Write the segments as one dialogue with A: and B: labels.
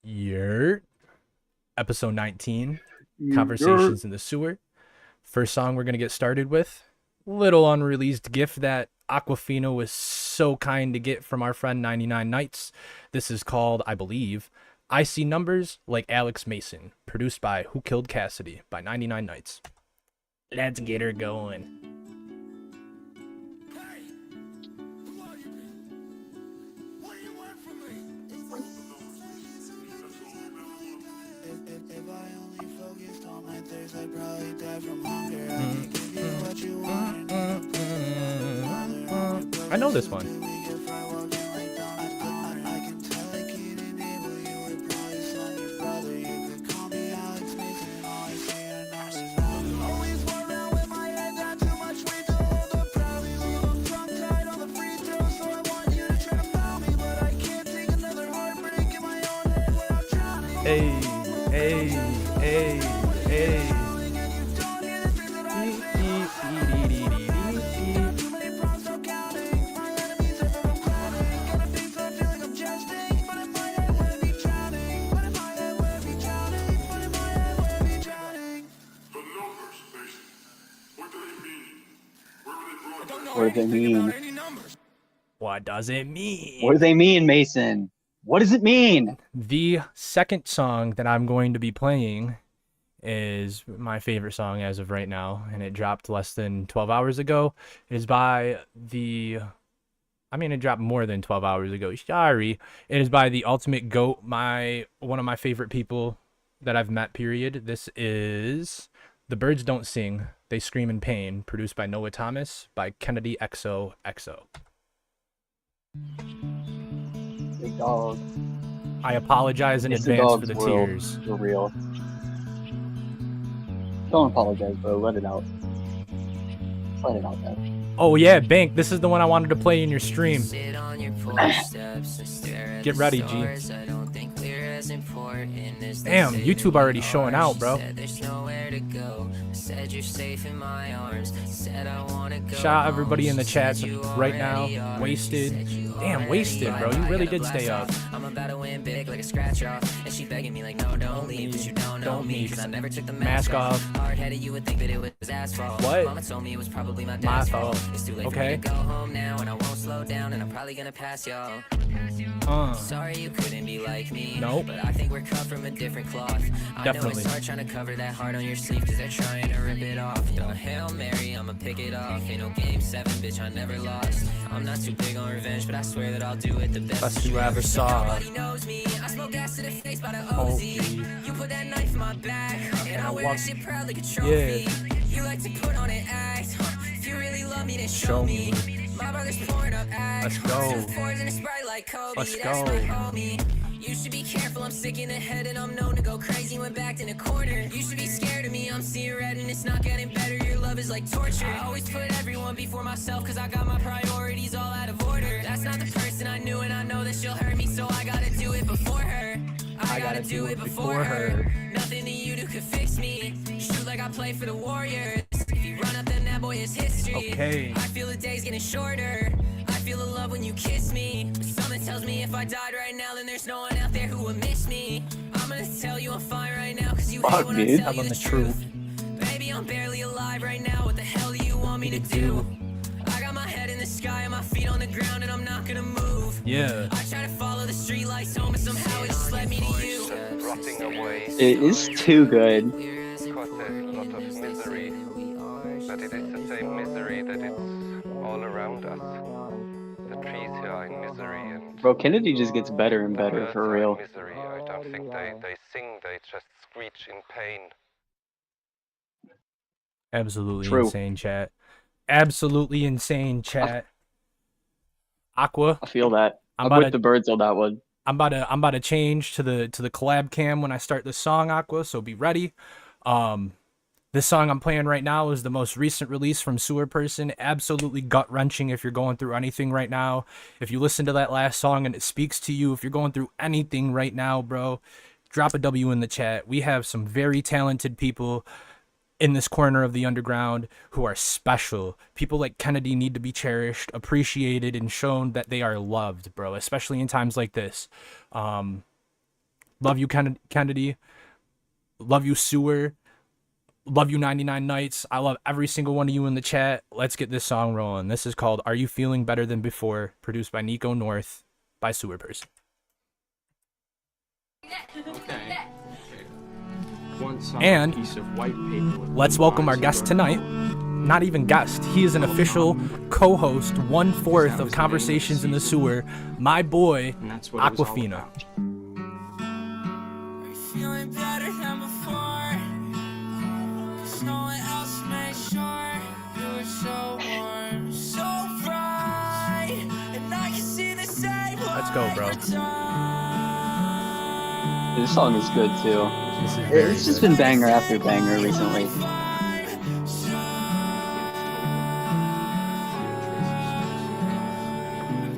A: Yurt, episode 19,
B: You're
A: Conversations in the Sewer. First song we're going to get started with, little unreleased gift that Aquafina was so kind to get from our friend 99 Nights. This is called, I believe, I See Numbers Like Alex Mason, produced by Who Killed Cassidy by 99 Nights. Let's get her going.
C: If I only focused on my thirst, I'd probably die from hunger. I can give you what you want.
A: I know this one.
C: We get fried walking like donuts. I can tell I can't enable you. We're probably son your brother. You could call me Alex Mason. All I see are numbers. Always walk around with my head down. Too much weight to hold up. Probably a little tongue-tied on the free throw. So I want you to try to foul me, but I can't take another heartbreak in my own head without drowning.
A: Hey, hey, hey, hey.
B: What do they mean?
A: What does it mean?
B: What do they mean, Mason? What does it mean?
A: The second song that I'm going to be playing is my favorite song as of right now, and it dropped less than 12 hours ago. It is by it dropped more than 12 hours ago. Sorry. It is by the Ultimate Goat, one of my favorite people that I've met, period. This is The Birds Don't Sing, They Scream in Pain, produced by Noah Thomas, by Kennedy XOXO.
B: Big dog.
A: I apologize in
B: It's the
A: advance for
B: dog's
A: the
B: world.
A: tears.
B: For real. Don't apologize, bro. Let it out. Let it out, man.
A: Oh yeah, Bank, this is the one I wanted to play in your stream. Get ready, G. Damn, YouTube already showing out, bro. Shout out everybody in the chats right now. Wasted. Damn, Wasted, bro. You really did stay up.
D: I'm about to win big like a scratch off. And she begging me like, no, don't leave, cause you don't know me. Cause I never took the mask off. Hard-headed, you would think that it was asphalt.
A: What?
D: Mama told me it was probably my
A: My
D: dad's
A: fault.
D: fault. It's too late
A: Okay.
D: for me to go home now, and I won't slow down, and I'm probably gonna pass y'all. Sorry you couldn't be like me.
A: Nope.
D: But I think we're cut from a different cloth. I know
A: Definitely.
D: it's hard trying to cover that heart on your sleeve, cause they're trying to rip it off. Throw a Hail Mary, I'ma pick it off. Ain't no game 7, bitch, I never lost. I'm not too big on revenge, but I swear that I'll do it the best.
A: Best you ever saw.
D: Nobody knows me. I smoke gas to the face by the
A: Oh,
D: OZ.
A: geez.
D: You put that knife in my back, and I wear
A: walk-
D: that shit proud like a trophy. You like to put on an act. If you really love me, then show me. My brother's pouring up act.
A: Let's go.
D: 2 4s and a Sprite like Kobe.
A: Let's
D: That's
A: go.
D: my homie. You should be careful, I'm sick in the head and I'm known to go crazy when backed in a corner. You should be scared of me, I'm seeing red and it's not getting better. Your love is like torture. I always put everyone before myself cause I got my priorities all out of order. That's not the person I knew and I know that she'll hurt me, so I gotta do it before her. I gotta do it before her. Nothing that you do could fix me. Shoot like I play for the Warriors. If you run up, then that boy is history.
A: Okay.
D: I feel the days getting shorter. I feel the love when you kiss me. But something tells me if I died right now, then there's no one out there who would miss me. I'm gonna tell you I'm fine right now, cause you hate
B: Fuck,
D: when I
B: dude.
D: tell you
A: Telling
D: the
A: the truth.
D: truth. Baby, I'm barely alive right now. What the hell do you want me to do? I got my head in the sky and my feet on the ground, and I'm not gonna move.
A: Yeah.
D: I try to follow the street lights home, and somehow it just led me to you.
E: Rotting away
B: It is too good.
E: causes a lot of misery, but it is the same misery that it's all around us. The trees here are in misery and
B: Bro, Kennedy just gets better and better,
E: birds
B: for
E: are
B: real.
E: in misery. I don't think they sing, they just screech in pain.
A: Absolutely
B: True.
A: insane, chat. Absolutely insane, chat. Aqua,
B: I feel that.
A: I'm
B: I'm
A: about
B: with
A: to-
B: the birds on that one.
A: I'm about to change to the collab cam when I start the song, Aqua, so be ready. This song I'm playing right now is the most recent release from Sewerperson. Absolutely gut-wrenching if you're going through anything right now. If you listen to that last song and it speaks to you, if you're going through anything right now, bro, drop a W in the chat. We have some very talented people in this corner of the underground who are special. People like Kennedy need to be cherished, appreciated, and shown that they are loved, bro, especially in times like this. Love you, Kennedy. Love you, Sewer. Love you, 99 Nights. I love every single one of you in the chat. Let's get this song rolling. This is called Are You Feeling Better Than Before, produced by Nico North by Sewerperson.
F: Okay. One song,
A: And
F: piece of white paper with
A: let's
F: blue
A: welcome our
F: lines
A: guest
F: around
A: tonight. Not even guest. He is an official co-host, 1/4 of Conversations in the Sewer. My boy,
F: and that's what it was all
A: Aquafina.
F: about.
D: Feeling better than before, 'cause no one else made sure you were so warm, so bright, and I can see the same.
A: Let's go, bro.
B: This song is good too.
A: This is very
B: It's just
A: good.
B: been banger after banger recently.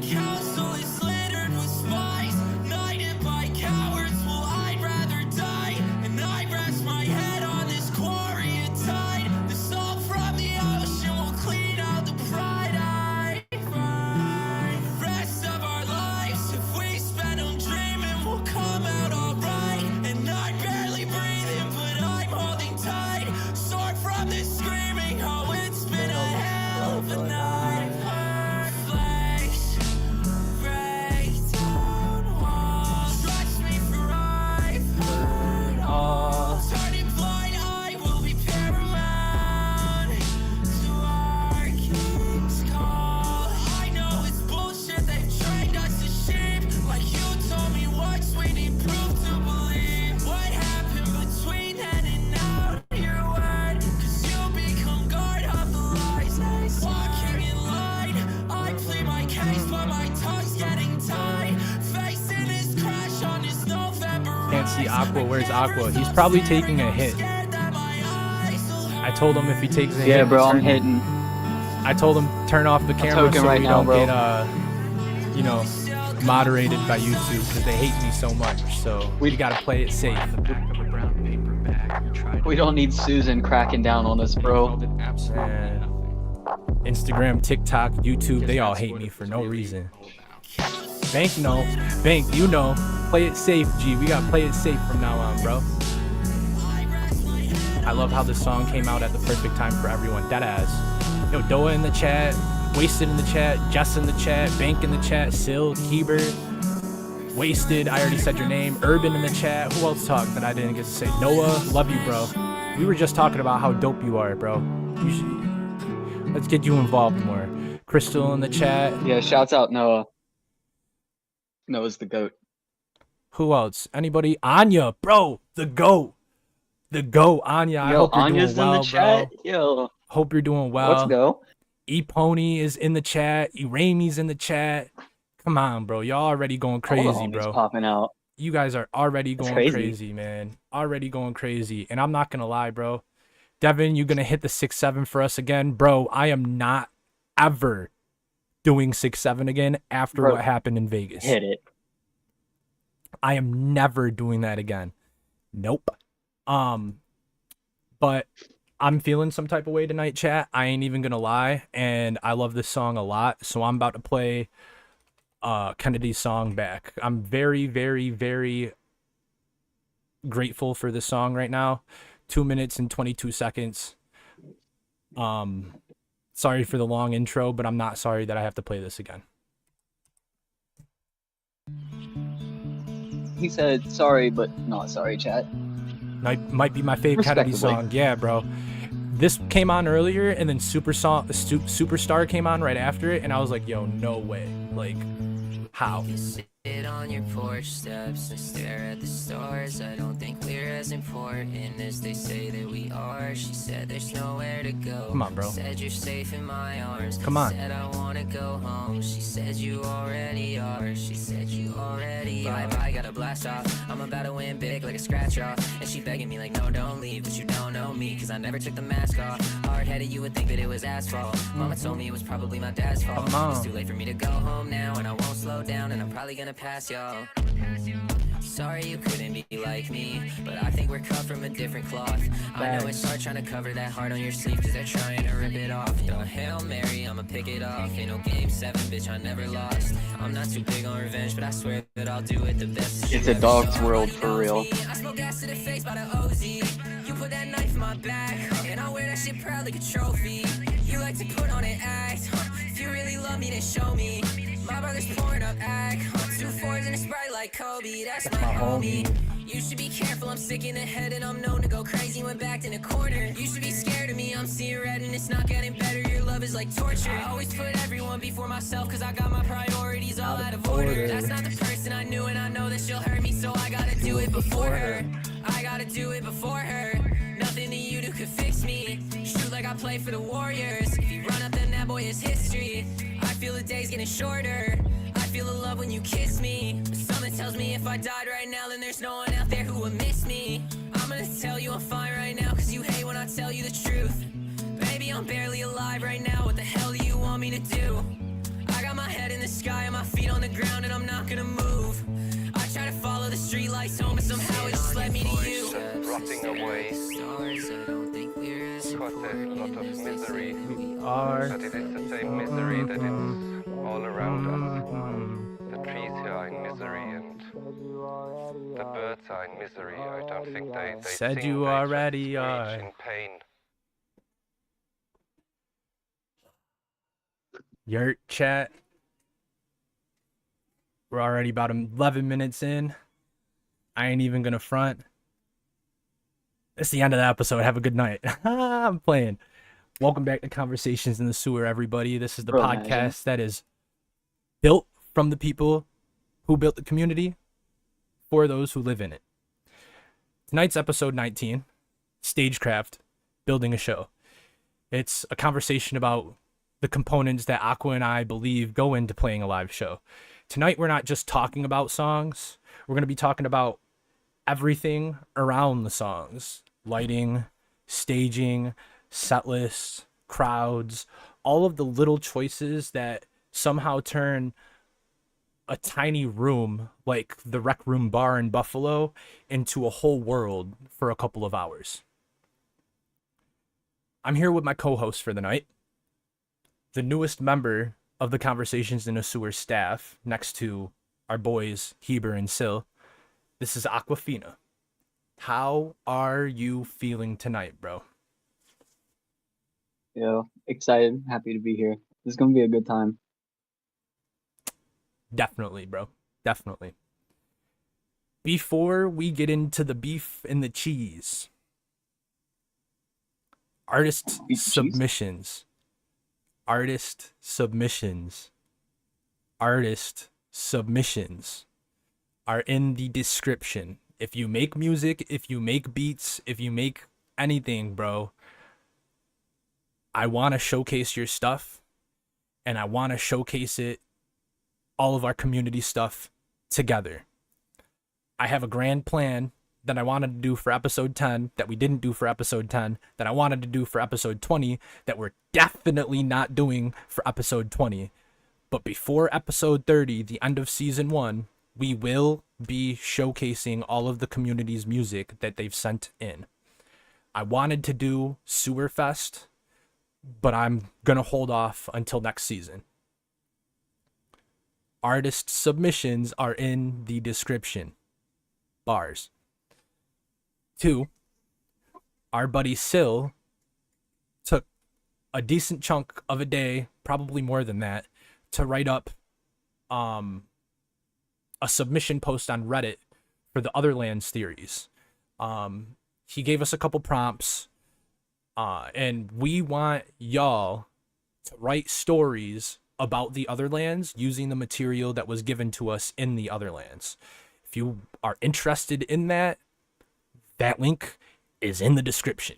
D: Council is littered with spies, knighted by cowards. Well, I'd rather die, and I rest my head on this quarry and tide. The salt from the ocean will clean out the pride I find. The rest of our lives, if we spend them dreaming, will come out alright. And I'm barely breathing, but I'm holding tight. Sword from this screaming, oh, it's been a hell of a night. Flex, break down walls, stretch me for I've heard all. Turning blind eye will be paramount to our king's call. I know it's bullshit, they've trained us as sheep. Like you told me once, we need proof to believe. What happened between then and now? Your word, 'cause you become guard of the lies. Walking in line, I plead my case, but my tongue's getting tied. Facing this crash on this November.
A: Can't see Aqua. Where's Aqua? He's probably taking a hit. I told him if he takes a hit.
B: Yeah, bro, I'm
A: turn-
B: hitting.
A: I told him turn off the camera
B: token
A: so
B: right
A: we
B: now,
A: don't
B: bro.
A: get you know, moderated by YouTube because they hate me so much. So we gotta play it safe.
F: The back of a brown paper bag. He tried
B: We don't need Susan cracking down on us, bro.
F: called it absolutely
A: Man.
F: nothing.
A: Instagram, TikTok, YouTube,
F: Because
A: they all
F: that's
A: hate
F: what
A: me
F: it
A: for
F: was
A: no
F: really
A: reason.
F: all about.
A: Bank, no. Bank, you know. Play it safe, G. We gotta play it safe from now on, bro. I love how this song came out at the perfect time for everyone. Deadass. Yo, Doa in the chat, Wasted in the chat, Jess in the chat, Bank in the chat, Sil, Keeber, Wasted, I already said your name, Urban in the chat. Who else talked that I didn't get to say? Noah, love you, bro. We were just talking about how dope you are, bro. You should, let's get you involved more. Crystal in the chat.
B: Yeah, shouts out Noah. Noah's the GOAT.
A: Who else? Anybody? Anya, bro, the GOAT. The GOAT, Anya. I
B: Yo,
A: hope you're
B: Anya's
A: doing well,
B: in the chat.
A: bro.
B: Yo,
A: Hope you're doing well.
B: let's go.
A: E-Pony is in the chat. E-Ramey's in the chat. Come on, bro. Y'all already going
B: All the
A: crazy,
B: homies
A: bro.
B: popping out.
A: You guys are already
B: That's
A: going
B: crazy.
A: crazy, man. Already going crazy. And I'm not going to lie, bro. Devin, you going to hit the 6-7 for us again? Bro, I am not ever doing 6-7 again after
B: Bro,
A: what happened in Vegas.
B: Hit it.
A: I am never doing that again. Nope. But I'm feeling some type of way tonight, chat. I ain't even gonna lie, and I love this song a lot. So I'm about to play Kennedy's song back. I'm very, very, very grateful for this song right now. 2 minutes and 22 seconds. Sorry for the long intro, but I'm not sorry that I have to play this again.
B: He said sorry, but not sorry, chat.
A: Might be my favorite Kennedy
B: Respectably.
A: song. Yeah, bro. This came on earlier, and then Superstar came on right after it, and I was like, yo, no way. Like, how?
D: Sit on your porch steps and stare at the stars. I don't think we're as important as they say that we are. She said there's nowhere to go.
A: Come on, bro.
D: Said you're safe in my arms.
A: Come on.
D: Said I wanna go home. She said you already are. She said you already are. Bye, gotta blast off. I'm about to win big like a scratch off. And she begging me like, no, don't leave. But you don't know me, cause I never took the mask off. Hard-headed, you would think that it was asphalt. Mama told me it was probably my dad's fault.
A: Come on.
D: It's too late for me to go home now, and I won't slow down, and I'm probably gonna pass y'all. Sorry you couldn't be like me, but I think we're cut from a different cloth. I know it's hard trying to cover that heart on your sleeve, cause they're trying to rip it off. The Hail Mary, I'ma pick it off. Ain't no game 7, bitch, I never lost. I'm not too big on revenge, but I swear that I'll do it the best.
B: It's a dog's world for real.
D: I smoke gas to the face by the OZ. You put that knife in my back, and I wear that shit proud like a trophy. You like to put on an act, if you really love me, then show me. My brother's pouring up act, 2 4s and a Sprite like Kobe. That's my homie. You should be careful, I'm sick in the head and I'm known to go crazy when backed in a corner. You should be scared of me, I'm seeing red and it's not getting better. Your love is like torture. I always put everyone before myself, cause I got my priorities all out of order. That's not the person I knew, and I know that she'll hurt me, so I gotta do it before her. I gotta do it before her. Nothing that you do could fix me. Shoot like I play for the Warriors. If you run up, then that boy is history. I feel the days getting shorter. I feel the love when you kiss me. But something tells me if I died right now, then there's no one out there who would miss me. I'm gonna tell you I'm fine right now, cause you hate when I tell you the truth. Baby, I'm barely alive right now, what the hell do you want me to do? I got my head in the sky and my feet on the ground and I'm not gonna move. I try to follow the street lights home, but somehow it just led me to you.
E: Rotting away,
D: Stars, I don't think we're as
E: causes a lot of misery,
A: Are
E: but it is the same misery that is all around us. The trees here are in misery and the birds are in misery. I don't think they
A: Said
E: sing,
A: you
E: they just
A: already
E: screech
A: are.
E: in pain.
A: Yurt chat. We're already about 11 minutes in. I ain't even gonna front. It's the end of the episode. Have a good night. I'm playing. Welcome back to Conversations in the Sewer, everybody. This is the
B: Bro,
A: podcast
B: imagine.
A: that is built from the people who built the community for those who live in it. Tonight's episode 19, Stagecraft, Building a Show. It's a conversation about the components that Aqua and I believe go into playing a live show. Tonight, we're not just talking about songs. We're going to be talking about everything around the songs. Lighting, staging, set lists, crowds, all of the little choices that somehow turn a tiny room like the Rec Room Bar in Buffalo into a whole world for a couple of hours. I'm here with my co-host for the night, the newest member of the Conversations in a Sewer staff, next to our boys Heber and Sil. This is Aquafina. How are you feeling tonight, bro?
B: Yo, excited, happy to be here. This is gonna be a good time.
A: Definitely, bro. Definitely. Before we get into the beef and the cheese, artist
B: Beef and cheese?
A: submissions. Artist submissions. Artist submissions are in the description. If you make music, if you make beats, if you make anything, bro, I want to showcase your stuff, and I want to showcase it, all of our community stuff together. I have a grand plan that I wanted to do for episode 10 that we didn't do for episode 10 that I wanted to do for episode 20 that we're definitely not doing for episode 20. But before episode 30, the end of season 1, we will be showcasing all of the community's music that they've sent in. I wanted to do Sewer Fest, but I'm going to hold off until next season. Artist submissions are in the description. Bars. 2, our buddy Sil took a decent chunk of a day, probably more than that, to write up a submission post on Reddit for the Otherlands theories. He gave us a couple prompts, and we want y'all to write stories about the Otherlands using the material that was given to us in the Otherlands. If you are interested in that, that link is in the description.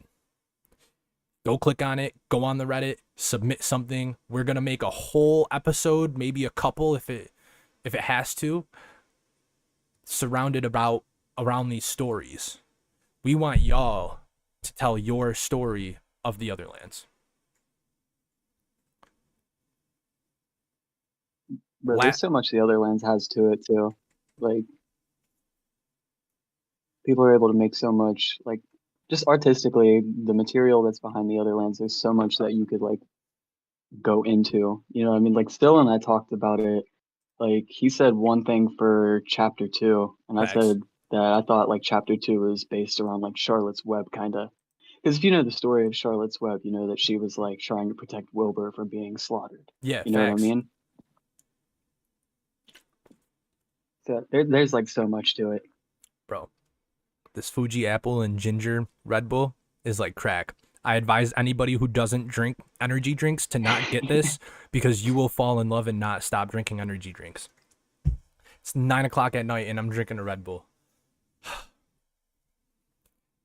A: Go click on it, go on the Reddit, submit something. We're going to make a whole episode, maybe a couple if it has to, surrounded around these stories. We want y'all to tell your story of the Otherlands.
B: Bro, there's so much the other lands has to it too. Like, people are able to make so much, like, just artistically, the material that's behind the other lands, there's so much that you could, like, go into. You know what I mean? Like, Still and I talked about it. Like, he said one thing for chapter 2, and I
A: Facts.
B: said that I thought, like, chapter 2 was based around, like, Charlotte's Web, kind of. Because if you know the story of Charlotte's Web, you know that she was, like, trying to protect Wilbur from being slaughtered.
A: Yeah,
B: You know what I
A: facts.
B: mean? So there's, like, so much to it.
A: Bro, this Fuji apple and ginger Red Bull is like crack. I advise anybody who doesn't drink energy drinks to not get this because you will fall in love and not stop drinking energy drinks. It's 9 o'clock at night and I'm drinking a Red Bull.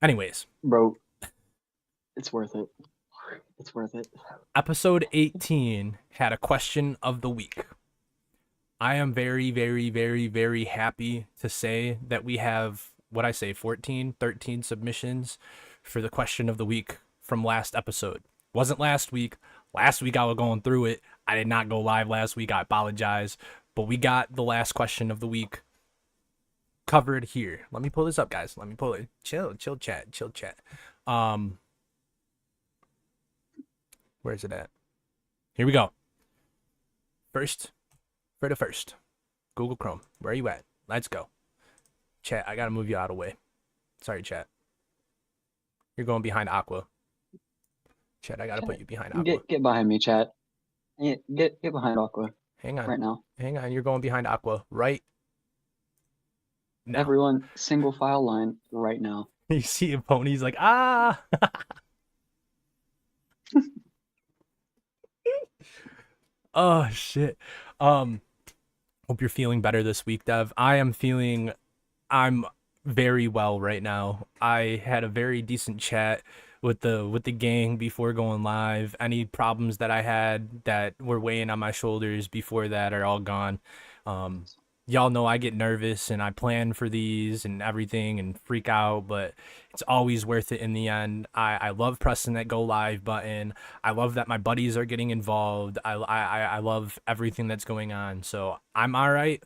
A: Anyways,
B: Bro, it's worth it. It's worth it.
A: episode 18 had a question of the week. I am very, very, very, very happy to say that we have, 14, 13 submissions for the question of the week from last episode. Wasn't last week. Last week I was going through it. I did not go live last week. I apologize. But we got the last question of the week covered here. Let me pull this up, guys. Let me pull it. Chill chat. Where's it at? Here we go. First, Google Chrome. Where are you at? Let's go. Chat, I gotta move you out of the way. Sorry, chat. You're going behind Aqua. Chat, I gotta put you behind Aqua.
B: Get behind me, chat. Get behind Aqua
A: Hang on.
B: right now.
A: Hang on. You're going behind Aqua right now.
B: Everyone, single file line right now.
A: You see a pony's like, ah. Oh shit. Hope you're feeling better this week, Dev. I'm very well right now. I had a very decent chat with the gang before going live. Any problems that I had that were weighing on my shoulders before that are all gone. Y'all know I get nervous and I plan for these and everything and freak out, but it's always worth it in the end. I love pressing that go live button. I love that my buddies are getting involved. I love everything that's going on. So I'm all right.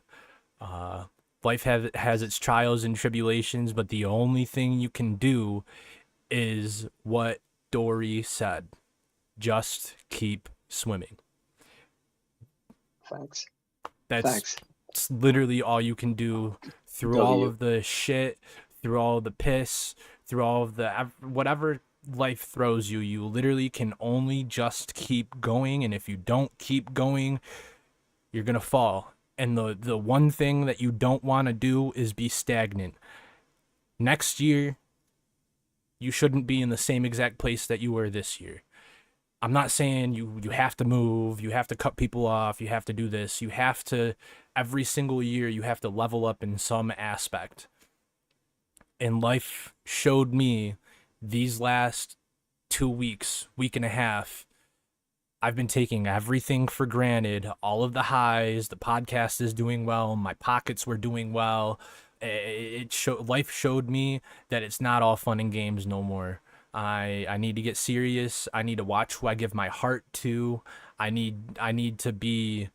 A: Life has its trials and tribulations, but the only thing you can do is what Dory said. Just keep swimming.
B: Facts.
A: That's
B: Facts.
A: It's literally all you can do through all of the shit, through all the piss, through all of the whatever life throws you. You literally can only just keep going, and if you don't keep going, you're gonna fall. And the one thing that you don't want to do is be stagnant. Next year, you shouldn't be in the same exact place that you were this year. I'm not saying you have to move, you have to cut people off, you have to do this. You have to, every single year, you have to level up in some aspect. And life showed me these last 2 weeks, week and a half, I've been taking everything for granted. All of the highs, the podcast is doing well, my pockets were doing well. Life showed me that it's not all fun and games no more. I need to get serious. I need to watch who I give my heart to. I need to be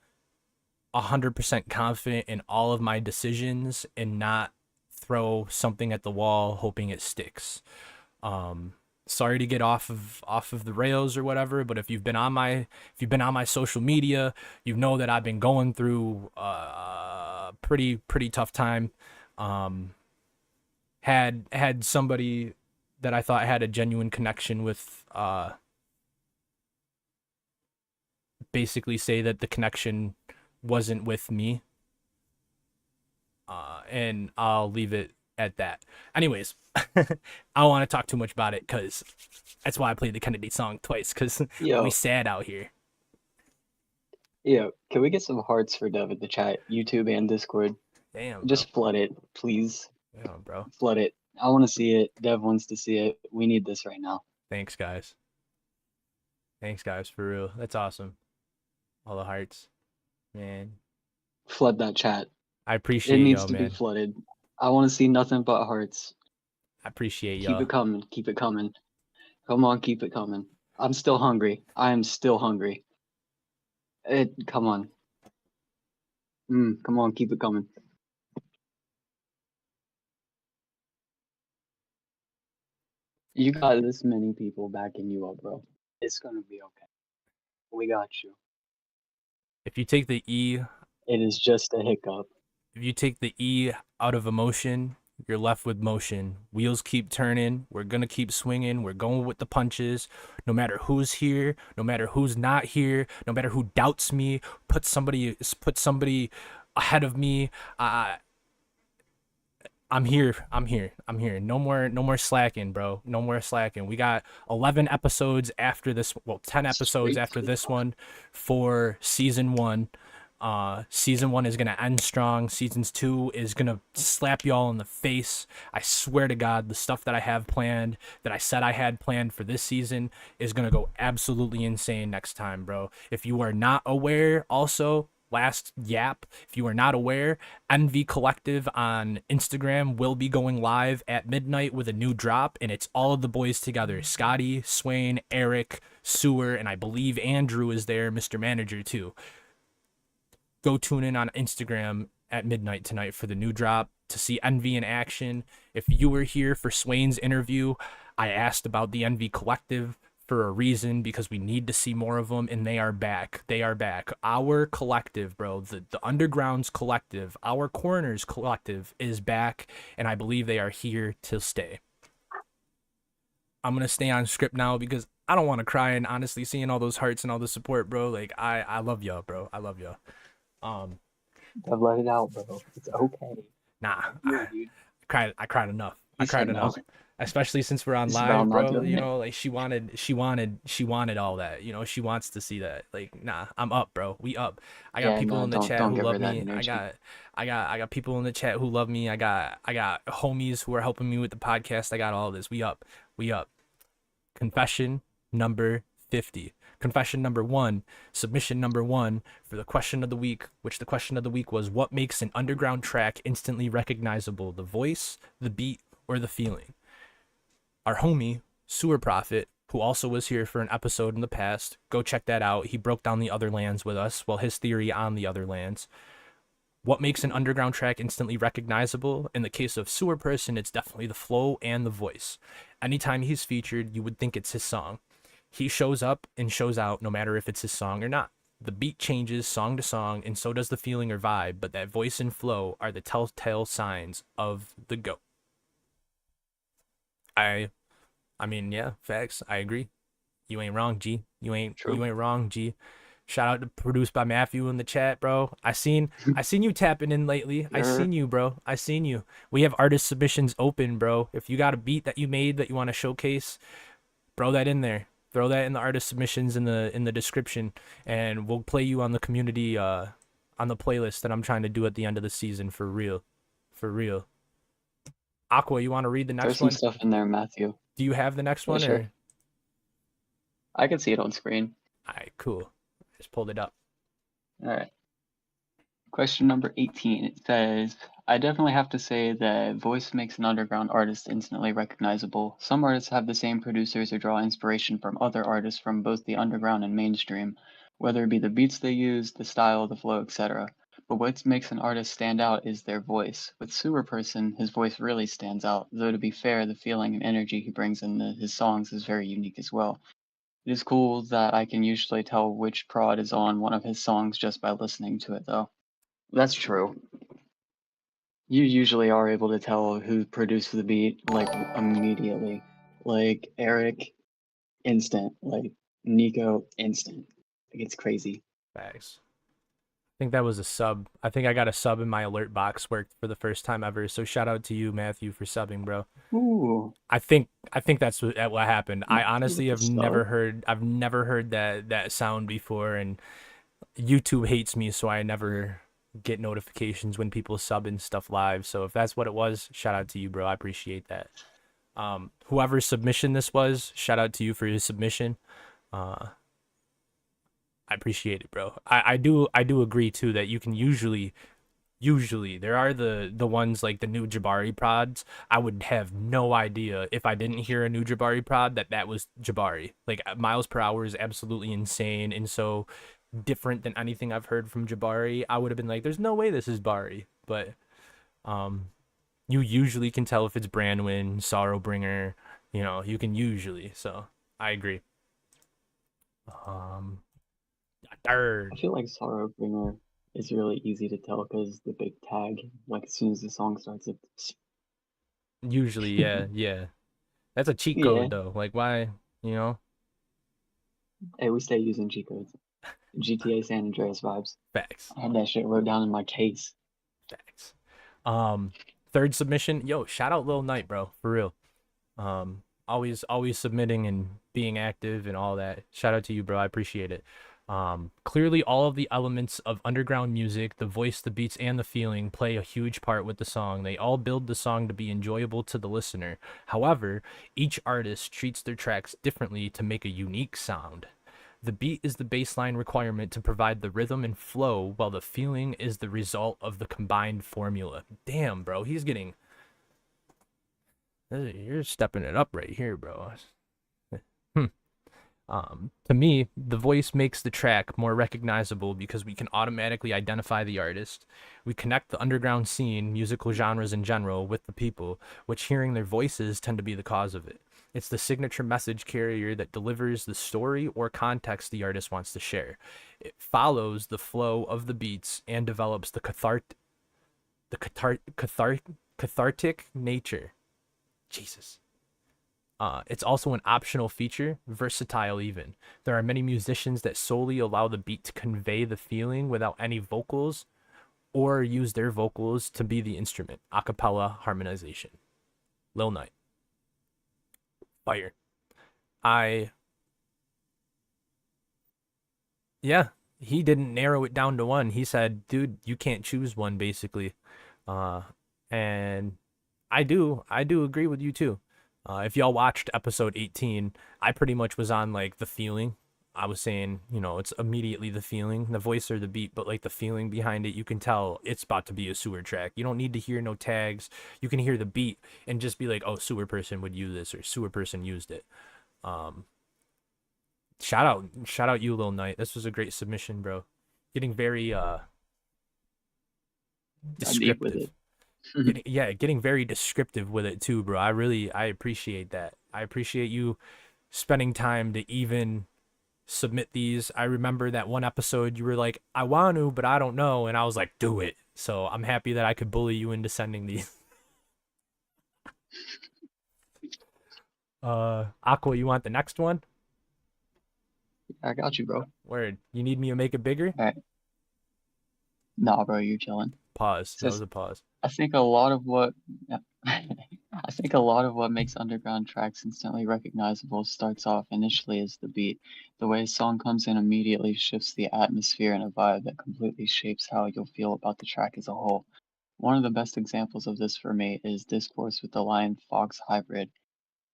A: 100% confident in all of my decisions and not throw something at the wall hoping it sticks. Sorry to get off of the rails or whatever, but if you've been on my social media, you know that I've been going through a pretty tough time. Had somebody that I thought had a genuine connection with basically say that the connection wasn't with me, and I'll leave it at that. Anyways, I don't want to talk too much about it because that's why I played the Kennedy song twice, because we sad out here.
B: Yo, can we get some hearts for Dev in the chat, YouTube and Discord?
A: Damn, bro.
B: Just flood it, please.
A: Yeah, bro.
B: Flood it. I want to see it. Dev wants to see it. We need this right now.
A: Thanks, guys. For real. That's awesome. All the hearts, man.
B: Flood that chat.
A: I appreciate
B: it needs
A: y'all,
B: to
A: man.
B: be flooded. I want to see nothing but hearts.
A: I appreciate y'all.
B: Keep it coming. Keep it coming. Come on, keep it coming. I'm still hungry. I am still hungry. Come on. Come on, keep it coming. You got this many people backing you up, bro. It's gonna be okay. We got you.
A: If you take the E
B: It is just a hiccup.
A: if you take the E out of emotion, you're left with motion. Wheels keep turning. We're going to keep swinging. We're going with the punches. No matter who's here, no matter who's not here, no matter who doubts me, put somebody ahead of me. I'm here. I'm here. I'm here. No more slacking, bro. No more slacking. We got 11 episodes after this. Well, 10 episodes
B: Straight
A: after
B: to
A: this
B: God.
A: one for season 1. Season 1 is gonna end strong. Seasons 2 is gonna slap y'all in the face. I swear to God, the stuff that I have planned, that I said I had planned for this season, is gonna go absolutely insane next time, bro. If you are not aware, also, last yap, if you are not aware, NV Collective on Instagram will be going live at midnight with a new drop, and it's all of the boys together. Scotty, Swain, Eric, Sewer, and I believe Andrew is there, Mr. Manager too. Go tune in on Instagram at midnight tonight for the new drop to see NV in action. If you were here for Swain's interview, I asked about the NV Collective for a reason, because we need to see more of them, and they are back. They are back. Our collective, bro, the Underground's collective, our Corners collective is back, and I believe they are here to stay. I'm going to stay on script now because I don't want to cry, and honestly, seeing all those hearts and all the support, bro, like, I love y'all, bro. I love y'all.
B: I've let it out, bro. It's okay.
A: Nah,
B: Yeah, dude.
A: I cried enough. I
B: He
A: cried
B: said no.
A: enough. Especially since we're on
B: It's about
A: live,
B: not
A: bro.
B: doing
A: You
B: it.
A: know, like she wanted all that. You know, she wants to see that. Like, nah, I'm up, bro. We up. I got
B: Yeah,
A: people
B: no,
A: in the chat
B: don't
A: who
B: give her
A: love
B: that
A: me.
B: energy.
A: I got people in the chat who love me. I got homies who are helping me with the podcast. I got all this. We up. We up. Confession number 50. Confession number 1, submission number 1 for the question of the week, which the question of the week was, what makes an underground track instantly recognizable? The voice, the beat, or the feeling? Our homie, Sewer Prophet, who also was here for an episode in the past, go check that out. He broke down the other lands with us, well, his theory on the other lands. What makes an underground track instantly recognizable? In the case of Sewerperson, it's definitely the flow and the voice. Anytime he's featured, you would think it's his song. He shows up and shows out no matter if it's his song or not. The beat changes song to song, and so does the feeling or vibe, but that voice and flow are the telltale signs of the GOAT. I mean, yeah, facts. I agree. You ain't wrong, G. You ain't wrong, G. Shout out to Produced by Matthew in the chat, bro. I seen you tapping in lately. I seen you, bro. I seen you. We have artist submissions open, bro. If you got a beat that you made that you want to showcase, throw that in there. Throw that in the artist submissions in the description, and we'll play you on the community on the playlist that I'm trying to do at the end of the season for real. For real. Aqua, you want to read the
B: There's
A: next
B: some
A: one?
B: stuff in there, Matthew.
A: Do you have the next
B: Yeah,
A: one?
B: sure.
A: Or?
B: I can see it on screen.
A: Alright, cool. Just pulled it up.
B: All right. Question number 18. It says, I definitely have to say that voice makes an underground artist instantly recognizable. Some artists have the same producers or draw inspiration from other artists from both the underground and mainstream, whether it be the beats they use, the style, the flow, etc. But what makes an artist stand out is their voice. With Sewerperson, his voice really stands out, though to be fair, the feeling and energy he brings in his songs is very unique as well. It is cool that I can usually tell which prod is on one of his songs just by listening to it, though. That's true. You usually are able to tell who produced the beat, like, immediately. Like, Eric, instant. Like, Nico, instant. Like, it's crazy.
A: Facts. I think that was a sub. I think I got a sub in my alert box worked for the first time ever. So shout out to you, Matthew, for subbing, bro.
B: Ooh.
A: I think that's what happened. I honestly have
B: Sub?
A: never heard that sound before, and YouTube hates me, so I never get notifications when people sub and stuff live. So if that's what it was, shout out to you, bro. I appreciate that. Whoever's submission this was, shout out to you for your submission. I appreciate it, bro. I do agree too that you can usually there are the ones like the new Jabari prods. I would have no idea if I didn't hear a new Jabari prod that was Jabari. Like, miles per hour is absolutely insane, and so different than anything I've heard from Jabari. I would have been like, there's no way this is Bari. But you usually can tell if it's Brandwin, Sorrowbringer, You know, you can usually. So I agree. Um, third.
B: I feel like Sorrow Bringer is really easy to tell because the big tag, like as soon as the song starts, it's
A: Usually, yeah, yeah. That's a cheat
B: yeah.
A: code though. Like why, you know?
B: Hey, we stay using G codes. GTA San Andreas vibes.
A: Facts.
B: I had that shit wrote down in my case.
A: Facts. Um, third submission. Yo, shout out Lil Knight, bro. For real. Always submitting and being active and all that. Shout out to you, bro. I appreciate it. Clearly all of the elements of underground music, the voice, the beats, and the feeling play a huge part with the song. They all build the song to be enjoyable to the listener. However, each artist treats their tracks differently to make a unique sound. The beat is the baseline requirement to provide the rhythm and flow, while the feeling is the result of the combined formula. Damn, bro, you're stepping it up right here, bro. To me, the voice makes the track more recognizable because we can automatically identify the artist. We connect the underground scene, musical genres in general, with the people, which hearing their voices tend to be the cause of it. It's the signature message carrier that delivers the story or context the artist wants to share. It follows the flow of the beats and develops the cathartic nature. Jesus. It's also an optional feature, versatile even. There are many musicians that solely allow the beat to convey the feeling without any vocals or use their vocals to be the instrument. Acapella harmonization. Lil Knight. Fire. Yeah, he didn't narrow it down to one. He said, dude, you can't choose one basically. Uh, and I do agree with you too. If y'all watched episode 18, I pretty much was on like the feeling. I was saying, you know, it's immediately the feeling, the voice or the beat, but like the feeling behind it, you can tell it's about to be a sewer track. You don't need to hear no tags. You can hear the beat and just be like, oh, Sewerperson would use this or Sewerperson used it. Um, shout out you, Lil Knight. This was a great submission, bro. Getting very
B: I'm deep with
A: descriptive.
B: it.
A: Getting very descriptive with it too, bro. I appreciate that. I appreciate you spending time to even submit these. I remember that one episode you were like, I want to, but I don't know, and I was like, do it. So I'm happy that I could bully you into sending these. Aqua, you want the next one?
B: I got you, bro.
A: Word. You need me to make it bigger?
B: All right. Nah, bro, you're chilling.
A: Pause. That
B: Says
A: was a pause.
B: I think a lot of what yeah. I think a lot of what makes underground tracks instantly recognizable starts off initially as the beat. The way a song comes in immediately shifts the atmosphere and a vibe that completely shapes how you'll feel about the track as a whole. One of the best examples of this for me is Discourse with the Lion Fox Hybrid. It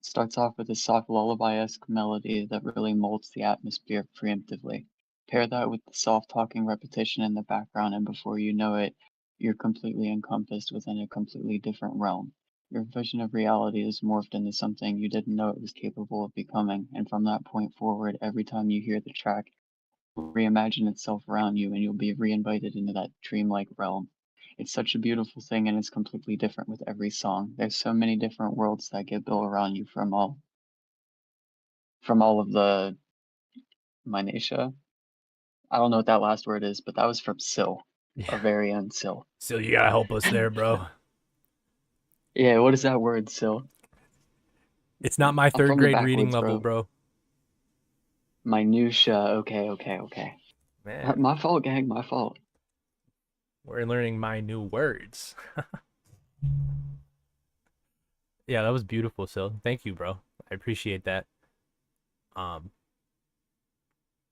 B: starts off with a soft lullaby-esque melody that really molds the atmosphere preemptively. Pair that with the soft talking repetition in the background, and before you know it, you're completely encompassed within a completely different realm. Your vision of reality is morphed into something you didn't know it was capable of becoming, and from that point forward, every time you hear the track, reimagine itself around you and you'll be reinvited into that dreamlike realm. It's such a beautiful thing and it's completely different with every song. There's so many different worlds that get built around you from all of the minutia. I don't know what that last word is, but that was from Sill. Our
A: Yeah.
B: very own Sill.
A: So you gotta help us there, bro.
B: Yeah, what is that word, Sill?
A: It's not my
B: I'm
A: third
B: from the
A: grade reading
B: backwoods,
A: level,
B: bro.
A: bro.
B: Minutia. Okay.
A: Man,
B: My fault, gang, my fault.
A: we're learning my new words. Yeah, that was beautiful, Sil. Thank you, bro. I appreciate that. Um,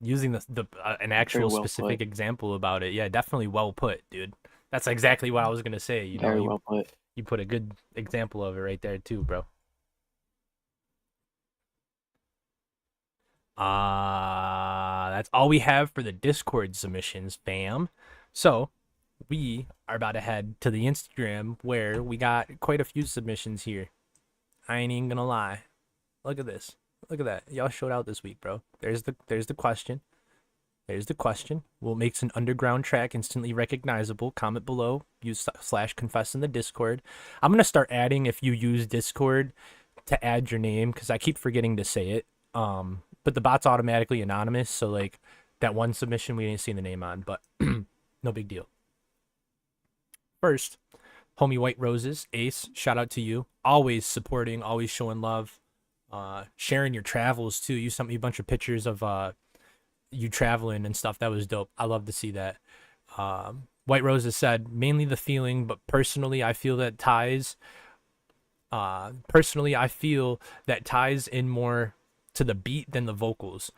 A: using the an
B: Very
A: actual
B: well
A: specific
B: put.
A: example about it. Yeah, definitely well put, dude. That's exactly what I was gonna say. You know,
B: Very well put.
A: you put a good example of it right there too, bro. That's all we have for the Discord submissions, fam. So we are about to head to the Instagram where we got quite a few submissions here. I ain't even gonna lie. Look at this. Look at that. Y'all showed out this week, bro. There's the question. There's the question. What makes an underground track instantly recognizable? Comment below. Use /confess in the Discord. I'm gonna start adding, if you use Discord, to add your name because I keep forgetting to say it. But the bot's automatically anonymous, so like that one submission we didn't see the name on, but no big deal. First, homie White Roses, Ace, shout out to you. Always supporting, always showing love, sharing your travels too. You sent me a bunch of pictures of you traveling and stuff. That was dope. I love to see that. White Roses said mainly the feeling, but personally I feel that ties in more to the beat than the vocals.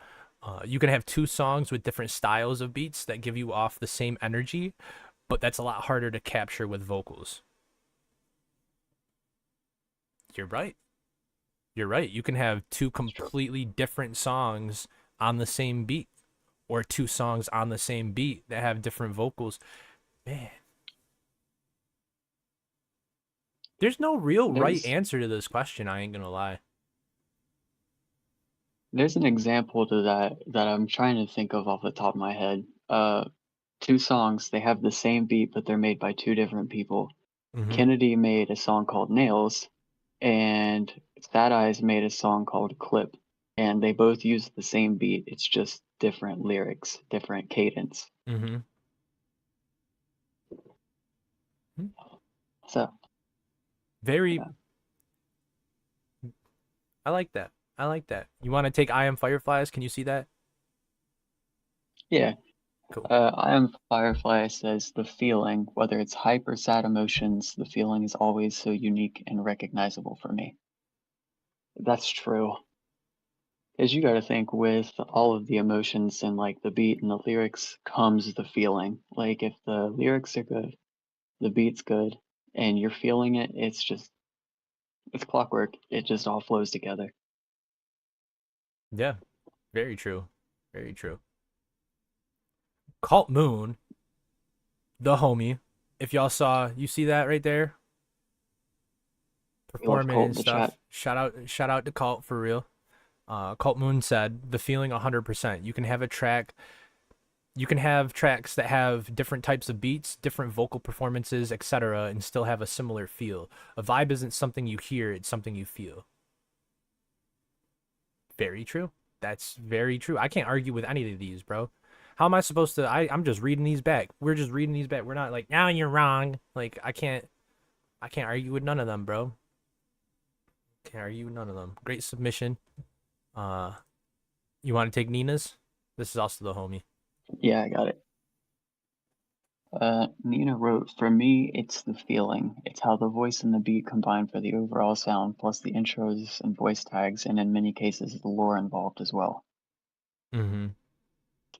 A: You can have two songs with different styles of beats that give you off the same energy, but that's a lot harder to capture with vocals. You're right. You're right. You can have two completely different songs on the same beat, or two songs on the same beat that have different vocals. Man. There's no real right answer to this question, I ain't gonna lie.
B: There's an example to that I'm trying to think of off the top of my head. Two songs, they have the same beat, but they're made by two different people.
A: Mhm.
B: Kennedy made a song called Nails, and Fat Eyes made a song called Clip, and they both use the same beat. It's just different lyrics, different cadence.
A: Mhm.
B: So
A: Very.
B: Yeah.
A: I like that. I like that. You want to take I Am Fireflies? Can you see that?
B: yeah,
A: Cool.
B: I Am Firefly says the feeling, whether it's hype or sad emotions, the feeling is always so unique and recognizable for me. That's true. Because you got to think with all of the emotions and like the beat and the lyrics comes the feeling. Like if the lyrics are good, the beat's good, and you're feeling it, it's clockwork. It just all flows together.
A: Yeah. Very true. Very true. Cult Moon, the homie. If y'all saw, you see that right there? Performing
B: Cult
A: and
B: in the
A: stuff.
B: chat.
A: Shout out to Cult for real. Cult Moon said the feeling 100%. You can have tracks that have different types of beats, different vocal performances, etc., and still have a similar feel. A vibe isn't something you hear, it's something you feel. Very true. That's very true. I can't argue with any of these, bro. How am I supposed to? I'm just reading these back. We're just reading these back. We're not like, now you're wrong. Like I can't argue with none of them, bro. Can't argue with none of them. Great submission. You want to take Nina's? This is also the homie.
B: Yeah, I got it. Nina wrote, for me, it's the feeling. It's how the voice and the beat combine for the overall sound, plus the intros and voice tags, and in many cases, the lore involved as well.
A: Mm-hmm.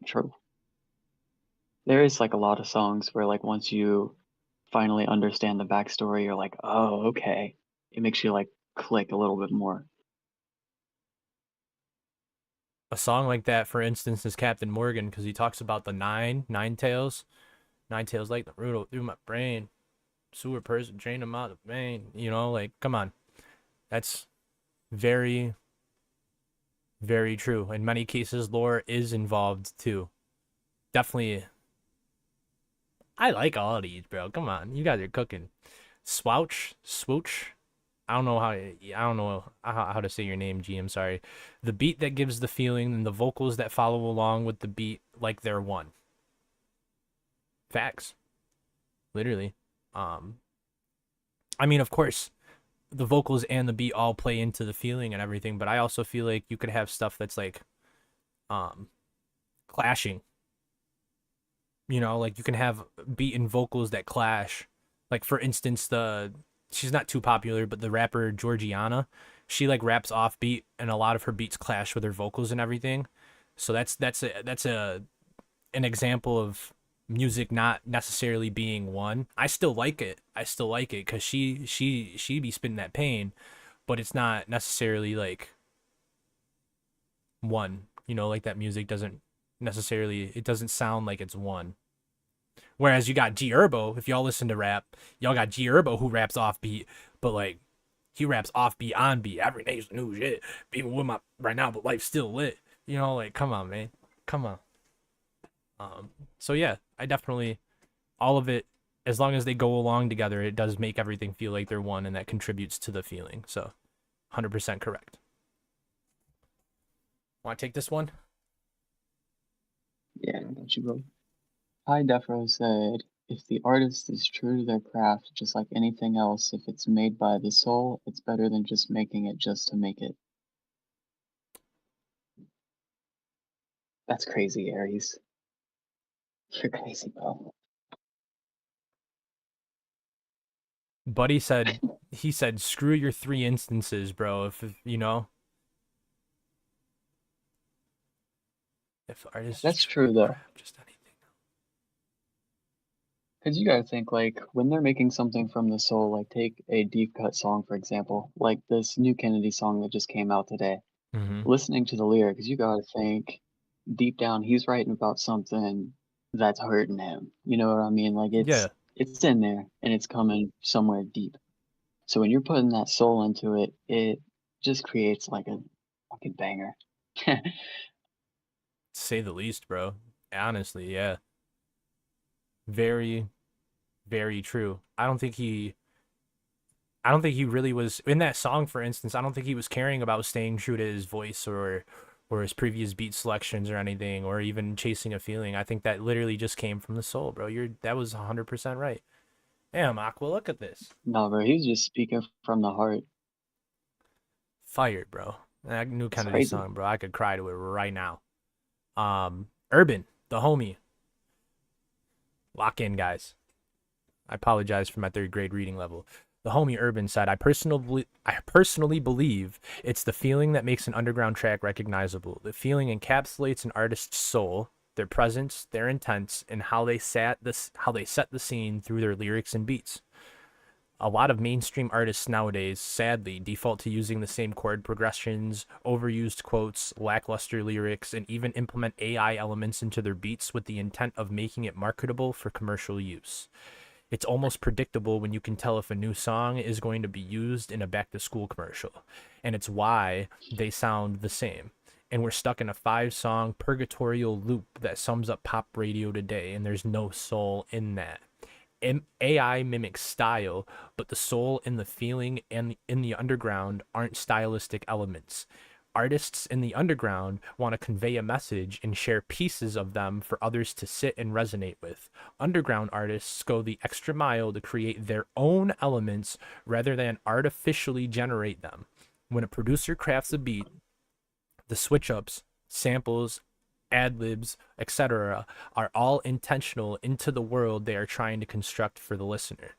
B: True. There is like a lot of songs where like once you finally understand the backstory, you're like, oh, okay. It makes you like click a little bit more.
A: A song like that, for instance, is Captain Morgan, because he talks about the nine tails like the root through my brain. Sewerperson drain them out of the vein. You know, like, come on. That's very, very true. In many cases, lore is involved too. Definitely. I like all of these, bro. Come on, you guys are cooking. Swooch. I don't know how to say your name, G. I'm sorry. The beat that gives the feeling and the vocals that follow along with the beat like they're one. Facts. Literally. I mean, of course, the vocals and the beat all play into the feeling and everything, but I also feel like you could have stuff that's like clashing. You know, like you can have beat and vocals that clash. Like for instance, she's not too popular, but the rapper Georgiana, she like raps offbeat, and a lot of her beats clash with her vocals and everything. So that's an example of music not necessarily being one. I still like it because she be spitting that pain, but it's not necessarily like one. You know, like that music doesn't sound like it's one. Whereas you got G Herbo, if y'all listen to rap, y'all got G Herbo who raps offbeat, but like he raps offbeat on beat. Every day's new shit. Even with my right now, but life's still lit. You know, like come on, man. Come on. So yeah, I definitely all of it, as long as they go along together, it does make everything feel like they're one, and that contributes to the feeling. So 100% correct. Want to take this one?
B: Yeah, I got you, bro. Hi Defro said, if the artist is true to their craft, just like anything else, if it's made by the soul, it's better than just making it just to make it. That's crazy, Aries. You're crazy, bro.
A: Buddy said, he said, screw your 3 instances, bro. If you know, if artists
B: That's true though.
A: just anything.
B: Because you gotta think, like, when they're making something from the soul, like, take a deep cut song, for example, like this new Kennedy song that just came out today.
A: Mm-hmm.
B: Listening to the lyrics, you gotta think, deep down, he's writing about something that's hurting him. You know what I mean? Like,
A: Yeah,
B: it's in there, and it's coming somewhere deep. So when you're putting that soul into it, it just creates, like, a fucking banger.
A: to say the least, bro. Honestly, yeah. Very, very true. I don't think he really was in that song, for instance. I don't think he was caring about staying true to his voice or his previous beat selections or anything, or even chasing a feeling. I think that literally just came from the soul, bro. That was 100% right. Damn, Aqua, look at this.
B: No, bro, he's just speaking from the heart.
A: Fired, bro. That new
B: It's
A: Kennedy
B: crazy.
A: song, bro. I could cry to it right now. Urban, the homie. Lock in, guys. I apologize for my 3rd grade reading level. The homie Urban said, I personally believe it's the feeling that makes an underground track recognizable. The feeling encapsulates an artist's soul, their presence, their intents, and how they set the scene through their lyrics and beats. A lot of mainstream artists nowadays, sadly, default to using the same chord progressions, overused quotes, lackluster lyrics, and even implement AI elements into their beats with the intent of making it marketable for commercial use. It's almost predictable when you can tell if a new song is going to be used in a back-to-school commercial, and it's why they sound the same. And we're stuck in a 5-song purgatorial loop that sums up pop radio today, and there's no soul in that. AI mimics style, but the soul and the feeling and in the underground aren't stylistic elements. Artists in the underground want to convey a message and share pieces of them for others to sit and resonate with. Underground artists go the extra mile to create their own elements rather than artificially generate them. When a producer crafts a beat, the switch ups, samples, ad libs, etc., are all intentional into the world they are trying to construct for the listener,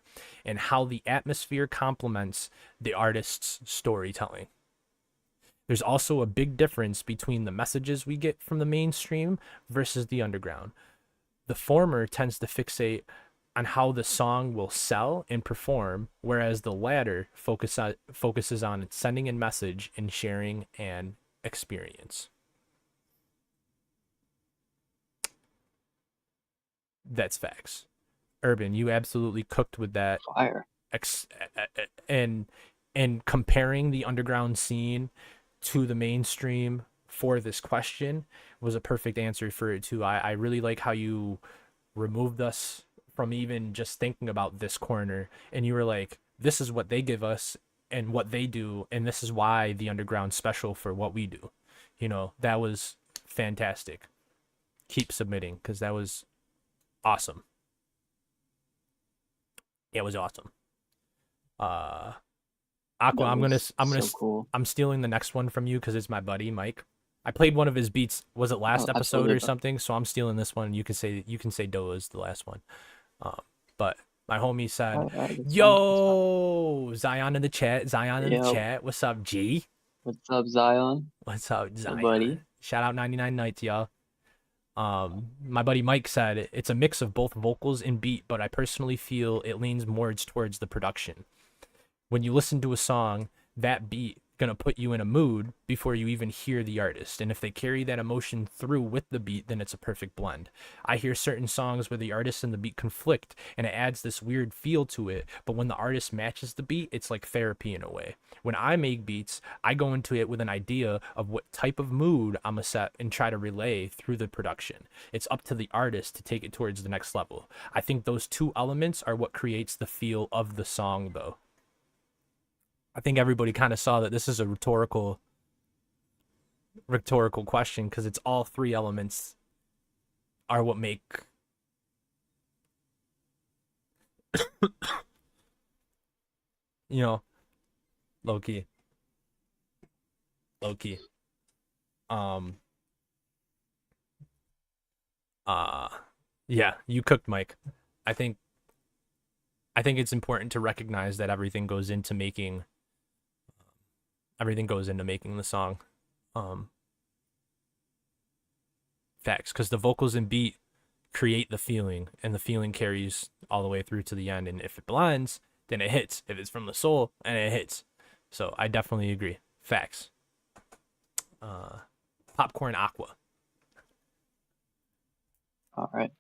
A: and how the atmosphere complements the artist's storytelling. There's also a big difference between the messages we get from the mainstream versus the underground. The former tends to fixate on how the song will sell and perform, whereas the latter focuses on sending a message and sharing an experience. That's facts. Urban, you absolutely cooked with that.
B: Fire.
A: And comparing the underground scene to the mainstream for this question was a perfect answer for it too. I really like how you removed us from even just thinking about this corner, and you were like, this is what they give us and what they do, and this is why the underground's special for what we do. You know, that was fantastic. Keep submitting, because that was awesome. It was awesome. Aqua, I'm stealing the next one from you because it's my buddy Mike. I played one of his beats. Was it last episode or something? So I'm stealing this one. You can say Doa is the last one. But my homie said, "Yo, Zion in the chat. Zion in the chat. What's up, G?
B: What's up, Zion?
A: What's up, Zion?
B: Buddy?
A: Shout out 99 Nights, y'all." My buddy Mike said it's a mix of both vocals and beat, but I personally feel it leans more towards the production. When you listen to a song, that beat gonna put you in a mood before you even hear the artist, and if they carry that emotion through with the beat, then it's a perfect blend. I hear certain songs where the artist and the beat conflict and it adds this weird feel to it, but when the artist matches the beat, it's like therapy in a way. When I make beats, I go into it with an idea of what type of mood I'm gonna set and try to relay through the production. It's up to the artist to take it towards the next level. I think those two elements are what creates the feel of the song though. I think everybody kind of saw that this is a rhetorical question because it's all three elements are what make you know, low key. Um yeah, you cooked, Mike. I think it's important to recognize that everything goes into making the song. Facts, because the vocals and beat create the feeling, and the feeling carries all the way through to the end. And if it blends, then it hits. If it's from the soul, and it hits. So I definitely agree. Facts. Popcorn Aqua.
B: All right.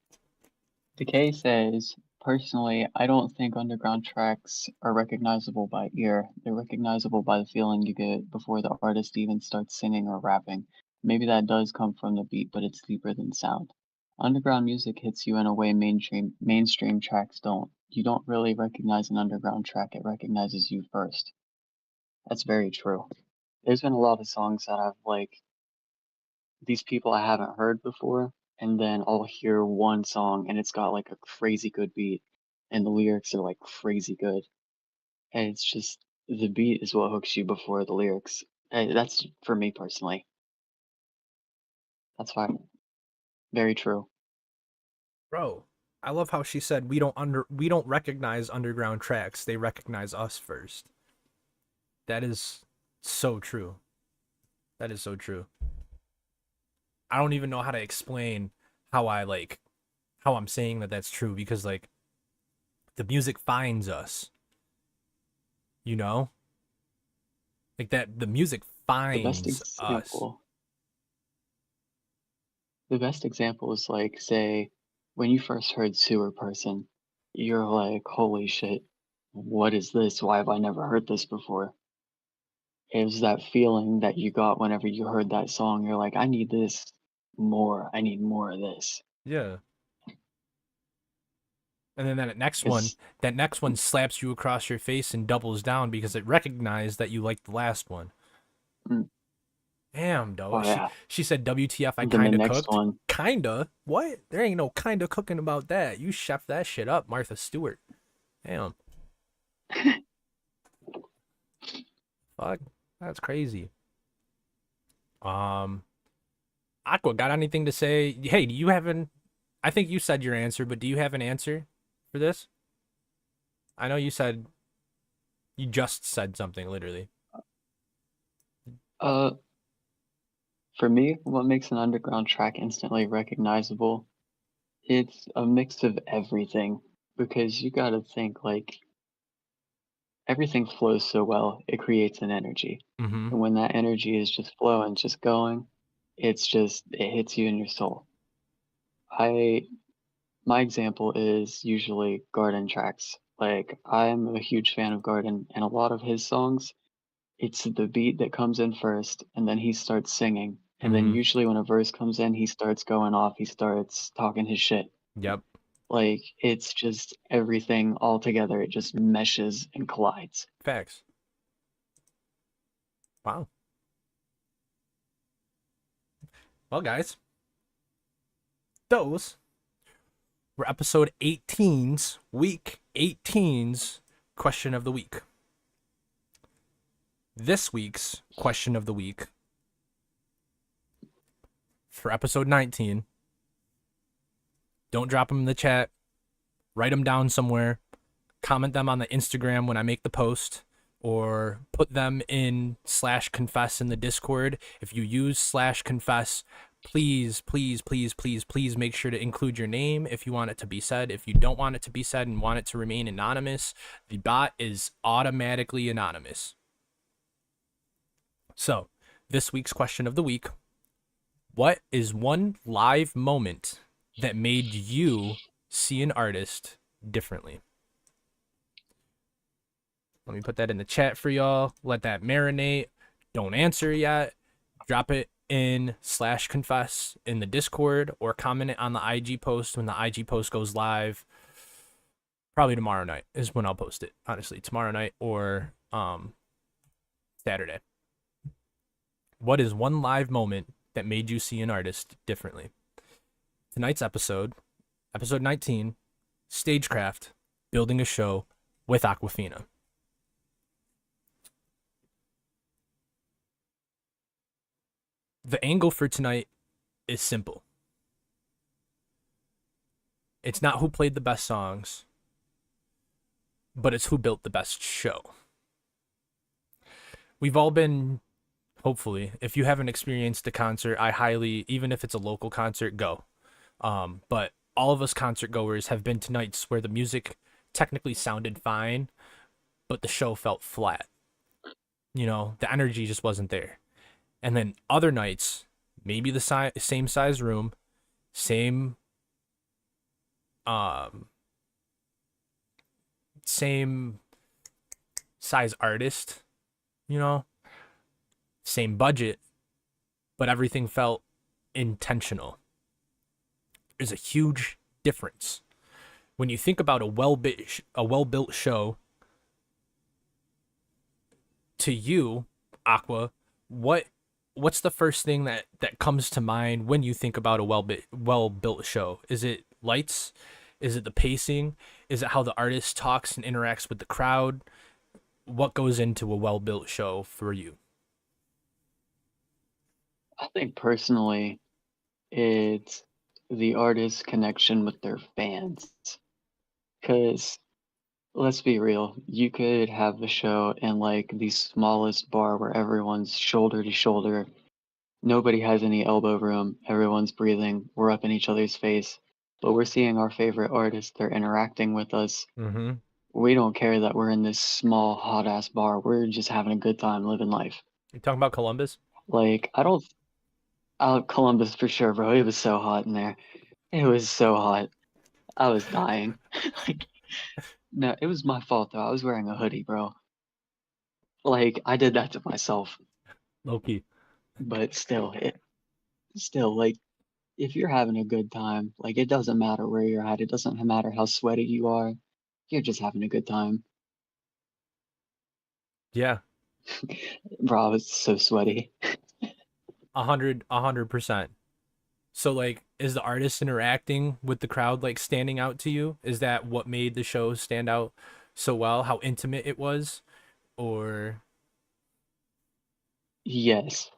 B: Decay says, personally, I don't think underground tracks are recognizable by ear. They're recognizable by the feeling you get before the artist even starts singing or rapping. Maybe that does come from the beat, but it's deeper than sound. Underground music hits you in a way mainstream tracks don't. You don't really recognize an underground track, it recognizes you first. That's very true. There's been a lot of songs that I've like these people I haven't heard before, and then I'll hear one song and it's got like a crazy good beat, and the lyrics are like crazy good. And it's just the beat is what hooks you before the lyrics. That's for me personally. That's fine. Very true.
A: Bro, I love how she said we don't recognize underground tracks. They recognize us first. That is so true. That is so true. I don't even know how to explain how I'm saying that that's true, because like the music finds us. You know? Like that the music
B: The best
A: finds us.
B: example. The best example is like, say, when you first heard Sewerperson, you're like, holy shit, what is this? Why have I never heard this before? It was that feeling that you got whenever you heard that song. You're like, I need this more. I need more of this.
A: Yeah. And then that next
B: It's
A: one slaps you across your face and doubles down because it recognized that you liked the last one.
B: Mm.
A: Damn, though.
B: Oh yeah.
A: She said, WTF, I
B: Then the
A: kinda
B: next
A: cooked.
B: one,
A: Kinda? What? There ain't no kinda cooking about that. You chef that shit up, Martha Stewart. Damn. Fuck. That's crazy. Aqua, got anything to say? Hey, do you have I think you said your answer, but do you have an answer for this? I know you just said something, literally.
B: uh, for me, what makes an underground track instantly recognizable? It's a mix of everything, because you gotta think like everything flows so well, it creates an energy.
A: Mm-hmm.
B: And when that energy is just flowing, just going, it hits you in your soul. My example is usually Garden tracks. Like I'm a huge fan of Garden, and a lot of his songs, it's the beat that comes in first, and then he starts singing. And then
A: Mm-hmm.
B: usually when a verse comes in, he starts going off, he starts talking his shit.
A: Yep.
B: Like it's just everything all together. It just meshes and collides.
A: Facts. Wow. Well, guys, those were episode 18's, week 18's question of the week. This week's question of the week for episode 19. Don't drop them in the chat. Write them down somewhere. Comment them on the Instagram when I make the post, or put them in /confess in the Discord. If you use /confess, please make sure to include your name if you want it to be said. If you don't want it to be said and want it to remain anonymous, the bot is automatically anonymous. So, this week's question of the week: what is one live moment that made you see an artist differently? Let me put that in the chat for y'all. Let that marinate. Don't answer yet. Drop it in /confess in the Discord, or comment it on the IG post when the IG post goes live. Probably tomorrow night is when I'll post it. Honestly, tomorrow night or Saturday. What is one live moment that made you see an artist differently? Tonight's episode 19, Stagecraft, building a show with Aquafina. The angle for tonight is simple. It's not who played the best songs, but it's who built the best show. We've all been, hopefully, if you haven't experienced a concert, I highly, even if it's a local concert, go. But all of us concert goers have been to nights where the music technically sounded fine, but the show felt flat. You know, the energy just wasn't there. And then other nights, maybe the same size room, same same size artist, you know, same budget, but everything felt intentional. There's a huge difference when you think about a well-built show. To you, Aqua, what's the first thing that comes to mind when you think about a well-built show? Is it lights? Is it the pacing? Is it how the artist talks and interacts with the crowd? What goes into a well-built show for you?
B: I think personally, it's the artist's connection with their fans. Because let's be real, you could have the show in like the smallest bar where everyone's shoulder to shoulder. Nobody has any elbow room. Everyone's breathing. We're up in each other's face. But we're seeing our favorite artists. They're interacting with us.
A: Mm-hmm.
B: We don't care that we're in this small, hot ass bar. We're just having a good time living life.
A: You talking about Columbus?
B: Like, Columbus for sure, bro. It was so hot in there. It was so hot. I was dying. Like, no, it was my fault though. I was wearing a hoodie, bro. Like, I did that to myself.
A: Low key.
B: But still, like, if you're having a good time, like, it doesn't matter where you're at. It doesn't matter how sweaty you are. You're just having a good time.
A: Yeah.
B: Bro, I was so sweaty.
A: 100%. So like, is the artist interacting with the crowd like standing out to you? Is that what made the show stand out so well? How intimate it was? Or
B: Yes.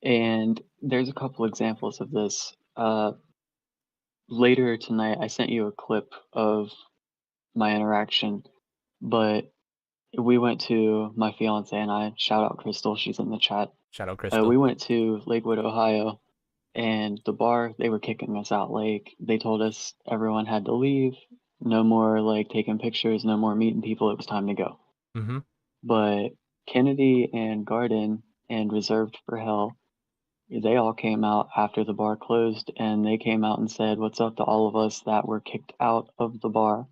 B: And there's a couple examples of this. Later tonight, I sent you a clip of my interaction, but we went to my fiance and I, shout out Crystal, she's in the chat.
A: shout out Crystal.
B: We went to Lakewood, Ohio, and the bar, they were kicking us out. Like, they told us everyone had to leave, no more like taking pictures, no more meeting people, it was time to go.
A: Mm-hmm.
B: But Kennedy and Garden and Reserved for Hell, they all came out after the bar closed, and they came out and said, "What's up?" to all of us that were kicked out of the bar.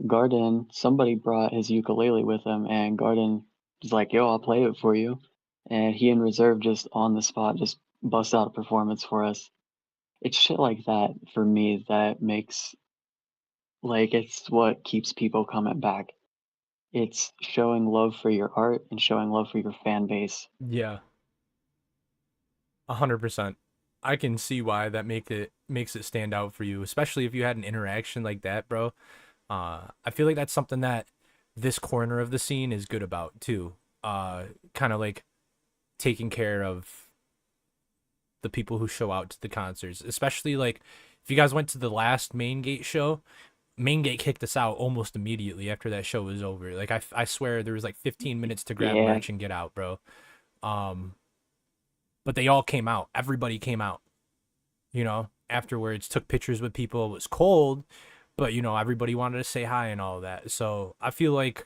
B: Garden, somebody brought his ukulele with him, and Garden was like, "Yo, I'll play it for you." And he and Reserve just on the spot just bust out a performance for us. It's shit like that for me that makes, like, it's what keeps people coming back. It's showing love for your art and showing love for your fan base.
A: Yeah. 100%. I can see why that makes it stand out for you, especially if you had an interaction like that, bro. I feel like that's something that this corner of the scene is good about too. Kind of like taking care of the people who show out to the concerts, especially like if you guys went to the last Main Gate show. Main Gate kicked us out almost immediately after that show was over. Like I swear there was like 15 minutes to grab
B: Yeah.
A: merch and get out, bro. But they all came out. Everybody came out. You know, afterwards, took pictures with people. It was cold, but you know, everybody wanted to say hi and all of that. So I feel like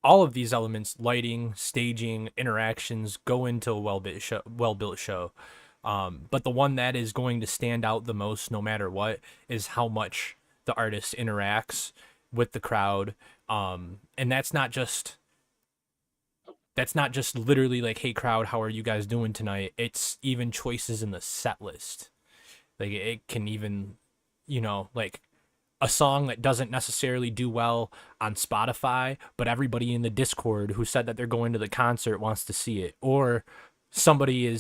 A: all of these elements, lighting, staging, interactions, go into a well-built show. But the one that is going to stand out the most, no matter what, is how much the artist interacts with the crowd. And that's not just literally like, "Hey crowd, how are you guys doing tonight?" It's even choices in the set list. Like it can even, you know, like a song that doesn't necessarily do well on Spotify, but everybody in the Discord who said that they're going to the concert wants to see it. Or somebody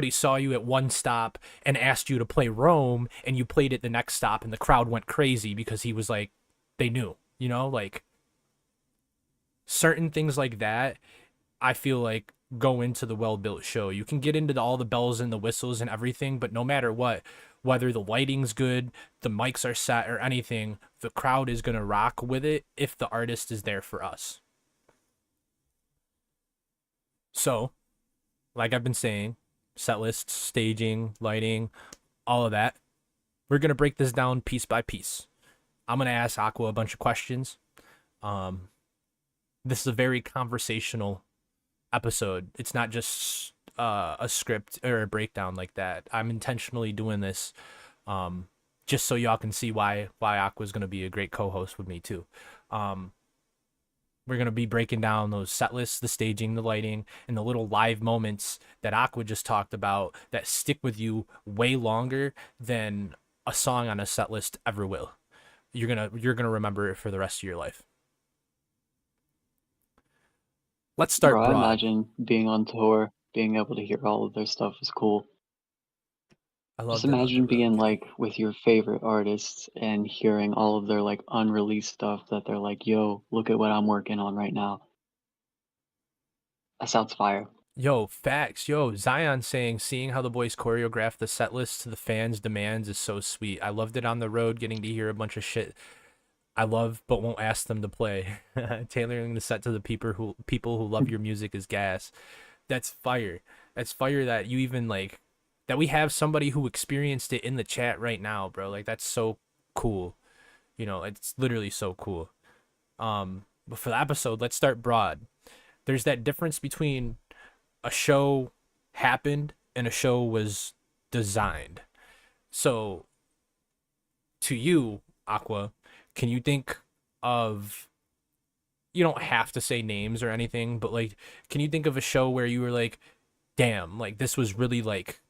A: saw you at one stop and asked you to play Rome, and you played it the next stop and the crowd went crazy because he was like, they knew, like certain things like that. I feel like go into the well-built show. You can get into all the bells and the whistles and everything, but no matter what, whether the lighting's good, the mics are set, or anything, the crowd is gonna rock with it if the artist is there for us. So, like I've been saying, set lists, staging, lighting, all of that. We're gonna break this down piece by piece. I'm gonna ask Aqua a bunch of questions. This is a very conversational episode. It's not just a script or a breakdown like that. I'm intentionally doing this just so y'all can see why Aqua's gonna be a great co-host with me too. We're gonna be breaking down those set lists, the staging, the lighting, and the little live moments that Aqua just talked about that stick with you way longer than a song on a set list ever will. You're gonna remember it for the rest of your life. Let's start
B: Bro, I
A: broad.
B: imagine being on tour, being able to hear all of their stuff is cool.
A: I love
B: Just
A: it on the
B: imagine
A: road,
B: being
A: Kenny.
B: like with your favorite artists and hearing all of their like unreleased stuff that they're like, yo, look at what I'm working on right now. That sounds fire.
A: Yo, facts. Yo, Zion saying, seeing how the boys choreograph the set list to the fans' demands is so sweet. I loved it on the road, getting to hear a bunch of shit I love but won't ask them to play. Tailoring the set to the people who love your music is gas. That's fire. That's fire that you even like that we have somebody who experienced it in the chat right now, bro. Like that's so cool. It's literally so cool. But for the episode, let's start broad. There's that difference between a show happened and a show was designed. So to you, Aqua, can you think of, you don't have to say names or anything, but like can you think of a show where you were like, damn, like this was really like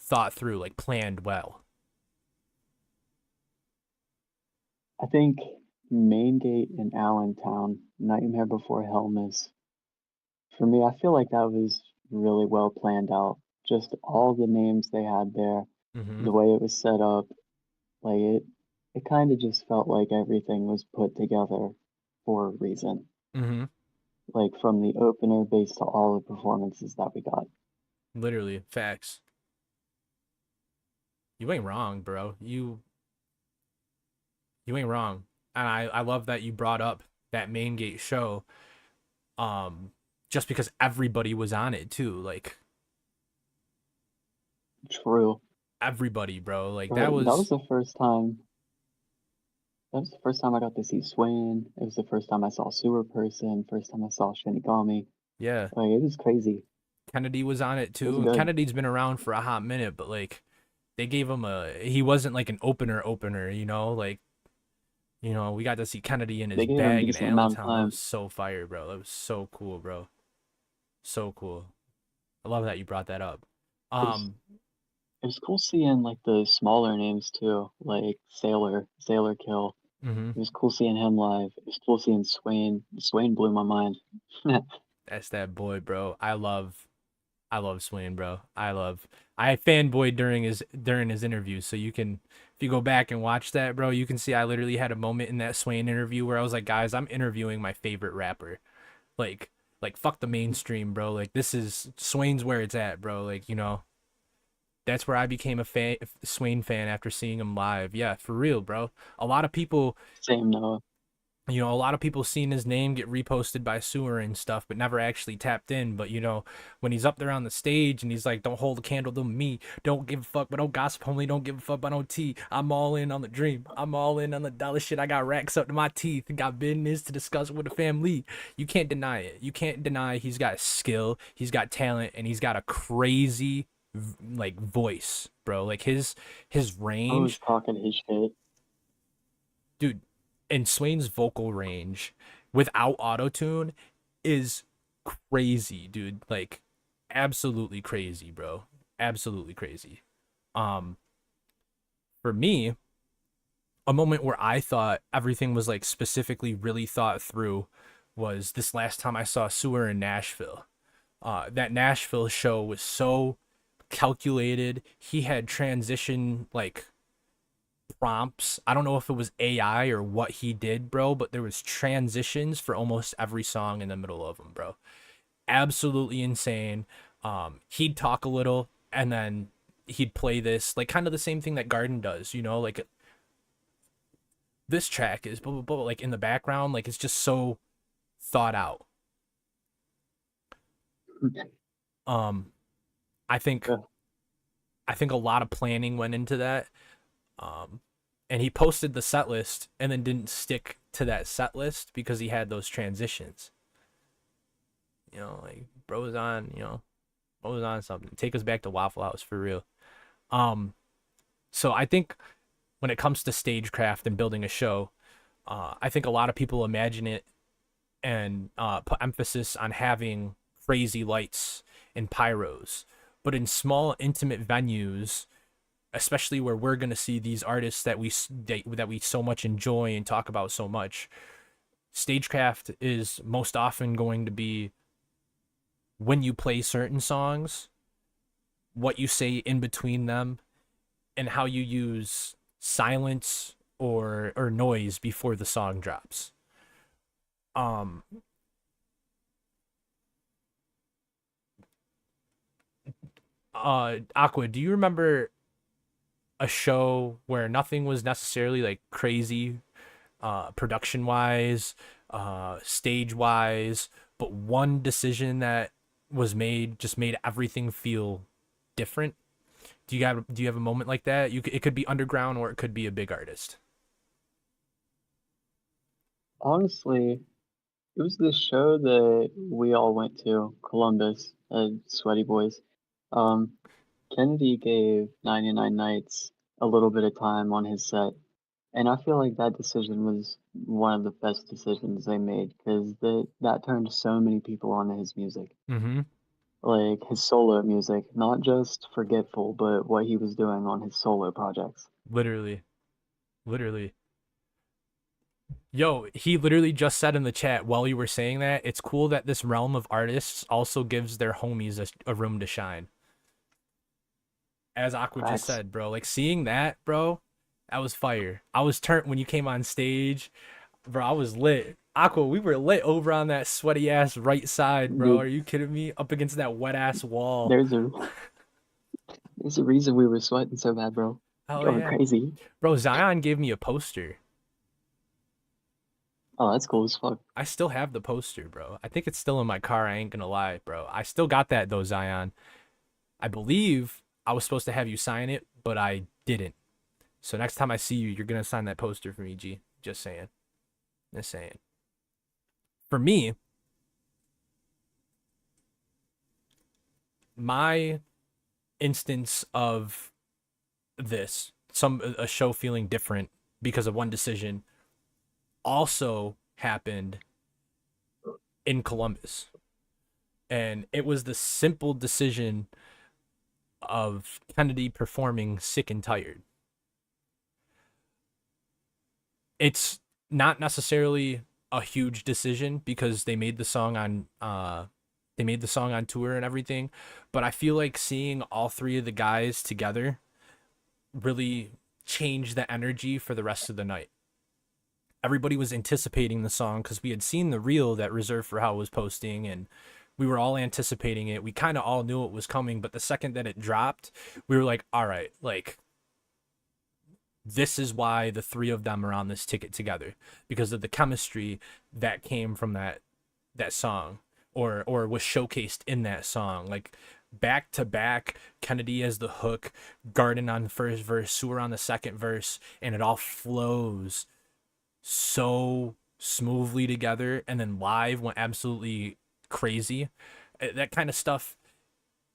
A: thought through, like planned well?
B: I think Main Gate in Allentown, Nightmare Before Helmus. For me, I feel like that was really well planned out. Just all the names they had there,
A: Mm-hmm.
B: the way it was set up, like it kind of just felt like everything was put together for a reason.
A: Mm-hmm.
B: Like from the opener based to all the performances that we got.
A: Literally, facts. You ain't wrong, bro. You ain't wrong. And I love that you brought up that Main Gate show. Just because everybody was on it too. Like
B: True.
A: everybody, bro. Like
B: Right,
A: that
B: that was
A: was
B: the first time. That was the first time I got to see Swain. It was the first time I saw Sewerperson. First time I saw Shinigami.
A: yeah.
B: Like it was crazy.
A: Kennedy was on it
B: It was
A: too. And
B: good.
A: Kennedy's been around for a hot minute, but like they gave him he wasn't like an opener, like we got to see Kennedy in his
B: They gave him a
A: bag in
B: decent amount of
A: Allentown. That
B: time.
A: was so fire, bro. That was so cool, bro. So cool. I love that you brought that up.
B: It was cool seeing like the smaller names too, like Sailor Kill.
A: Mm-hmm.
B: It was cool seeing him live. It was cool seeing Swain. Swain blew my mind.
A: That's that boy, bro. I love Swain, bro. I fanboyed during his interview, so you can, if you go back and watch that, bro, you can see I literally had a moment in that Swain interview where I was like, guys, I'm interviewing my favorite rapper. Like fuck the mainstream, bro. Like this is Swain's where it's at, bro. Like, that's where I became a Swain fan after seeing him live. Yeah, for real, bro. A lot of people
B: Same Noah.
A: a lot of people seen his name get reposted by Sewer and stuff, but never actually tapped in. But when he's up there on the stage and he's like, "Don't hold a candle to me. Don't give a fuck, but don't gossip, homie. Don't give a fuck, but don't tea. I'm all in on the dream. I'm all in on the dollar shit. I got racks up to my teeth. Got business to discuss with the family." You can't deny it. You can't deny he's got skill, he's got talent, and he's got a crazy like voice, bro. Like his
B: I was
A: range,
B: talking his shit.
A: dude. And Swain's vocal range without autotune is crazy, dude. Like absolutely crazy, bro. Absolutely crazy. For me, a moment where I thought everything was like specifically really thought through was this last time I saw Sewer in Nashville. That Nashville show was so calculated. He had transition like prompts. I don't know if it was AI or what he did, bro, but there was transitions for almost every song in the middle of them, bro. Absolutely insane. He'd talk a little and then he'd play this like kind of the same thing that Garden does, you know, like this track is blah blah blah like in the background, like it's just so thought out. Um I think
B: Yeah.
A: I think a lot of planning went into that. And he posted the set list and then didn't stick to that set list because he had those transitions. You know, like bro's on, you know, bro's on something. Take us back to Waffle House for real. So I think when it comes to stagecraft and building a show, I think a lot of people imagine it and put emphasis on having crazy lights and pyros. But in small, intimate venues, especially where we're going to see these artists that we so much enjoy and talk about so much, stagecraft is most often going to be when you play certain songs, what you say in between them, and how you use silence or noise before the song drops. Aqua, do you remember a show where nothing was necessarily like crazy production wise, stage wise, but one decision that was made just made everything feel different? Do you have a moment like that? It could be underground or it could be a big artist.
B: Honestly, it was this show that we all went to, Columbus, Sweaty Boys. Um, Kennedy gave 99 Nights a little bit of time on his set, and I feel like that decision was one of the best decisions they made because that turned so many people onto his music,
A: Mm-hmm.
B: like his solo music, not just Forgetful, but what he was doing on his solo projects.
A: Literally, literally. Yo, he literally just said in the chat while you were saying that, it's cool that this realm of artists also gives their homies a room to shine. As Aqua just
B: Facts.
A: said, bro. Like seeing that, bro, that was fire. I was turned when you came on stage, bro. I was lit. Aqua, we were lit over on that sweaty ass right side, bro.
B: Dude,
A: Are you kidding me? Up against that wet ass wall.
B: there's a there's a reason we were sweating so bad, bro.
A: Hell
B: Going
A: yeah,
B: crazy.
A: bro. Zion gave me a poster.
B: Oh, that's cool as fuck.
A: I still have the poster, bro. I think it's still in my car. I ain't gonna lie, bro. I still got that though, Zion. I believe I was supposed to have you sign it, but I didn't. So next time I see you, you're gonna sign that poster for me, G. Just saying. Just saying. For me, my instance of this, a show feeling different because of one decision, also happened in Columbus. And it was the simple decision of Kennedy performing Sick and Tired. It's not necessarily a huge decision because they made the song on tour and everything, but I feel like seeing all three of the guys together really changed the energy for the rest of the night. Everybody was anticipating the song because we had seen the reel that Reserved for Hell was posting, and we were all anticipating it. We kind of all knew it was coming, but the second that it dropped, we were like, all right, like, this is why the three of them are on this ticket together, because of the chemistry that came from that song or was showcased in that song. Like back to back, Kennedy as the hook, Garden on the first verse, Sewer on the second verse, and it all flows so smoothly together, and then live went absolutely crazy. That kind of stuff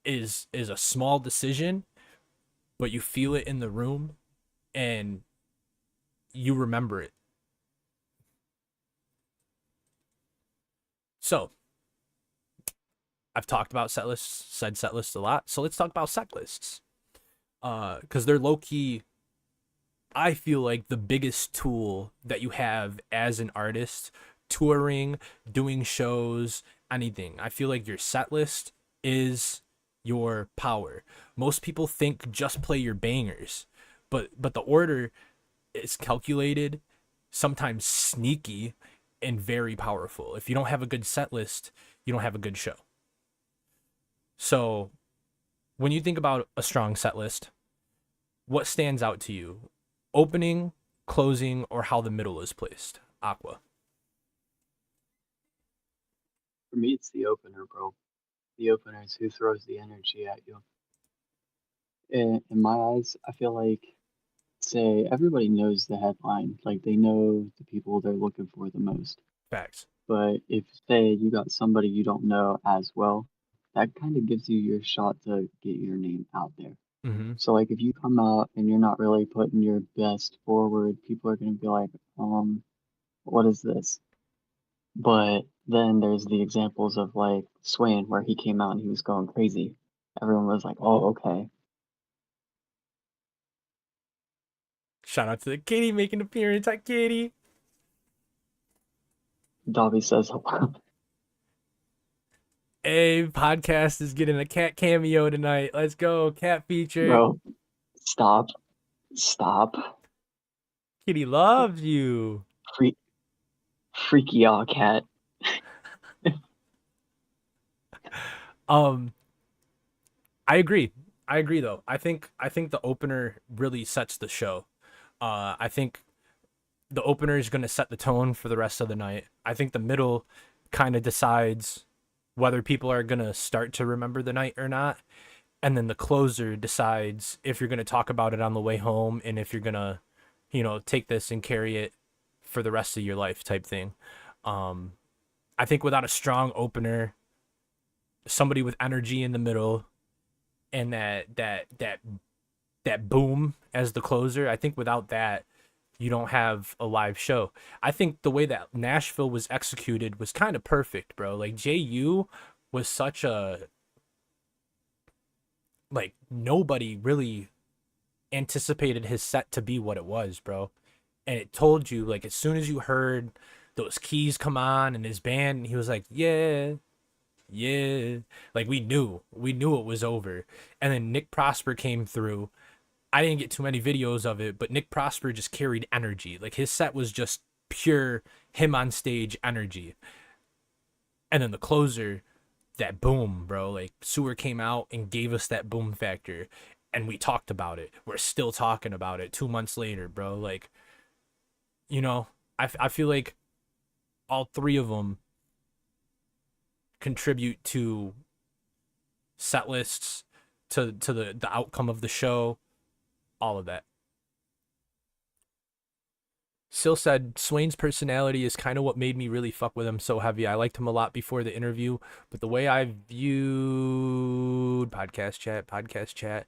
A: is a small decision, but you feel it in the room and you remember it. So I've talked about set lists, said set lists a lot, so let's talk about set lists, because they're low-key I feel like the biggest tool that you have as an artist, touring, doing shows, anything. I feel like your set list is your power. Most people think just play your bangers, but the order is calculated, sometimes sneaky, and very powerful. If you don't have a good set list, you don't have a good show. So, when you think about a strong set list, what stands out to you? Opening, closing, or how the middle is placed? Aqua.
B: For me, it's the opener, bro. The opener is who throws the energy at you. In my eyes, I feel like, say, everybody knows the headline. Like, they know the people they're looking for the most.
A: Facts.
B: But if, say, you got somebody you don't know as well, that kind of gives you your shot to get your name out there.
A: Mm-hmm.
B: So, like, if you come out and you're not really putting your best forward, people are going to be like, what is this? But then there's the examples of, like, Swain, where he came out and he was going crazy. Everyone was like, oh, okay.
A: Shout out to the kitty making an appearance. Hi, kitty.
B: Dobby says,
A: Hey, podcast is getting a cat cameo tonight. Let's go, cat feature.
B: bro, stop. Stop.
A: Kitty loves you.
B: Freaky aw cat.
A: I agree. I agree though. I think the opener really sets the show. I think the opener is going to set the tone for the rest of the night. I think the middle kind of decides whether people are going to start to remember the night or not. And then the closer decides if you're going to talk about it on the way home and if you're going to, take this and carry it for the rest of your life type thing. I think without a strong opener, somebody with energy in the middle, and that boom as the closer, I think without that, you don't have a live show. I think the way that Nashville was executed was kind of perfect, bro. Like JU was such a, like, nobody really anticipated his set to be what it was, bro. And it told you, like, as soon as you heard those keys come on and his band, he was like, yeah, like we knew it was over. And then Nick Prosper came through. I didn't get too many videos of it, but Nick Prosper just carried energy. Like his set was just pure him on stage energy. And then the closer, that boom, bro. Like Sewer came out and gave us that boom factor, and we talked about it. We're still talking about it 2 months later, bro. Like, I feel like all three of them contribute to set lists, to the outcome of the show, all of that. Sil said Swain's personality is kind of what made me really fuck with him so heavy. I liked him a lot before the interview, but the way I viewed podcast chat.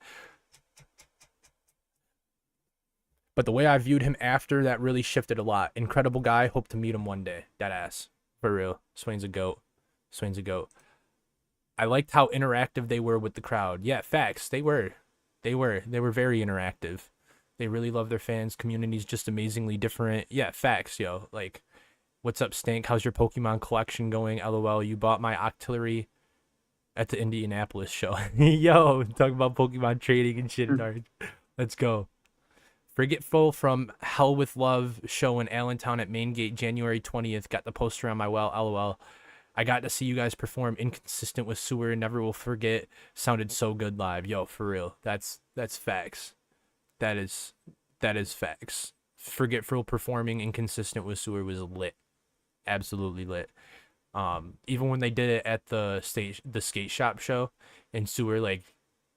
A: But the way I viewed him after that really shifted a lot. Incredible guy. Hope to meet him one day. That ass. For real. Swain's a goat. I liked how interactive they were with the crowd. Yeah, facts. They were very interactive. They really love their fans. Community's just amazingly different. Yeah, facts, yo. Like, what's up, Stank? How's your Pokemon collection going? LOL, you bought my Octillery at the Indianapolis show. Yo, talk about Pokemon trading and shit. Let's go. Forgetful from Hell with Love show in Allentown at Main Gate, January 20th. Got the poster on my wall. LOL. I got to see you guys perform Inconsistent with Sewer. Never will forget. Sounded so good live. Yo, for real. That's facts. That is facts. Forgetful performing Inconsistent with Sewer was lit. Absolutely lit. Even when they did it at the skate shop show, and Sewer like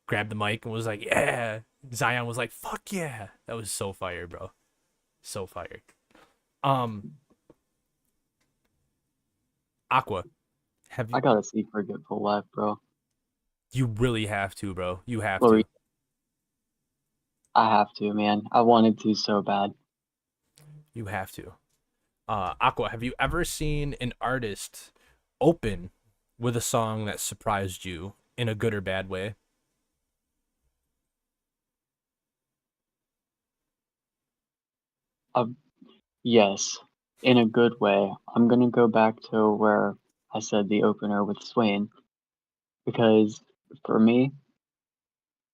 A: grabbed the mic and was like, yeah. Zion was like, fuck yeah. That was so fire, bro. So fire. Aqua, have you?
B: I gotta see Forgetful live, bro.
A: You really have to, bro. You have
B: Lori,
A: to.
B: I have to, man. I wanted to so bad.
A: You have to. Aqua, have you ever seen an artist open with a song that surprised you in a good or bad way?
B: Yes, in a good way. I'm gonna go back to where I said the opener with Swain, because for me,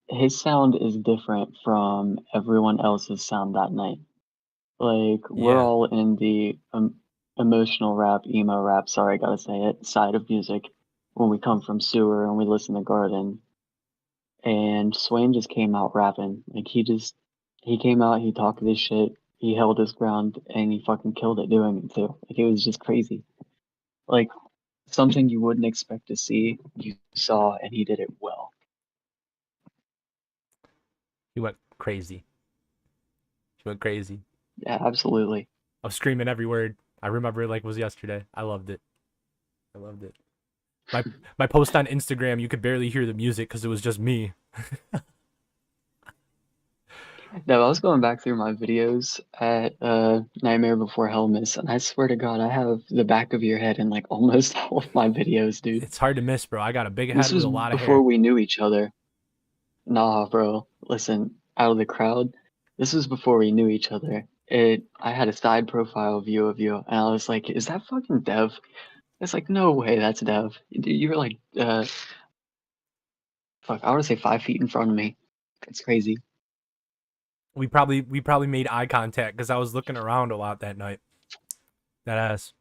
B: his sound is different from everyone else's sound that night. Like, we're
A: Yeah.
B: all in the emotional rap, emo rap, sorry, I gotta say it, side of music when we come from Sewer and we listen to Garden. And Swain just came out rapping. Like, he came out, he talked his shit, he held his ground, and he fucking killed it doing it too. Like, it was just crazy. Like, something you wouldn't expect to see, you saw, and he did it well.
A: He went crazy. He went crazy.
B: Yeah, absolutely.
A: I was screaming every word. I remember it like it was yesterday. I loved it. I loved it. My post on Instagram, you could barely hear the music because it was just me.
B: No, I was going back through my videos at Nightmare Before Hellmas, and I swear to God, I have the back of your head in like almost all of my videos, dude.
A: It's hard to miss, bro. I got a big
B: This
A: head with
B: was
A: a lot of
B: before
A: hair.
B: we knew each other. Nah, bro. Listen, out of the crowd, this was before we knew each other. I had a side profile view of you, and I was like, "Is that fucking Dev?" It's like, "No way, that's Dev." Dude, you were like, fuck, I want to say 5 feet in front of me. It's crazy.
A: We probably made eye contact because I was looking around a lot that night. That ass.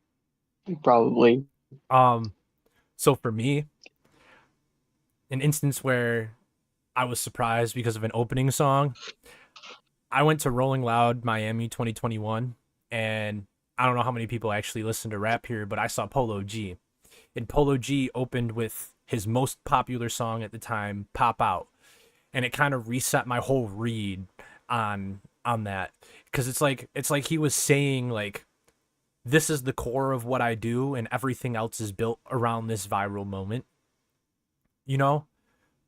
B: Probably.
A: Um, so for me, an instance where I was surprised because of an opening song, I went to Rolling Loud Miami 2021, and I don't know how many people actually listen to rap here, but I saw Polo G. And Polo G opened with his most popular song at the time, Pop Out. And it kind of reset my whole read on that. Cause it's like he was saying like this is the core of what I do and everything else is built around this viral moment. You know?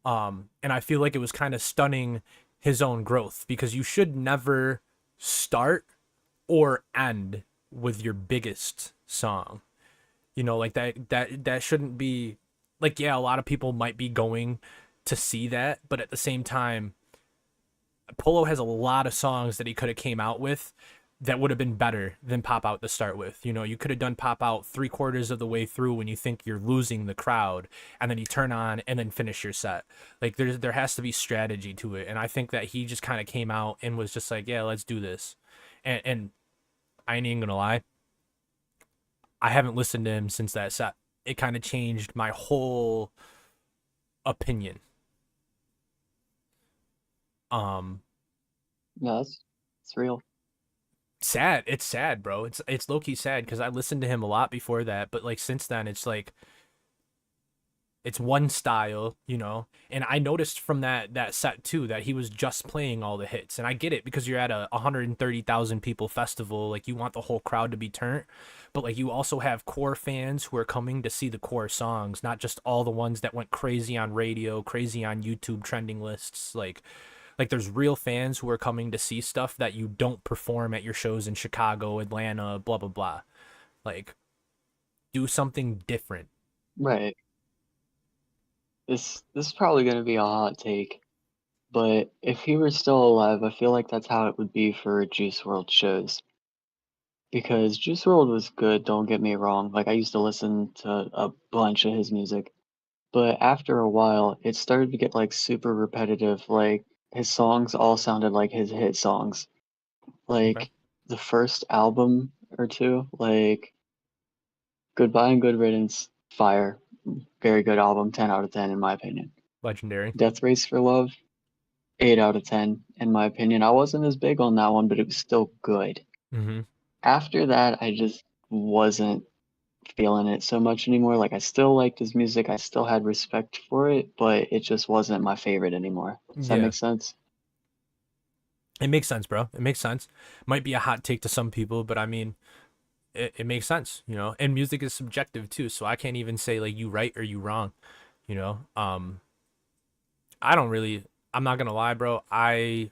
A: And I feel like it was kind of stunning his own growth because you should never start or end with your biggest song. You know, like that shouldn't be like, yeah, a lot of people might be going to see that, but at the same time, Polo has a lot of songs that he could have came out with that would have been better than Pop Out to start with. You know, you could have done Pop Out 3/4 of the way through when you think you're losing the crowd, and then you turn on and then finish your set. Like there has to be strategy to it, and I think that he just kind of came out and was just like, yeah, let's do this. And I ain't even gonna lie, I haven't listened to him since that set. It kind of changed my whole opinion. Um,
B: No, it's real.
A: Sad. It's sad, bro. It's low key sad because I listened to him a lot before that, but like since then, it's like it's one style, you know. And I noticed from that set too that he was just playing all the hits, and I get it because you're at a 130,000 people festival, like you want the whole crowd to be turned, but like you also have core fans who are coming to see the core songs, not just all the ones that went crazy on radio, crazy on YouTube trending lists, like there's real fans who are coming to see stuff that you don't perform at your shows in Chicago, Atlanta, blah blah blah. Like do something different.
B: Right. This is probably gonna be a hot take, but if he were still alive, I feel like that's how it would be for Juice World shows. Because Juice World was good, don't get me wrong. Like I used to listen to a bunch of his music. But after a while, it started to get like super repetitive. Like his songs all sounded like his hit songs.
A: Okay.
B: Like the first album or two, like Goodbye and Good Riddance, fire. Very good album, 10 out of 10 in my opinion.
A: Legendary.
B: Death Race for Love, 8 out of 10 in my opinion. I wasn't as big on that one, but it was still good.
A: Mm-hmm.
B: After that, I just wasn't feeling it so much anymore. Like I still liked his music, I still had respect for it, but it just wasn't my favorite anymore. Does that
A: Yeah.
B: make sense?
A: It makes sense, bro. It makes sense. Might be a hot take to some people, but I mean it makes sense, you know. And music is subjective too, so I can't even say like you right or you wrong, you know. I don't really I'm not gonna lie, bro. I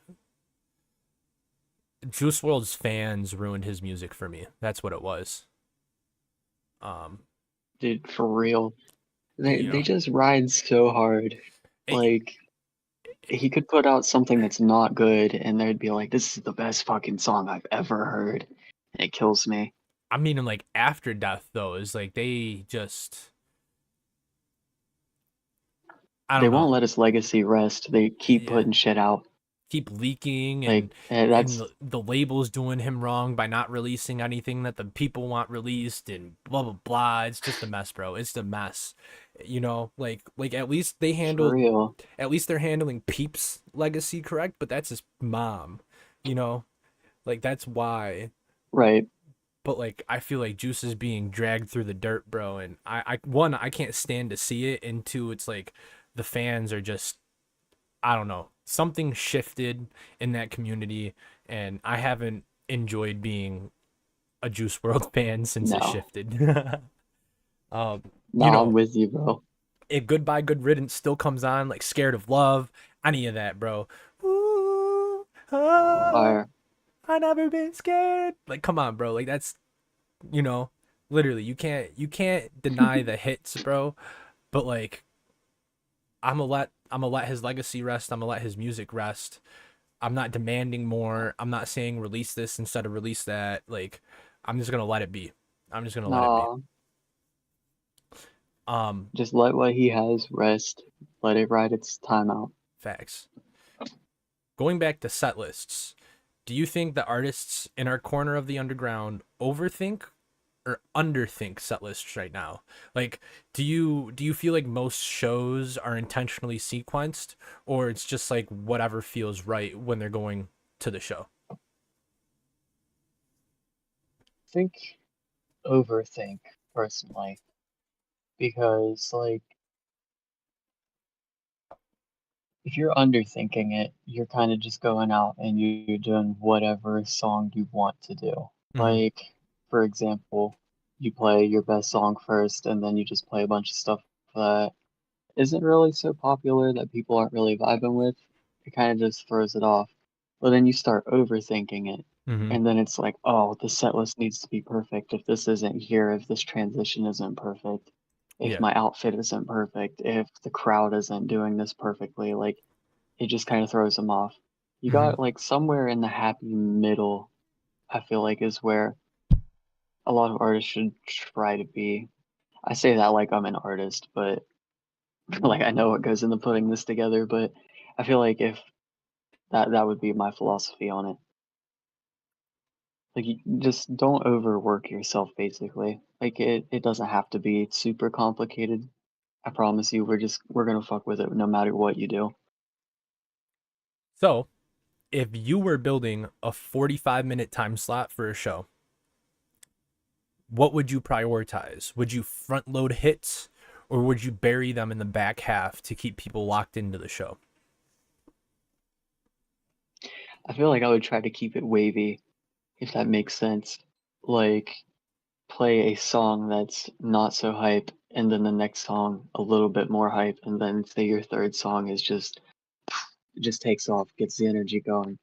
A: Juice World's fans ruined his music for me. That's what it was. Um,
B: Dude, for real. They
A: you
B: they
A: know,
B: just ride so hard.
A: it,
B: Like he could put out something that's not good, and they'd be like, "This is the best fucking song I've ever heard," and it kills me.
A: I mean, like after death though, is like they just, I
B: They
A: don't
B: won't
A: know.
B: let his legacy rest. They keep
A: Yeah.
B: putting shit out.
A: Keep leaking,
B: Like
A: and
B: that's
A: the label's doing him wrong by not releasing anything that the people want released, and blah blah blah. It's just a mess, bro. It's a mess. You know, like at least they
B: for
A: handled,
B: real.
A: at least they're handling Peep's legacy correct, but that's his mom. You know, like that's why.
B: Right.
A: But like I feel like Juice is being dragged through the dirt, bro, and I one, I can't stand to see it, and two, it's like the fans are just, I don't know, something shifted in that community, and I haven't enjoyed being a Juice World fan since it
B: No.
A: shifted. You
B: No, I'm
A: know,
B: with you, bro.
A: if Goodbye Good Riddance still comes on, like Scared of Love, any of that, bro. Ooh, oh,
B: Fire.
A: I never been scared. Like, come on, bro. Like that's, you know, literally, you can't deny the hits, bro. But like, I'm gonna let his legacy rest. I'm gonna let his music rest. I'm not demanding more. I'm not saying release this instead of release that. Like, I'm just gonna let it be. I'm just gonna let it be.
B: Nah,
A: Um,
B: just let what he has rest. Let it ride its time out.
A: Facts. Going back to set lists, do you think the artists in our corner of the underground overthink or underthink set lists right now? Like, do you feel like most shows are intentionally sequenced, or it's just like whatever feels right when they're going to the show?
B: Think overthink personally because like if you're underthinking it, you're kind of just going out and you're doing whatever song you want to do.
A: Mm-hmm.
B: Like, for example, you play your best song first and then you just play a bunch of stuff that isn't really so popular that people aren't really vibing with. It kind of just throws it off. But then you start overthinking it.
A: Mm-hmm.
B: And then it's like, oh, the set list needs to be perfect. If this isn't here, if this transition isn't perfect, if
A: Yeah.
B: my outfit isn't perfect, if the crowd isn't doing this perfectly, like it just kind of throws them off. You
A: Mm-hmm.
B: got like somewhere in the happy middle, I feel like is where a lot of artists should try to be. I say that like I'm an artist, but like I know what goes into putting this together, but I feel like if that would be my philosophy on it. Like you just don't overwork yourself basically. Like it doesn't have to be super complicated. I promise you we're gonna fuck with it no matter what you do.
A: So, if you were building a 45-minute time slot for a show, what would you prioritize? Would you front load hits, or would you bury them in the back half to keep people locked into the show?
B: I feel like I would try to keep it wavy, if that makes sense. Like play a song that's not so hype and then the next song a little bit more hype and then say your third song is just takes off, gets the energy going,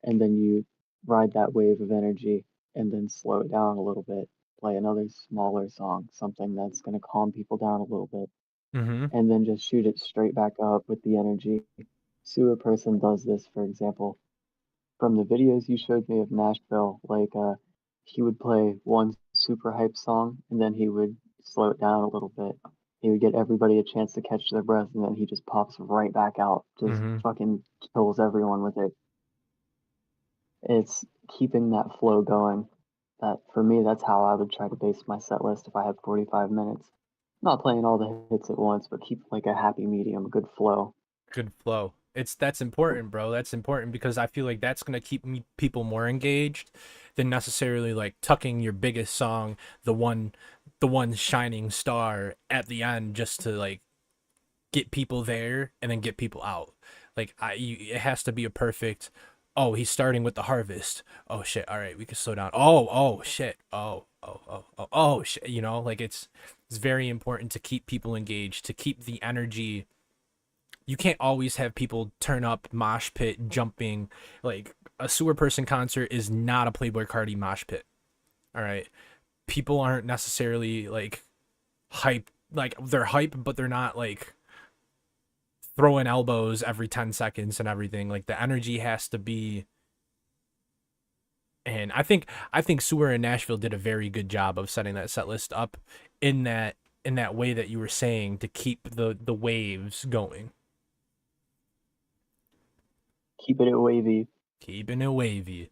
B: and then you ride that wave of energy and then slow it down a little bit, play another smaller song, something that's going to calm people down a little bit,
A: Mm-hmm.
B: and then just shoot it straight back up with the energy. Sewerperson does this, for example. From the videos you showed me of Nashville, like he would play one super hype song and then he would slow it down a little bit. He would get everybody a chance to catch their breath and then he just pops right back out, just
A: Mm-hmm.
B: fucking kills everyone with it. It's keeping that flow going. That for me, that's how I would try to base my set list if I had 45 minutes. Not playing all the hits at once, but keep like a happy medium, a good flow.
A: Good flow. That's important, bro. That's important because I feel like that's gonna keep people more engaged than necessarily like tucking your biggest song, the one shining star at the end, just to like get people there and then get people out. Like it has to be a perfect. Oh, he's starting with the harvest. Oh shit! All right, we can slow down. Oh shit! Oh shit! You know, like it's very important to keep people engaged, to keep the energy. You can't always have people turn up, mosh pit, jumping. Like a Sewerperson concert is not a Playboy Cardi mosh pit. All right, people aren't necessarily like hype. Like they're hype, but they're not like throwing elbows every 10 seconds and everything. Like the energy has to be. And I think Sewer and Nashville did a very good job of setting that set list up in that way that you were saying, to keep the waves going.
B: Keeping it wavy.
A: Keeping it wavy.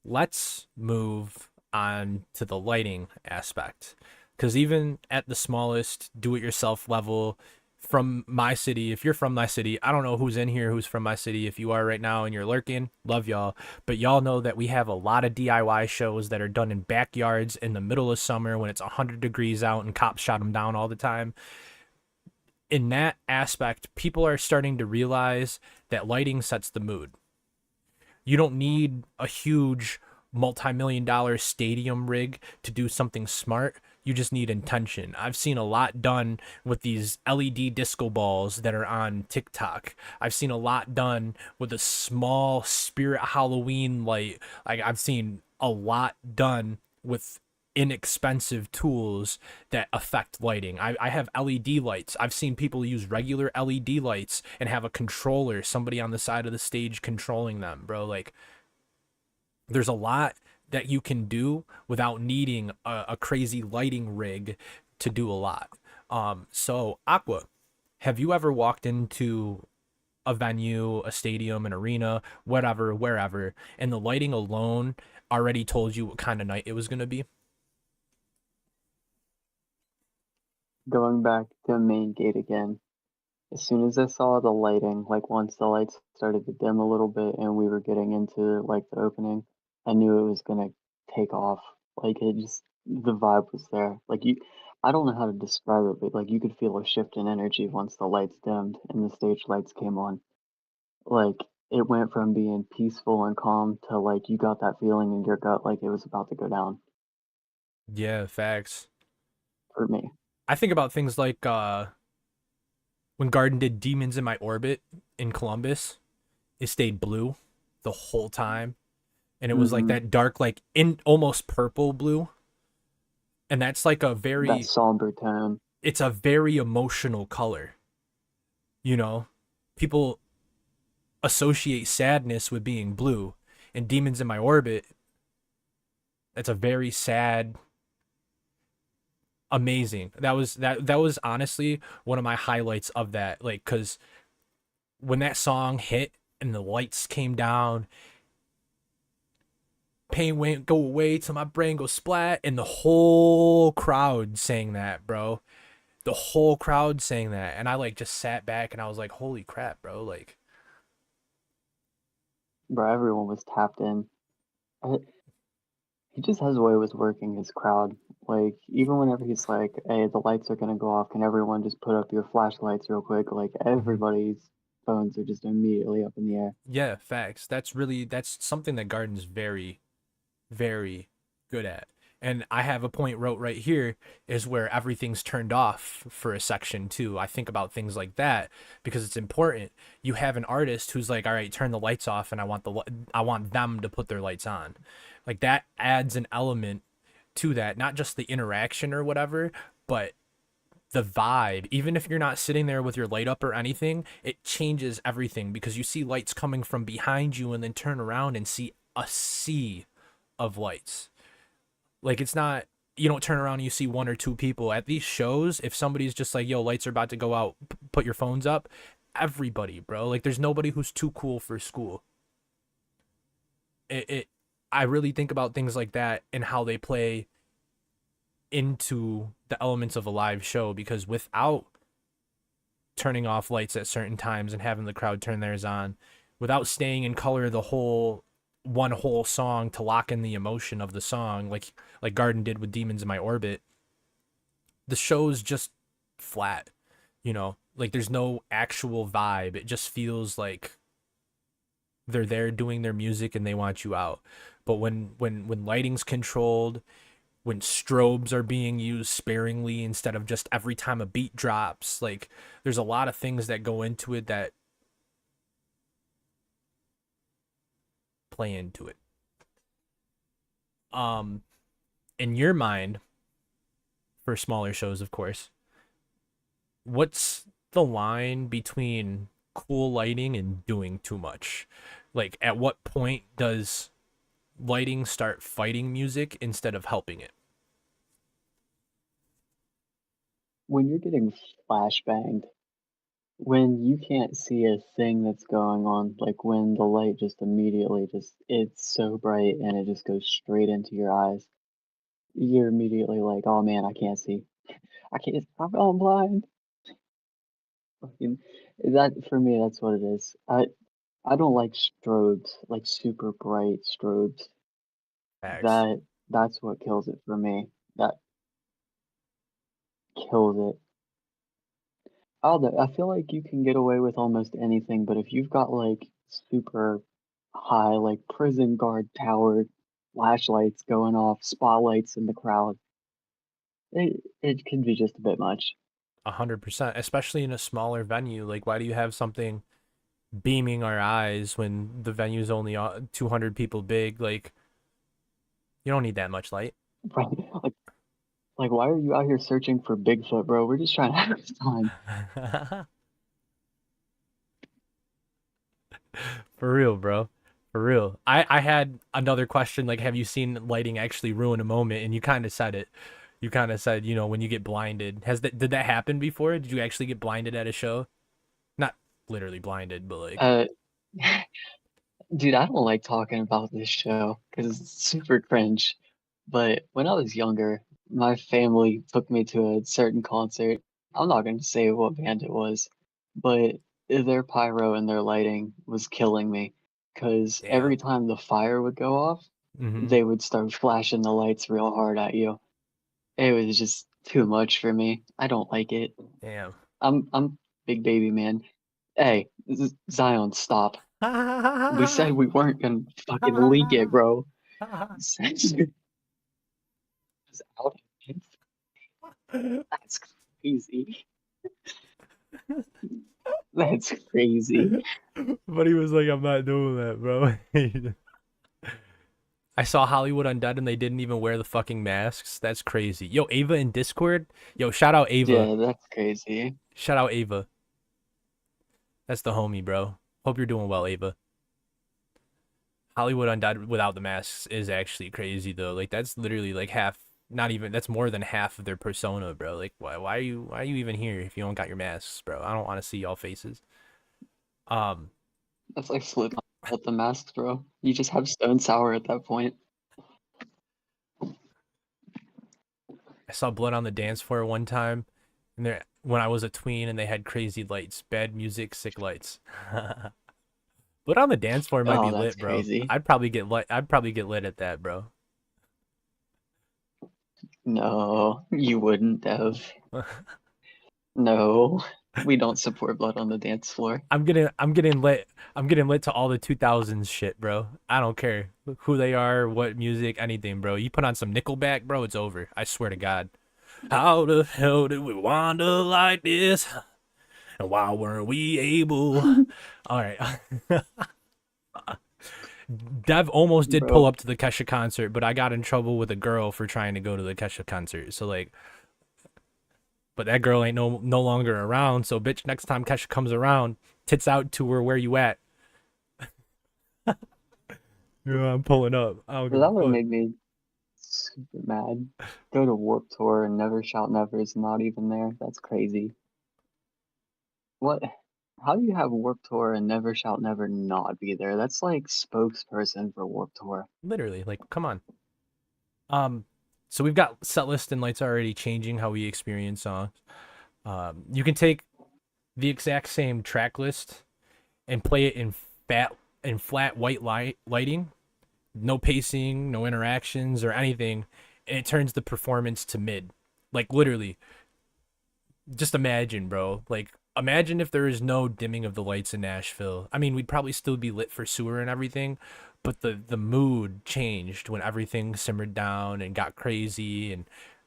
A: Let's move on to the lighting aspect. Because even at the smallest do-it-yourself level, from my city, if you're from my city, I don't know who's in here who's from my city. If you are right now and you're lurking, love y'all. But y'all know that we have a lot of DIY shows that are done in backyards in the middle of summer when it's 100 degrees out and cops shot them down all the time. In that aspect, people are starting to realize that lighting sets the mood. You don't need a huge multi-million dollar stadium rig to do something smart. You just need intention. I've seen a lot done with these LED disco balls that are on TikTok. I've seen a lot done with a small Spirit Halloween light. Like, I've seen a lot done with inexpensive tools that affect lighting. I have LED lights. I've seen people use regular LED lights and have a controller, somebody on the side of the stage controlling them, bro. Like, there's a lot that you can do without needing a crazy lighting rig to do a lot. So Aqua, have you ever walked into a venue, a stadium, an arena, whatever, wherever, and the lighting alone already told you what kind of night it was going to be?
B: Going back to the main gate again. As soon as I saw the lighting, like once the lights started to dim a little bit and we were getting into like the opening, I knew it was gonna take off. Like it just the vibe was there. I don't know how to describe it, but like you could feel a shift in energy once the lights dimmed and the stage lights came on. Like it went from being peaceful and calm to like you got that feeling in your gut like it was about to go down
A: Yeah, facts.
B: for me.
A: I think about things like when Garden did Demons in My Orbit in Columbus, it stayed blue the whole time. And it was like
B: Hmm.
A: that dark, like in almost purple blue. And that's like
B: That somber tone.
A: it's a very emotional color. You know, people associate sadness with being blue. And Demons in My Orbit, that's a very sad, amazing. That was honestly one of my highlights of that. Like, cause when that song hit and the lights came down, pain won't go away till my brain goes splat, and the whole crowd sang that, bro. The whole crowd sang that, and I like just sat back and I was like, holy crap, bro. Like,
B: Bro, everyone was tapped in. I, he just has a way with working his crowd. Like, even whenever he's like, hey, the lights are gonna go off, can everyone just put up your flashlights real quick? Like, everybody's phones are just immediately up in the air.
A: yeah, facts. That's something that Garden's very, very good at. And I have a point wrote right here is where everything's turned off for a section too. I think about things like that because it's important. You have an artist who's like, all right, turn the lights off, and I want them to put their lights on. Like that adds an element to that, not just the interaction or whatever, but the vibe. Even if you're not sitting there with your light up or anything, it changes everything because you see lights coming from behind you and then turn around and see a sea of lights. Like, it's not, you don't turn around and you see one or two people at these shows. If somebody's just like, yo, lights are about to go out, put your phones up, everybody, bro. Like, there's nobody who's too cool for school. It I really think about things like that and how they play into the elements of a live show, because without turning off lights at certain times and having the crowd turn theirs on, without staying in color the whole song to lock in the emotion of the song, like Garden did with Demons in My Orbit, the show's just flat. Like there's no actual vibe. It just feels like they're there doing their music and they want you out. But when lighting's controlled, when strobes are being used sparingly instead of just every time a beat drops, like there's a lot of things that go into it that play into it. In your mind, for smaller shows, of course, what's the line between cool lighting and doing too much? Like, at what point does lighting start fighting music instead of helping it?
B: When you're getting flashbanged, when you can't see a thing that's going on, like when the light just immediately it's so bright and it just goes straight into your eyes, you're immediately like, oh man, I can't see. I can't, I'm going blind. Fucking, that for me, that's what it is. I don't like strobes, like super bright strobes.
A: Facts.
B: That's what kills it for me. That kills it. I feel like you can get away with almost anything, but if you've got like super high, like prison guard tower flashlights going off, spotlights in the crowd, it can be just a bit much.
A: 100%, especially in a smaller venue. Like, why do you have something beaming our eyes when the venue's only 200 people big? Like, you don't need that much light.
B: Right? Like why are you out here searching for Bigfoot, bro? We're just trying to have fun.
A: For real, bro. For real. I had another question, like, have you seen lighting actually ruin a moment? And you kind of said it. You kind of said, when you get blinded. Did that happen before? Did you actually get blinded at a show? Not literally blinded, but like,
B: Uh, dude, I don't like talking about this show because it's super cringe. But when I was younger, my family took me to a certain concert. I'm not going to say what band it was, but their pyro and their lighting was killing me because every
A: damn.
B: time the fire would go off,
A: Mm-hmm.
B: they would start flashing the lights real hard at you. It was just too much for me. I don't like it.
A: Damn.
B: I'm big baby man. Hey, Zion, stop. We said we weren't gonna fucking leak it, bro. Censored us out. That's crazy. That's crazy.
A: But he was like, I'm not doing that, bro. I saw Hollywood Undead and they didn't even wear the fucking masks. That's crazy. Yo, Ava in Discord. Yo, shout out Ava.
B: Yeah, that's crazy.
A: Shout out Ava. That's the homie, bro. Hope you're doing well, Ava. Hollywood Undead without the masks is actually crazy though. Like, that's literally like half, not even, that's more than half of their persona, bro. Like, why are you even here if you don't got your masks, bro? I don't want to see y'all faces. Um,
B: That's like Slipknot with the masks, bro. You just have Stone Sour at that point.
A: I saw Blood on the Dance Floor one time, and there when I was a tween, and they had crazy lights, bad music, sick lights. Blood on the Dance Floor might be
B: Oh, that's
A: lit, bro.
B: crazy.
A: I'd probably get lit. I'd probably get lit at that, bro.
B: No, you wouldn't have. No, we don't support blood on the dance floor.
A: I'm getting lit. I'm getting lit to all the 2000s shit, bro. I don't care who they are, what music, anything, bro. You put on some Nickelback, bro, it's over. I swear to God. How the hell did we wander like this? And why weren't we able? All right. Dev almost did pull
B: Bro,
A: up to the Kesha concert, but I got in trouble with a girl for trying to go to the Kesha concert. So like, but that girl ain't no longer around. So bitch, next time Kesha comes around, tits out to her. Where you at? Yeah, I'm pulling up. I don't give
B: that
A: a
B: would have
A: fuck.
B: made me super mad. Go to Warped Tour and Never Shout Never is not even there. That's crazy. What? How do you have Warped Tour and Never Shout Never not be there? That's like spokesperson for Warped Tour.
A: Literally, like, come on. So we've got set list and lights already changing how we experience songs. You can take the exact same track list and play it in flat white lighting, no pacing, no interactions or anything, and it turns the performance to mid. Like, literally, just imagine, bro. Like, imagine if there is no dimming of the lights in Nashville. I mean, we'd probably still be lit for Sewer and everything, but the mood changed when everything simmered down and got crazy, and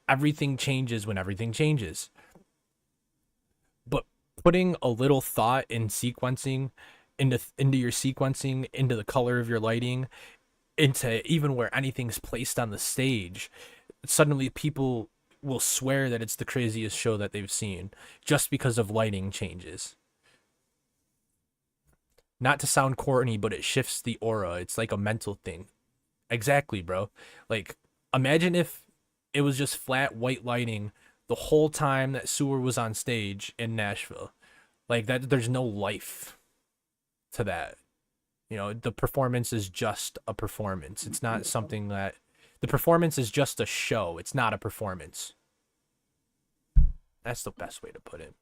A: everything changes when everything changes. But putting a little thought in sequencing into your sequencing, into the color of your lighting, into even where anything's placed on the stage, suddenly people will swear that it's the craziest show that they've seen just because of lighting changes. Not to sound corny, but it shifts the aura. It's like a mental thing. Exactly, bro. Like, imagine if it was just flat white lighting the whole time that Sewer was on stage in Nashville. Like that, there's no life to that. You know, the performance is just a performance. It's not something that the performance is just a show. It's not a performance. That's the best way to put it.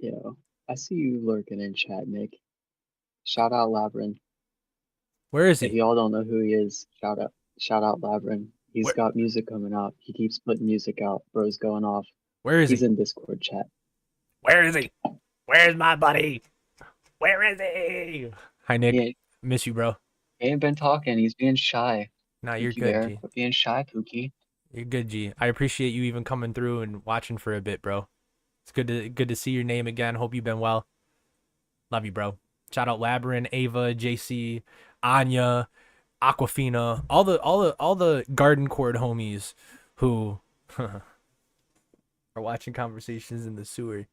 B: Yeah, I see you lurking in chat, Nick. Shout out Labyrinth.
A: Where is
B: If
A: he?
B: y'all don't know who he is, shout out Labyrinth. He's
A: Where,
B: got music coming out. He keeps putting music out. Bro's going off.
A: where is
B: He's
A: he?
B: in Discord chat.
A: Where is he? Where's my buddy? Where is he? Hi, Nick.
B: He
A: Miss you, bro.
B: ain't been talking. He's being shy.
A: Nah, you're
B: Pookie
A: good,
B: Bear.
A: G.
B: Quit being shy, Pookie.
A: You're good, G. I appreciate you even coming through and watching for a bit, bro. It's good to see your name again. Hope you've been well. Love you, bro. Shout out Labyrinth, Ava, JC, Anya, Aquafina, all the garden cord homies who are watching conversations in the sewer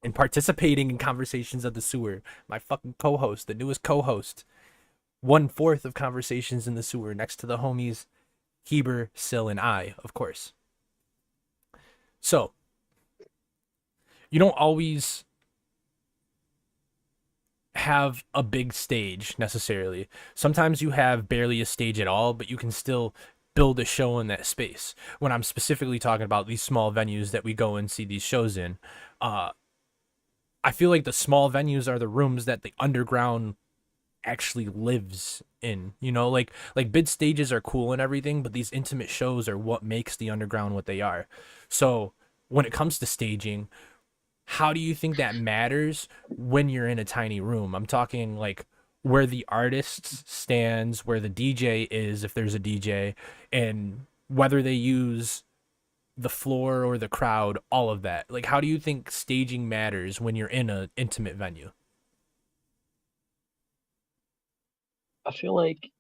A: and participating in conversations of the sewer. My fucking co-host, the newest co-host. 1/4 of conversations in the sewer next to the homies Heber, Sil, and I, of course. So, you don't always have a big stage necessarily. Sometimes you have barely a stage at all, but you can still build a show in that space. When I'm specifically talking about these small venues that we go and see these shows in, I feel like the small venues are the rooms that the underground actually lives in. You know, like big stages are cool and everything, but these intimate shows are what makes the underground what they are. So when it comes to staging, how do you think that matters when you're in a tiny room? I'm talking like where the artist stands, where the DJ is, if there's a DJ, and whether they use the floor or the crowd, all of that. Like, how do you think staging matters when you're in an intimate venue?
B: I feel like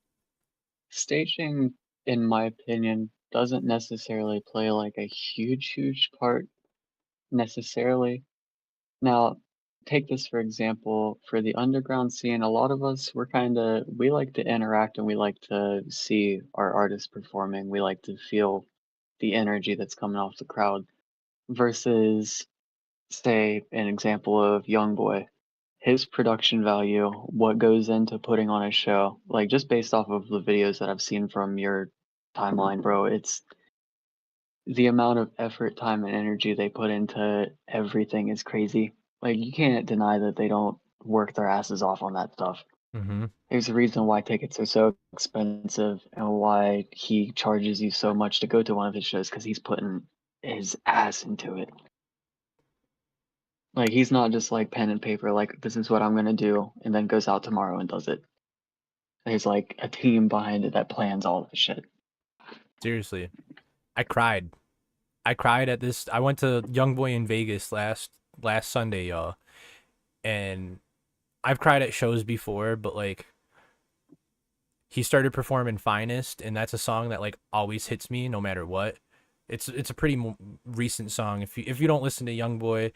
B: staging, in my opinion, doesn't necessarily play like a huge part necessarily. Now, take this for example, for the underground scene, a lot of us, we like to interact and we like to see our artists performing. We like to feel the energy that's coming off the crowd versus, say, an example of Youngboy. His production value, what goes into putting on a show, like just based off of the videos that I've seen from your timeline, bro, it's the amount of effort, time, and energy they put into everything is crazy. Like you can't deny that they don't work their asses off on that stuff.
A: Mm-hmm.
B: There's a reason why tickets are so expensive and why he charges you so much to go to one of his shows because he's putting his ass into it. Like he's not just like pen and paper, like this is what I'm gonna do, and then goes out tomorrow and does it. There's like a team behind it that plans all of the shit.
A: Seriously, I cried. I cried at this. I went to Youngboy in Vegas last Sunday, y'all, and I've cried at shows before, but like he started performing Finest, and that's a song that like always hits me no matter what. It's a pretty recent song. If you don't listen to Youngboy,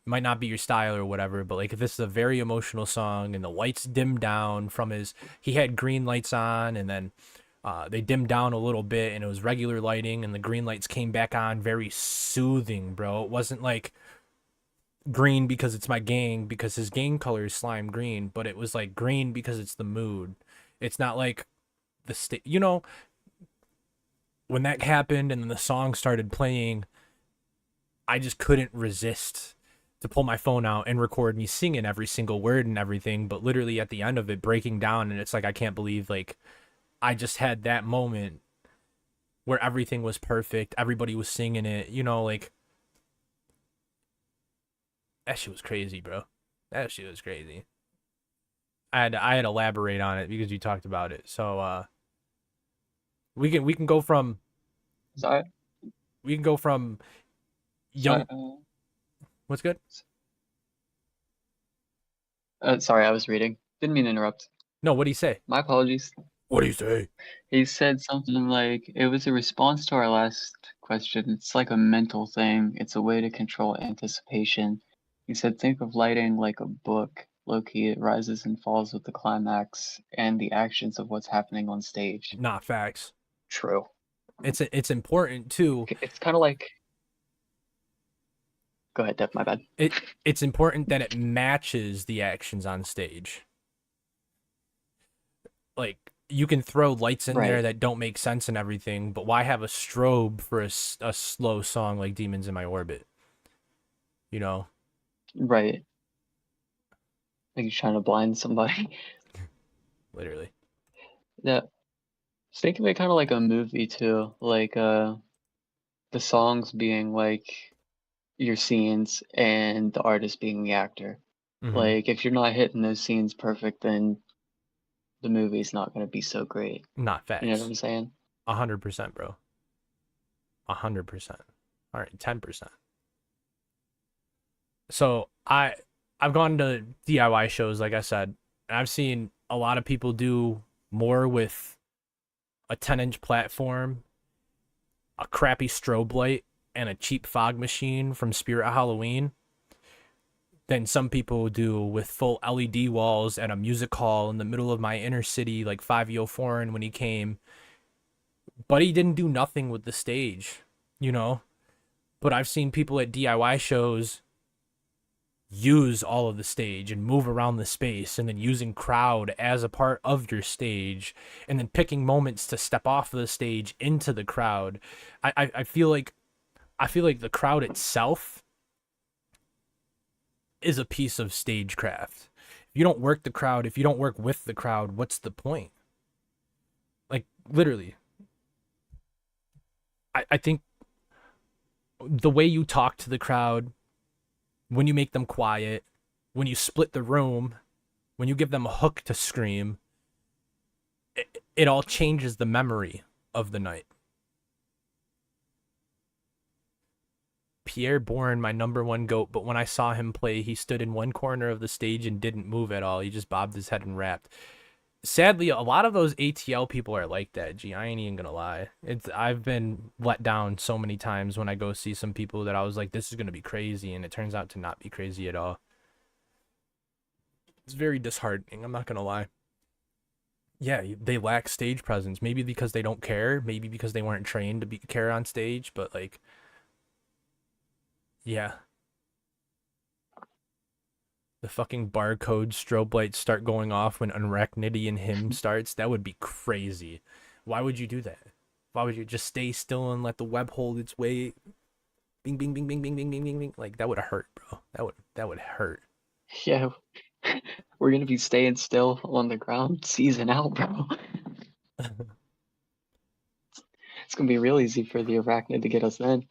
A: might not be your style or whatever, but like if this is a very emotional song and the lights dim down from he had green lights on and then they dimmed down a little bit and it was regular lighting and the green lights came back on, very soothing, bro. It wasn't like green because it's my gang, because his gang color is slime green, but it was like green because it's the mood. It's not like you know, when that happened and then the song started playing, I just couldn't resist to pull my phone out and record me singing every single word and everything, but literally at the end of it breaking down, and it's like I can't believe like I just had that moment where everything was perfect, everybody was singing it, you know, like that shit was crazy, bro. That shit was crazy. I had to elaborate on it because you talked about it. So we can go from
B: Sorry,
A: young.
B: sorry,
A: What's good?
B: sorry, I was reading. Didn't mean to interrupt.
A: No, what do you say?
B: My apologies.
A: What do you say?
B: He said something like, it was a response to our last question. It's like a mental thing. It's a way to control anticipation. He said, think of lighting like a book. Low-key, it rises and falls with the climax and the actions of what's happening on stage.
A: Not facts.
B: True.
A: It's important too.
B: It's kind of like... Go ahead, Dev, my bad.
A: It's important that it matches the actions on stage. Like, you can throw lights in there
B: Right.
A: that don't make sense and everything, but why have a strobe for a slow song like Demons in My Orbit? You know?
B: Right. Like he's trying to blind somebody.
A: Literally.
B: Yeah. Think of it kind of like a movie too. Like the songs being like your scenes and the artist being the actor.
A: Mhm.
B: Like if you're not hitting those scenes perfect, then the movie's not going to be so great.
A: Not
B: You know what
A: facts.
B: I'm saying?
A: 100%, bro. 100%. All right, 10%. So I've gone to DIY shows, like I said, and I've seen a lot of people do more with a 10-inch platform, a crappy strobe light, and a cheap fog machine from Spirit Halloween than some people do with full LED walls at a music hall in the middle of my inner city, like 504 when he came. But he didn't do nothing with the stage, you know? But I've seen people at DIY shows use all of the stage and move around the space, and then using crowd as a part of your stage, and then picking moments to step off of the stage into the crowd. I feel like the crowd itself is a piece of stagecraft. If you don't work the crowd, if you don't work with the crowd, what's the point? Like, literally. I think the way you talk to the crowd, when you make them quiet, when you split the room, when you give them a hook to scream, it all changes the memory of the night. Pierre Bourne, my number one goat, but when I saw him play, he stood in one corner of the stage and didn't move at all. He just bobbed his head and rapped. Sadly, a lot of those ATL people are like that. Gee, I ain't even gonna lie. I've been let down so many times when I go see some people that I was like, this is gonna be crazy, and it turns out to not be crazy at all. It's very disheartening, I'm not gonna lie. Yeah, they lack stage presence. Maybe because they don't care, maybe because they weren't trained to care on stage, but like, yeah. The fucking barcode strobe lights start going off when Unrecnity and Him starts. That would be crazy. Why would you do that? Why would you just stay still and let the web hold its way? Bing, bing, bing, bing, bing, bing, bing, bing, bing. Like, that would hurt, bro. That would hurt.
B: Yeah. We're going to be staying still on the ground season out, bro. It's going to be real easy for the arachnid to get us then.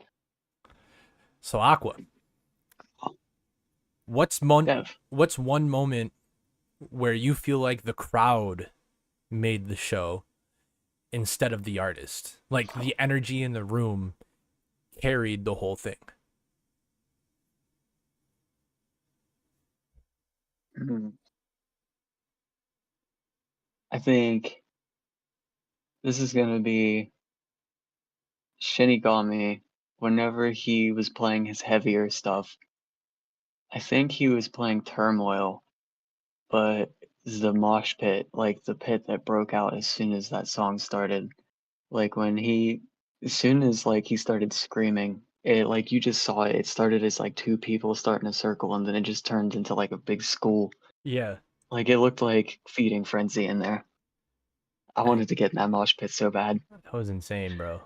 A: So, Aqua, what's
B: Dev.
A: one moment where you feel like the crowd made the show instead of the artist? Like, the energy in the room carried the whole thing.
B: I think this is going to be Shinigami whenever he was playing his heavier stuff. I think he was playing Turmoil, but the mosh pit, like the pit that broke out as soon as that song started, like as soon as like he started screaming, it like you just saw it. It started as like two people starting a circle, and then it just turned into like a big school.
A: Yeah.
B: Like it looked like feeding frenzy in there. I wanted to get in that mosh pit so bad.
A: That was insane, bro.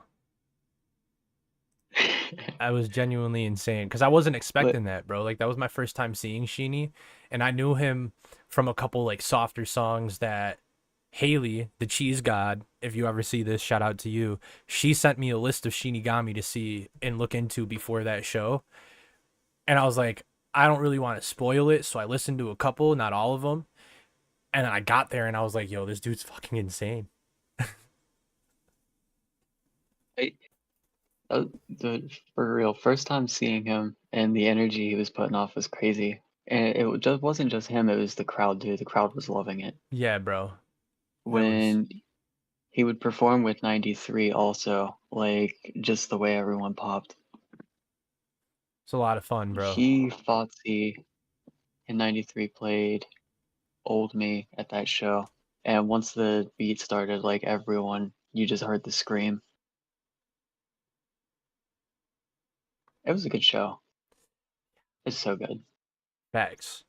A: I was genuinely insane because I wasn't expecting that, bro. Like, that was my first time seeing Sheeny, and I knew him from a couple like softer songs that Haley, the cheese god, if you ever see this, shout out to you. She sent me a list of Shinigami to see and look into before that show, and I was like, I don't really want to spoil it, so I listened to a couple, not all of them, and then I got there and I was like, yo, this dude's fucking insane.
B: For real, first time seeing him and the energy he was putting off was crazy. And it just wasn't just him, it was the crowd too. The crowd was loving it.
A: Yeah, bro.
B: When He would perform with 93 also, like just the way everyone popped.
A: It's a lot of fun, bro.
B: He, Foxy, in 93 played Old Me at that show. And once the beat started, like everyone, you just heard the scream. It was a good show. It's so good.
A: Facts.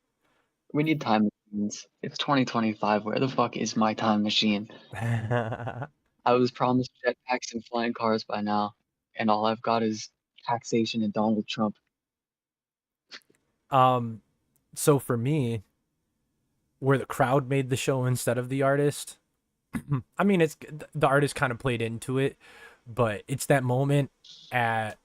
B: We need time machines. It's 2025. Where the fuck is my time machine? I was promised jetpacks and flying cars by now, and all I've got is taxation and Donald Trump.
A: So for me, where the crowd made the show instead of the artist, I mean, it's the artist kind of played into it, but it's that moment at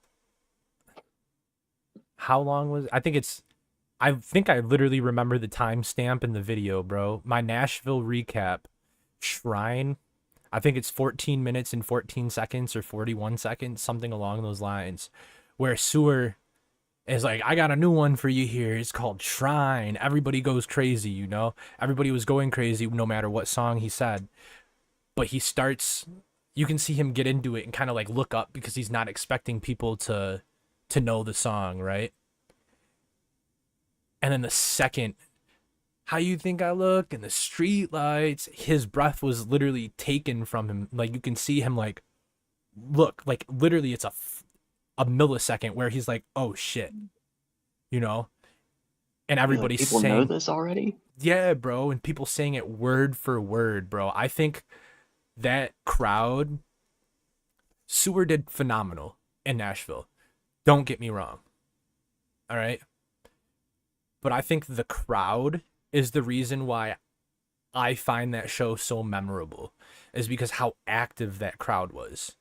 A: how long was I think I literally remember the timestamp in the video, bro. My Nashville recap, Shrine. I think it's 14 minutes and 14 seconds or 41 seconds, something along those lines, where Sewer is like, I got a new one for you here. It's called Shrine. Everybody goes crazy, you know? Everybody was going crazy no matter what song he said. But he starts, you can see him get into it and kind of like look up because he's not expecting people to know the song, right? And then the second, how you think I look in the street lights, his breath was literally taken from him. Like you can see him like look, like literally it's a millisecond where he's like, oh shit, you know? And everybody's
B: People
A: saying
B: know this already?
A: yeah, bro, and people saying it word for word, bro. I think that crowd, Sewer did phenomenal in Nashville. Don't get me wrong. All right. But I think the crowd is the reason why I find that show so memorable, is because how active that crowd was.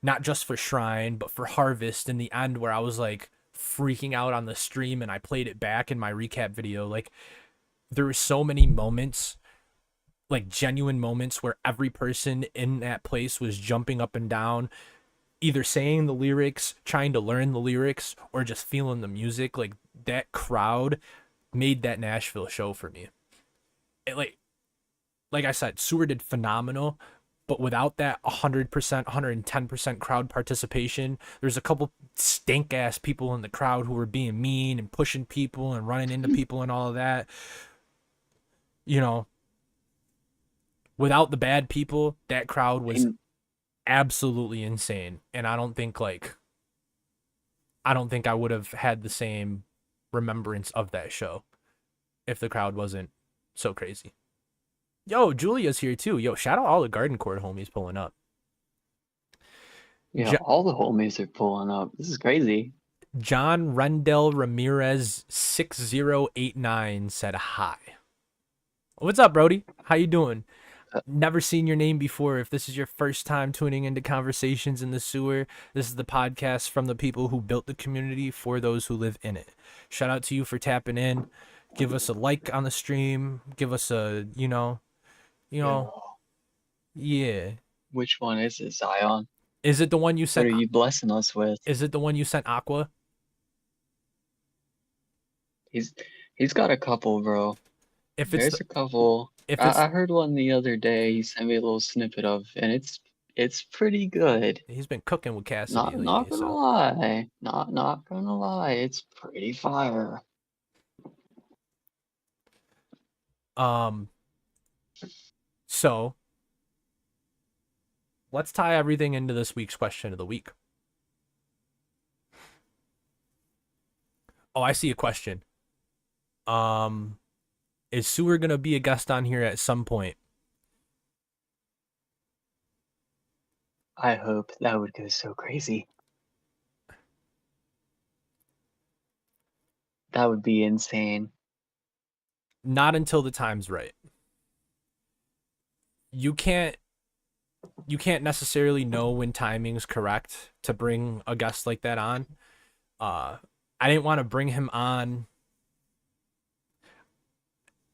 A: Not just for Shrine, but for Harvest in the end, where I was like freaking out on the stream and I played it back in my recap video. Like, there were so many moments, like genuine moments, where every person in that place was jumping up and down, either saying the lyrics, trying to learn the lyrics, or just feeling the music. Like, that crowd made that Nashville show for me. It, like I said, Sewer did phenomenal, but without that 100%, 110% crowd participation, there's a couple stink ass people in the crowd who were being mean and pushing people and running into people and all of that. You know, without the bad people, that crowd was absolutely insane. And I don't think I would have had the same remembrance of that show if the crowd wasn't so crazy. Yo, Julia's here too. Yo, shout out all the Garden Court homies pulling up.
B: Yeah, all the homies are pulling up. This is crazy.
A: John Rendell Ramirez 6089 said hi. What's up, Brody? How you doing? Never seen your name before. If this is your first time tuning into Conversations in the Sewer, this is the podcast from the people who built the community for those who live in it. Shout out to you for tapping in. Give us a like on the stream. Give us a, yeah.
B: Which one is it, Zion?
A: Is it the one you
B: What
A: sent?
B: are you blessing us with?
A: Is it the one you sent Aqua?
B: He's got a couple, bro.
A: If it's
B: There's a couple.
A: if it's
B: I heard one the other day. He sent me a little snippet of, and it's pretty good.
A: he's been cooking with Cassidy
B: Not
A: lately,
B: not gonna
A: so
B: lie. Not gonna lie. It's pretty fire.
A: so let's tie everything into this week's question of the week. Oh, I see a question. Is Sewer gonna be a guest on here at some point?
B: I hope. That would go so crazy. That would be insane.
A: Not until the time's right. You can't necessarily know when timing's correct to bring a guest like that on. I didn't want to bring him on.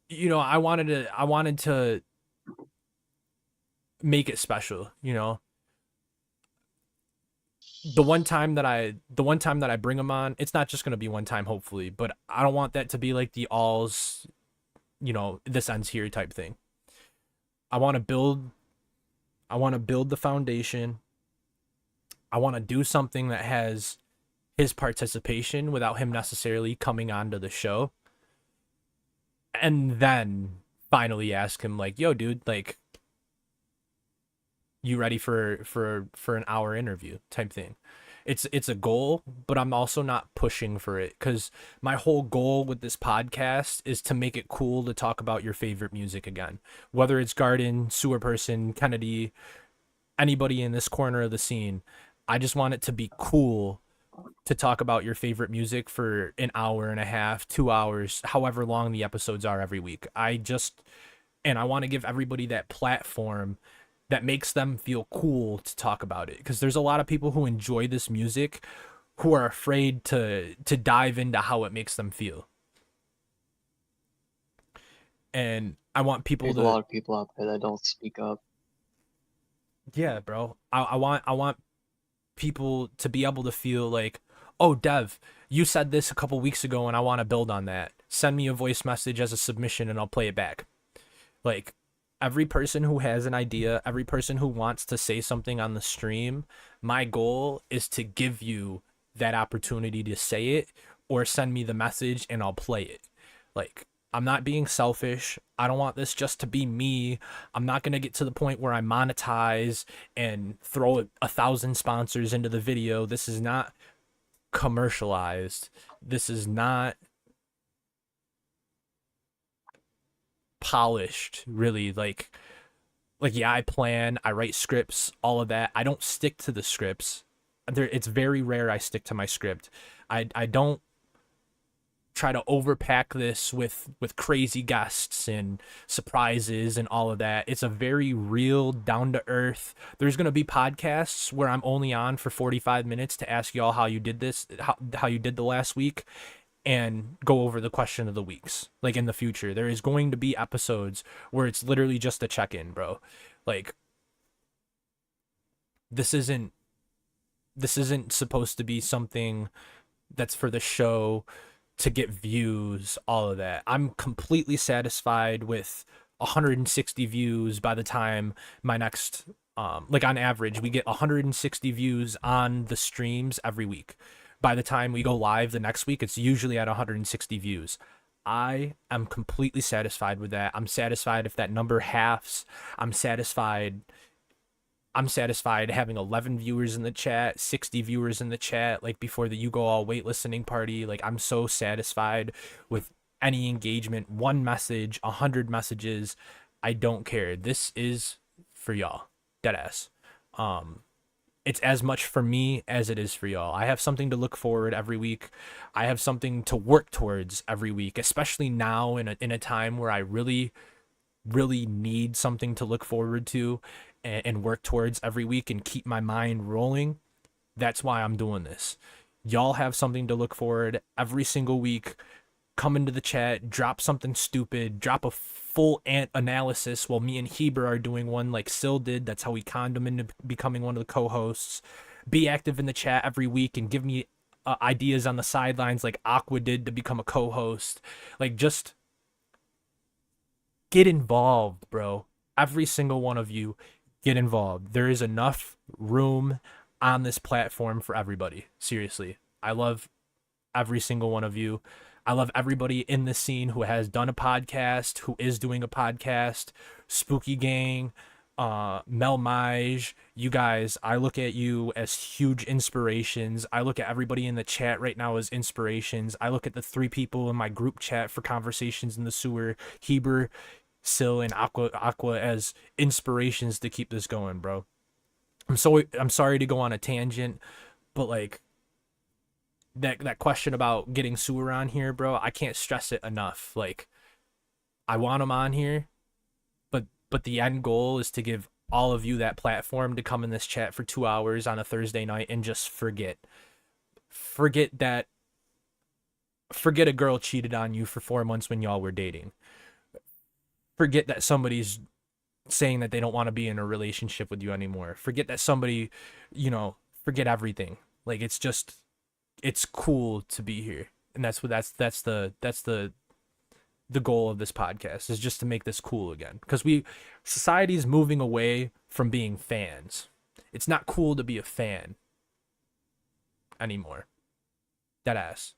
A: I wanted to make it special, The one time that I bring him on, it's not just going to be one time, hopefully, but I don't want that to be like the alls, this ends here type thing. I want to build I want to build the foundation. I want to do something that has his participation without him necessarily coming onto the show. And then finally ask him like, "Yo, dude, like, you ready for an hour interview?" type thing. It's a goal, but I'm also not pushing for it, cuz my whole goal with this podcast is to make it cool to talk about your favorite music again. Whether it's Garden, Sewerperson, Kennedy, anybody in this corner of the scene, I just want it to be cool to talk about your favorite music for an hour and a half, 2 hours, however long the episodes are every week. And I want to give everybody that platform that makes them feel cool to talk about it, because there's a lot of people who enjoy this music who are afraid to dive into how it makes them feel. And I want people
B: There's
A: to
B: a lot of people out there that don't speak up.
A: Yeah, bro. I want people to be able to feel like, "Oh, Dev, you said this a couple weeks ago and I want to build on that. Send me a voice message as a submission and I'll play it back." Like, every person who has an idea, every person who wants to say something on the stream, my goal is to give you that opportunity to say it, or send me the message and I'll play it. Like, I'm not being selfish. I don't want this just to be me. I'm not going to get to the point where I monetize and throw 1,000 sponsors into the video. This is not commercialized. This is not polished, really. Like, yeah, I plan, I write scripts, all of that. I don't stick to the scripts. It's very rare I stick to my script. I don't try to overpack this with crazy guests and surprises and all of that. It's a very real, down to earth. There's going to be podcasts where I'm only on for 45 minutes to ask y'all how you did this, how you did the last week, and go over the question of the weeks. Like, in the future, there is going to be episodes where it's literally just a check-in, bro. Like, this isn't supposed to be something that's for the show to get views, all of that. I'm completely satisfied with 160 views by the time my next like, on average we get 160 views on the streams every week. By the time we go live the next week, it's usually at 160 views. I am completely satisfied with that. I'm satisfied if that number halves. I'm satisfied having 11 viewers in the chat, 60 viewers in the chat, like before the You Go All Wait listening party. Like, I'm so satisfied with any engagement, 1 message, 100 messages. I don't care. This is for y'all. Deadass. It's as much for me as it is for y'all. I have something to look forward every week. I have something to work towards every week, especially now in a time where I really need something to look forward to and work towards every week and keep my mind rolling. That's why I'm doing this. Y'all have something to look forward every single week. Come into the chat, drop something stupid, drop a full analysis while me and Heber are doing one like Sil did. That's how we conned him into becoming one of the co-hosts. Be active in the chat every week and give me ideas on the sidelines like Aqua did to become a co-host. Like, just get involved, bro. Every single one of you, get involved. There is enough room on this platform for everybody. Seriously. I love every single one of you. I love everybody in the scene who has done a podcast, who is doing a podcast. Spooky Gang, Mel Maj, you guys, I look at you as huge inspirations. I look at everybody in the chat right now as inspirations. I look at the 3 people in my group chat for Conversations in the Sewer, Heber, Sil, and Aqua as inspirations to keep this going, bro. I'm sorry to go on a tangent, but like, that question about getting Sewer on here, bro, I can't stress it enough. Like, I want him on here, but the end goal is to give all of you that platform to come in this chat for 2 hours on a Thursday night and just forget a girl cheated on you for 4 months when y'all were dating. Forget that somebody's saying that they don't want to be in a relationship with you anymore. Forget that somebody, forget everything. Like, it's cool to be here. And that's the the goal of this podcast, is just to make this cool again, because society's moving away from being fans. It's not cool to be a fan anymore. Deadass.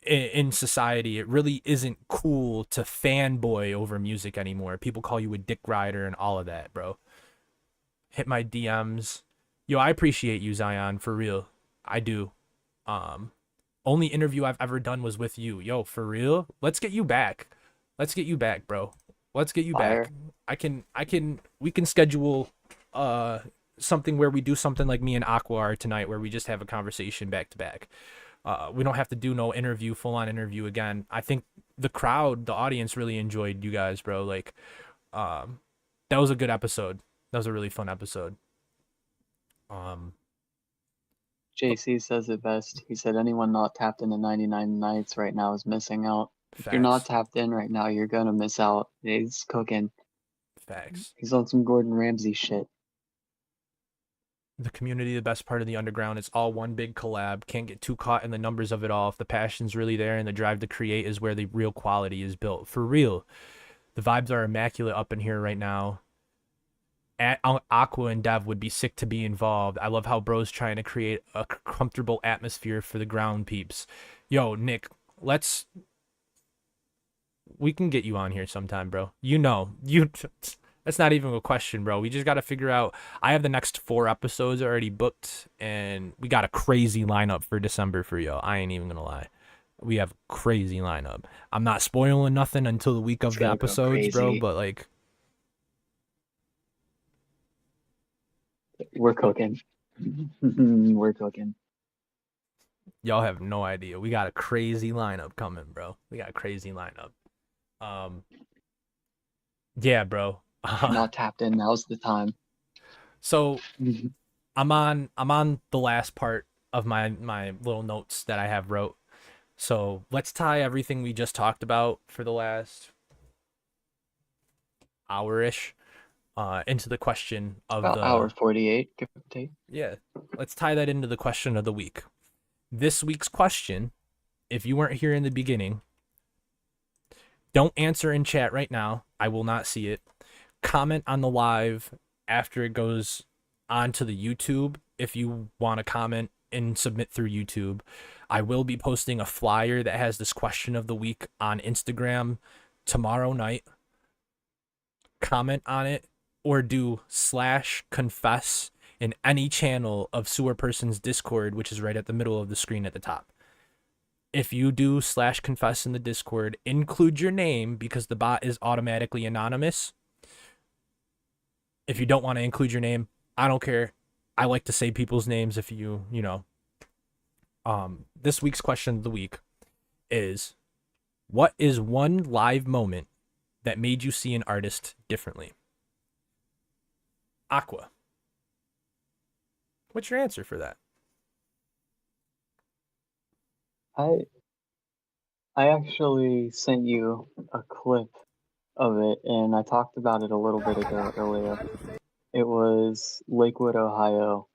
A: In society, it really isn't cool to fanboy over music anymore. People call you a dick rider and all of that, bro. Hit my DMs. Yo, I appreciate you, Zion, for real. I do. Only interview I've ever done was with you. Yo, for real? Let's get you back. Let's get you back, bro. Let's get you
B: Fire.
A: back. We can schedule something where we do something like me and Aqua are tonight, where we just have a conversation back to back. We don't have to do no interview, full on interview again. I think the audience really enjoyed you guys, bro. Like, that was a good episode. That was a really fun episode.
B: JC says it best. He said anyone not tapped into 99 Nights right now is missing out. If you're not
A: Facts.
B: tapped in right now, you're gonna miss out. He's cooking.
A: Facts.
B: He's on some Gordon Ramsay shit.
A: The community, the best part of the underground. It's all one big collab. Can't get too caught in the numbers of it all. If the passion's really there and the drive to create is where the real quality is built. For real. The vibes are immaculate up in here right now. Aqua and Dev would be sick to be involved. I love how bro's trying to create a comfortable atmosphere for the ground peeps. Yo, Nick, we can get you on here sometime, bro. That's not even a question, bro. We just got to figure out. I have the next 4 episodes already booked, and we got a crazy lineup for December for y'all. I ain't even gonna lie. We have a crazy lineup. I'm not spoiling nothing until the week of the
B: gonna go
A: episodes, bro,
B: crazy.
A: but like,
B: We're cooking. We're cooking.
A: y'all have no idea. We got a crazy lineup coming, bro. We got a crazy lineup. Yeah, bro.
B: If you're not tapped in, now's the time.
A: So I'm on the last part of my little notes that I have wrote. So let's tie everything we just talked about for the last hour-ish into the question of
B: About
A: the
B: hour 48, give or take.
A: Yeah, let's tie that into the question of the week. This week's question, if you weren't here in the beginning, don't answer in chat right now. I will not see it. Comment on the live after it goes onto the YouTube if you want to comment and submit through YouTube. I will be posting a flyer that has this question of the week on Instagram tomorrow night. Comment on it or do /confess in any channel of Sewerperson's Discord, which is right at the middle of the screen at the top. If you do /confess in the Discord, include your name because the bot is automatically anonymous. If you don't want to include your name, I don't care. I like to say people's names if you know. This week's question of the week is, what is one live moment that made you see an artist differently? Aqua. What's your answer for that?
B: I actually sent you a clip of it, and I talked about it a little bit ago earlier. It was Lakewood, Ohio.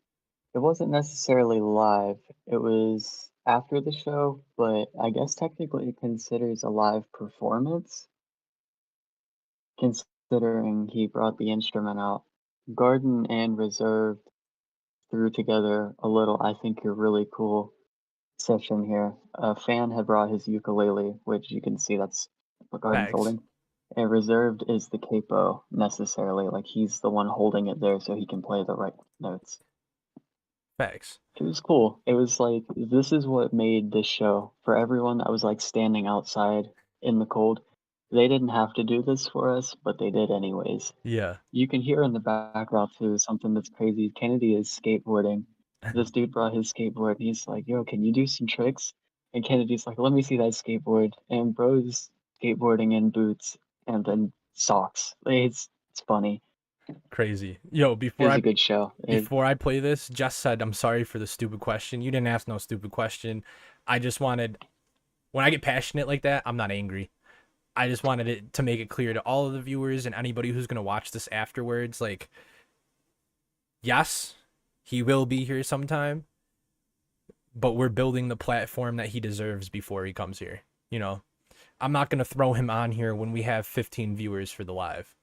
B: It wasn't necessarily live. It was after the show, but I guess technically it considers a live performance, considering he brought the instrument out. Garden and Reserved threw together a little "I Think You're Really Cool" session here. A fan had brought his ukulele, which you can see that's what Garden's
A: Thanks.
B: holding. And Reserved is the capo necessarily, like he's the one holding it there so he can play the right notes.
A: Facts.
B: It was cool. It was like, this is what made this show. For everyone that was like standing outside in the cold, they didn't have to do this for us, but they did anyways.
A: Yeah.
B: You can hear in the background too something that's crazy. Kennedy is skateboarding. This dude brought his skateboard. And he's like, "Yo, can you do some tricks?" And Kennedy's like, "Let me see that skateboard." And bro's skateboarding in boots and then socks. It's funny.
A: Crazy. Yo,
B: It
A: before
B: was
A: I
B: a good show.
A: before I play this, Jess said, "I'm sorry for the stupid question." You didn't ask no stupid question. I just wanted, when I get passionate like that, I'm not angry. I just wanted it to make it clear to all of the viewers and anybody who's going to watch this afterwards, like, yes, he will be here sometime, but we're building the platform that he deserves before he comes here, you know? I'm not gonna throw him on here when we have 15 viewers for the live.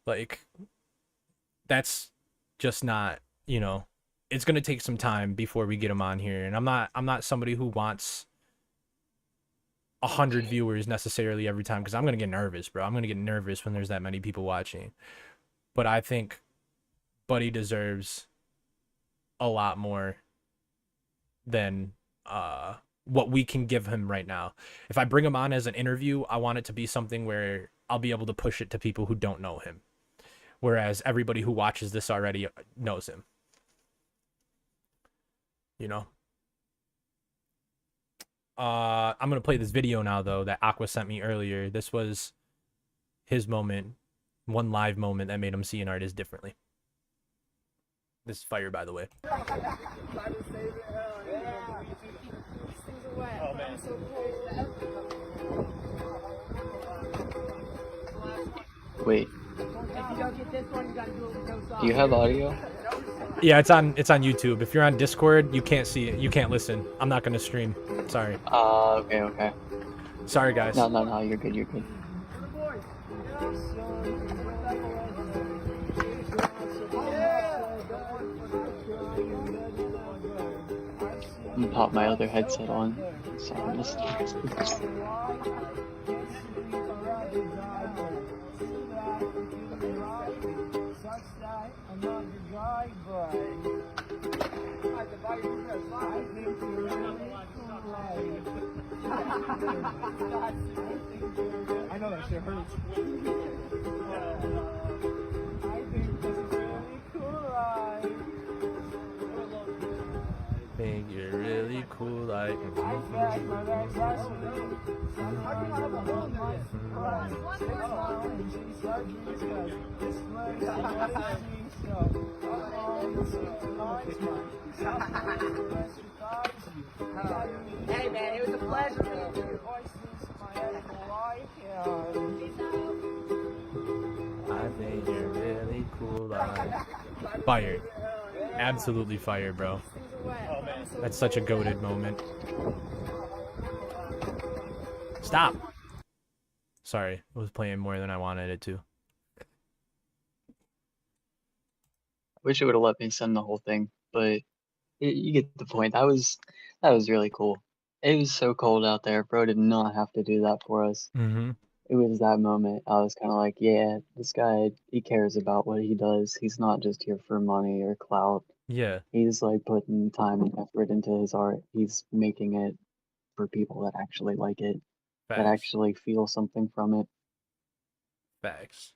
A: Like, that's just not, you know, it's gonna take some time before we get him on here. And I'm not somebody who wants 100 viewers necessarily every time, because I'm gonna get nervous, bro. I'm gonna get nervous when there's that many people watching. But I think Buddy deserves a lot more than what we can give him right now. If I bring him on as an interview, I want it to be something where I'll be able to push it to people who don't know him, whereas everybody who watches this already knows him, you know. I'm gonna play this video now though that Aqua sent me earlier. This was his moment, one live moment that made him see an artist differently. This is fire, by the way.
B: Wait. Do you have audio?
A: Yeah, it's on YouTube. If you're on Discord, you can't see it. You can't listen. I'm not gonna stream. Sorry.
B: Okay.
A: Sorry, guys.
B: No, you're good, you're good. I'm gonna pop my other headset on. So I'm just...
G: I know that shit hurts.
A: Think you're really cool, like.
G: Hey man, it was a pleasure.
A: I think you're really cool, like. Fired. Absolutely fired, bro. That's such a goated moment. Stop. Sorry, it was playing more than I wanted it to.
B: I wish it would have let me send the whole thing, but you get the point. That was really cool. It was so cold out there. Bro did not have to do that for us.
A: Mm-hmm.
B: It was that moment. I was kind of like, yeah, this guy, he cares about what he does. He's not just here for money or clout.
A: Yeah.
B: He's like putting time and effort into his art. He's making it for people that actually like it, that
A: Facts.
B: actually feel something from it.
A: Facts.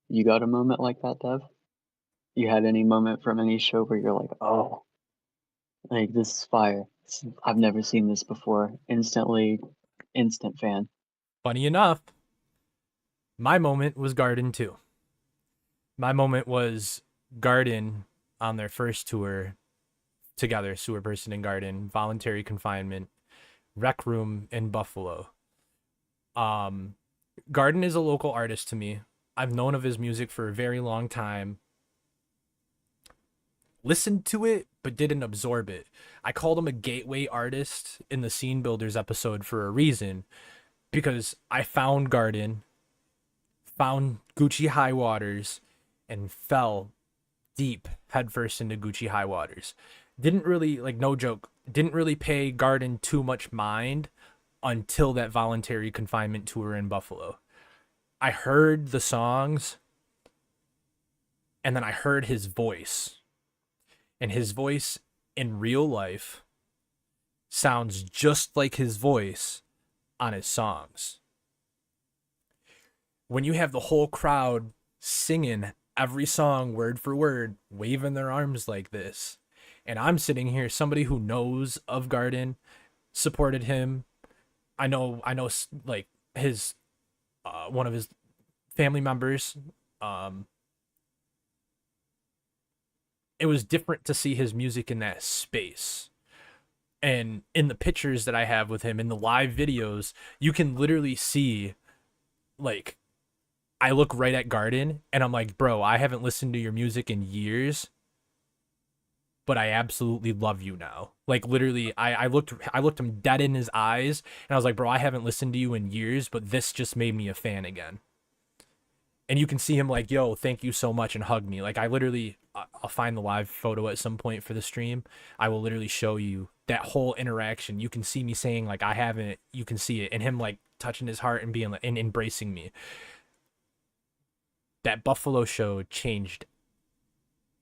B: You got a moment like that, Dev? You had any moment from any show where you're like, oh, like this is fire. I've never seen this before. Instant fan.
A: Funny enough, my moment was Garden too. My moment was Garden on their first tour together, Sewerperson and Garden, voluntary confinement, Rec Room in Buffalo. Garden is a local artist to me. I've known of his music for a very long time. Listened to it, but didn't absorb it. I called him a gateway artist in the Scene Builders episode for a reason, because I found Garden, found Gucci High Waters, and fell deep headfirst into Gucci High Waters. Didn't really, like, no joke, didn't really pay Garden too much mind until that voluntary confinement tour in Buffalo. I heard the songs, and then I heard his voice. And his voice in real life sounds just like his voice on his songs. When you have the whole crowd singing every song word for word, waving their arms like this, and I'm sitting here, somebody who knows of Garden, supported him. I know like his one of his family members. It was different to see his music in that space. And in the pictures that I have with him, in the live videos, you can literally see, like, I look right at Garden and I'm like, bro, I haven't listened to your music in years. but I absolutely love you now. Like literally, I looked him dead in his eyes, and I was like, bro, I haven't listened to you in years, but this just made me a fan again. And you can see him like, yo, thank you so much, and hug me. Like I literally, I'll find the live photo at some point for the stream. I will literally show you that whole interaction. You can see me saying like I haven't. You can see it, and him like touching his heart and being like, and embracing me. That Buffalo show changed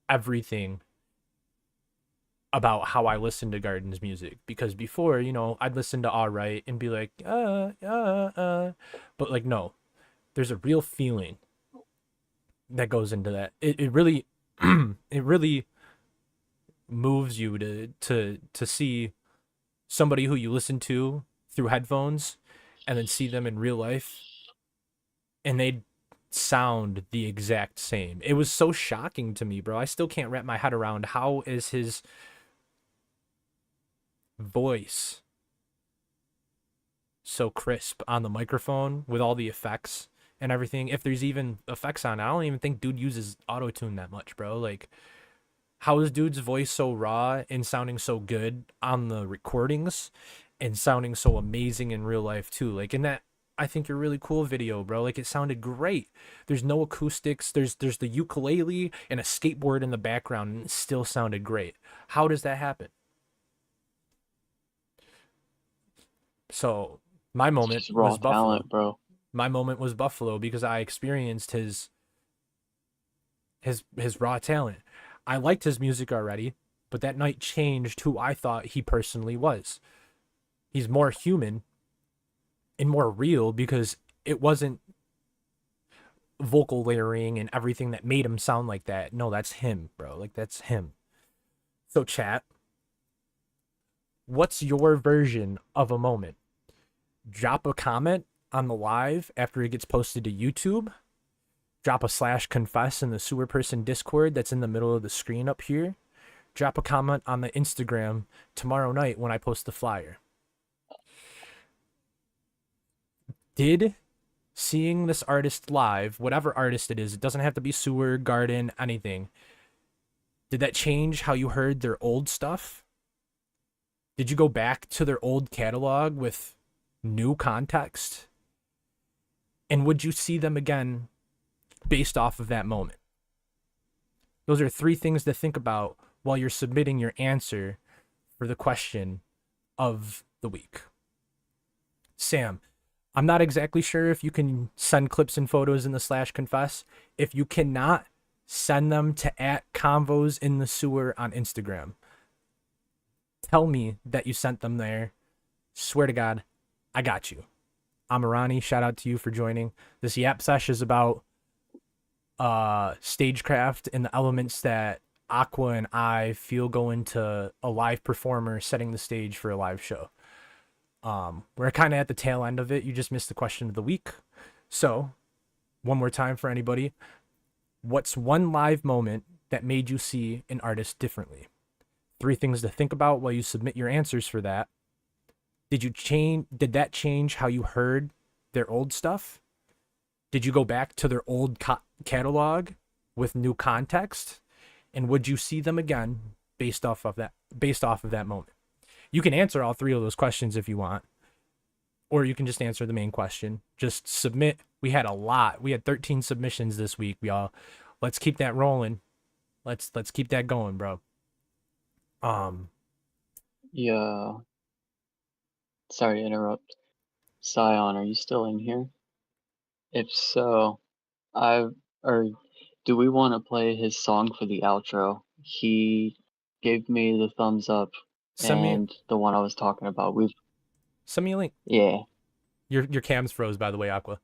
A: everything about how I listen to Garden's music, because before, you know, I'd listen to All Right and be like, but like, no, there's a real feeling that goes into that. It really, it really moves you to see somebody who you listen to through headphones and then see them in real life, and they sound the exact same. It was so shocking to me, bro. I still can't wrap my head around how is his voice so crisp on the microphone with all the effects and everything. If there's even effects on it, I don't even think dude uses auto-tune that much, bro. Like, how is dude's voice so raw and sounding so good on the recordings and sounding so amazing in real life too? Like in that, I think, your really cool video, bro. Like, it sounded great. There's no acoustics. There's the ukulele and a skateboard in the background, and it still sounded great. How does that happen? So my moment
B: Just raw
A: was Buffalo.
B: talent, bro.
A: My moment was Buffalo because I experienced his raw talent. I liked his music already, but that night changed who I thought he personally was. He's more human and more real because it wasn't vocal layering and everything that made him sound like that. No, that's him, bro. Like, that's him. So chat, what's your version of a moment? Drop a comment on the live after it gets posted to YouTube. Drop a /confess in the Sewerperson Discord that's in the middle of the screen up here. Drop a comment on the Instagram tomorrow night when I post the flyer. Did seeing this artist live, whatever artist it is, it doesn't have to be Sewer, Garden, anything, did that change how you heard their old stuff? Did you go back to their old catalog with new context? And would you see them again based off of that moment? Those are 3 things to think about while you're submitting your answer for the question of the week. Sam, I'm not exactly sure if you can send clips and photos in the /confess. If you cannot, send them to @convos in the sewer on Instagram. Tell me that you sent them there. Swear to God, I got you. Amarani, shout out to you for joining. This Yap Sesh is about Stagecraft and the elements that Aqua and I feel go into a live performer setting the stage for a live show. We're kind of at the tail end of it. You just missed the question of the week. So, one more time for anybody. What's one live moment that made you see an artist differently? 3 things to think about while you submit your answers for that. Did that change how you heard their old stuff? Did you go back to their old catalog with new context? And would you see them again based off of that moment? You can answer all 3 of those questions if you want, or you can just answer the main question. Just submit. We had a lot. We had 13 submissions this week, y'all. Let's keep that rolling. Let's keep that going, bro.
B: Yeah. Sorry to interrupt. Scion, are you still in here? If so, do we want to play his song for the outro? He gave me the thumbs up and the one I was talking about.
A: Send me a link.
B: Yeah.
A: Your cam's froze, by the way, Aqua.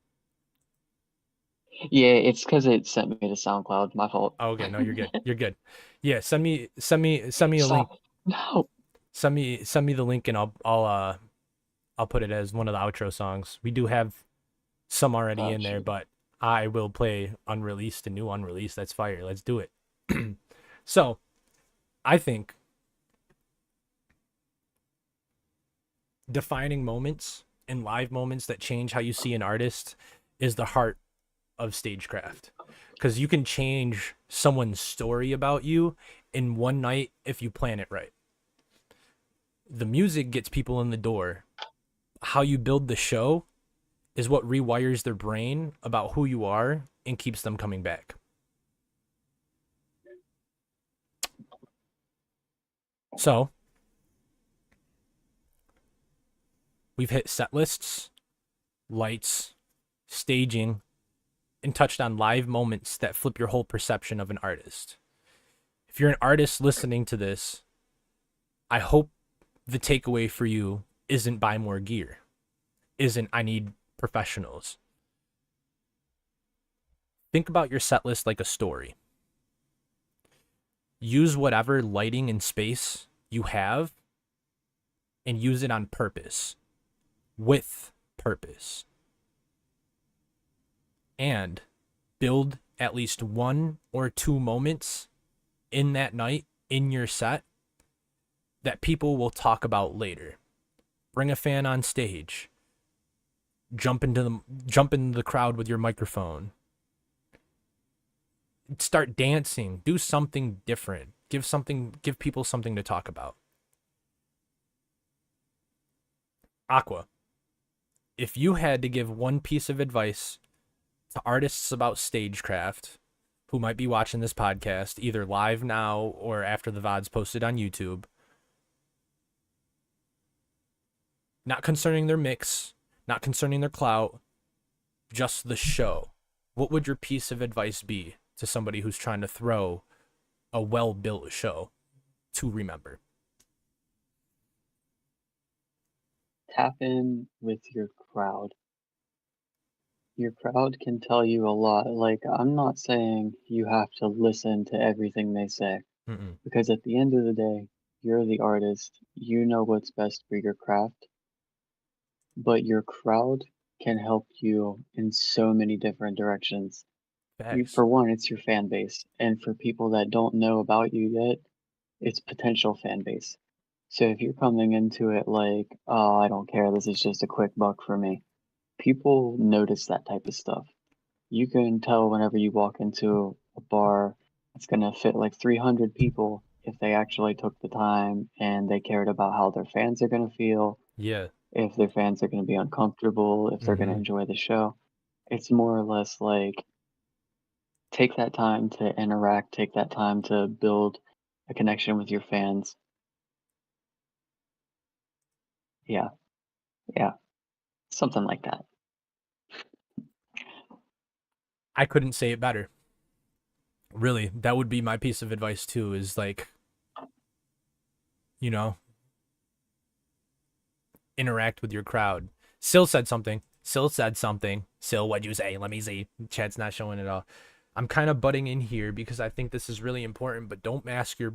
B: Yeah, it's because it sent me to SoundCloud. My fault.
A: Oh, okay, no, you're good. You're good. Yeah, send me a link.
B: No.
A: Send me the link, and I'll put it as one of the outro songs. We do have some already in there, but I will play unreleased and new unreleased. That's fire. Let's do it. So, I think defining moments and live moments that change how you see an artist is the heart of Stagecraft, because you can change someone's story about you in one night if you plan it right. The music gets people in the door. How you build the show is what rewires their brain about who you are and keeps them coming back. So, we've hit set lists, lights, staging, and touched on live moments that flip your whole perception of an artist. If you're an artist listening to this, I hope the takeaway for you isn't buy more gear, isn't I need professionals. Think about your set list like a story. Use whatever lighting and space you have and use it on purpose, with purpose. And build at least 1 or 2 moments in that night in your set that people will talk about later. Bring a fan on stage. Jump into the crowd with your microphone. Start dancing. Do something different. Give people something to talk about. Aqua, if you had to give one piece of advice to artists about stagecraft who might be watching this podcast either live now or after the VOD's posted on YouTube, not concerning their mix, not concerning their clout, just the show, what would your piece of advice be to somebody who's trying to throw a well-built show to remember?
B: Tap in with your crowd. Your crowd can tell you a lot. Like, I'm not saying you have to listen to everything they say, because at the end of the day, you're the artist. You know what's best for your craft. But your crowd can help you in so many different directions. For one, it's your fan base. And for people that don't know about you yet, it's potential fan base. So if you're coming into it like, oh, I don't care, this is just a quick buck for me, people notice that type of stuff. You can tell whenever you walk into a bar, it's going to fit like 300 people if they actually took the time and they cared about how their fans are going to feel.
A: Yeah.
B: If their fans are going to be uncomfortable, if they're going to enjoy the show. It's more or less like, take that time to interact, take that time to build a connection with your fans. Yeah. Something like that.
A: I couldn't say it better. Really, that would be my piece of advice too, is like, interact with your crowd. Sil said something. Sil, what'd you say? Let me see. Chat's not showing it all. I'm kind of butting in here because I think this is really important, but don't mask your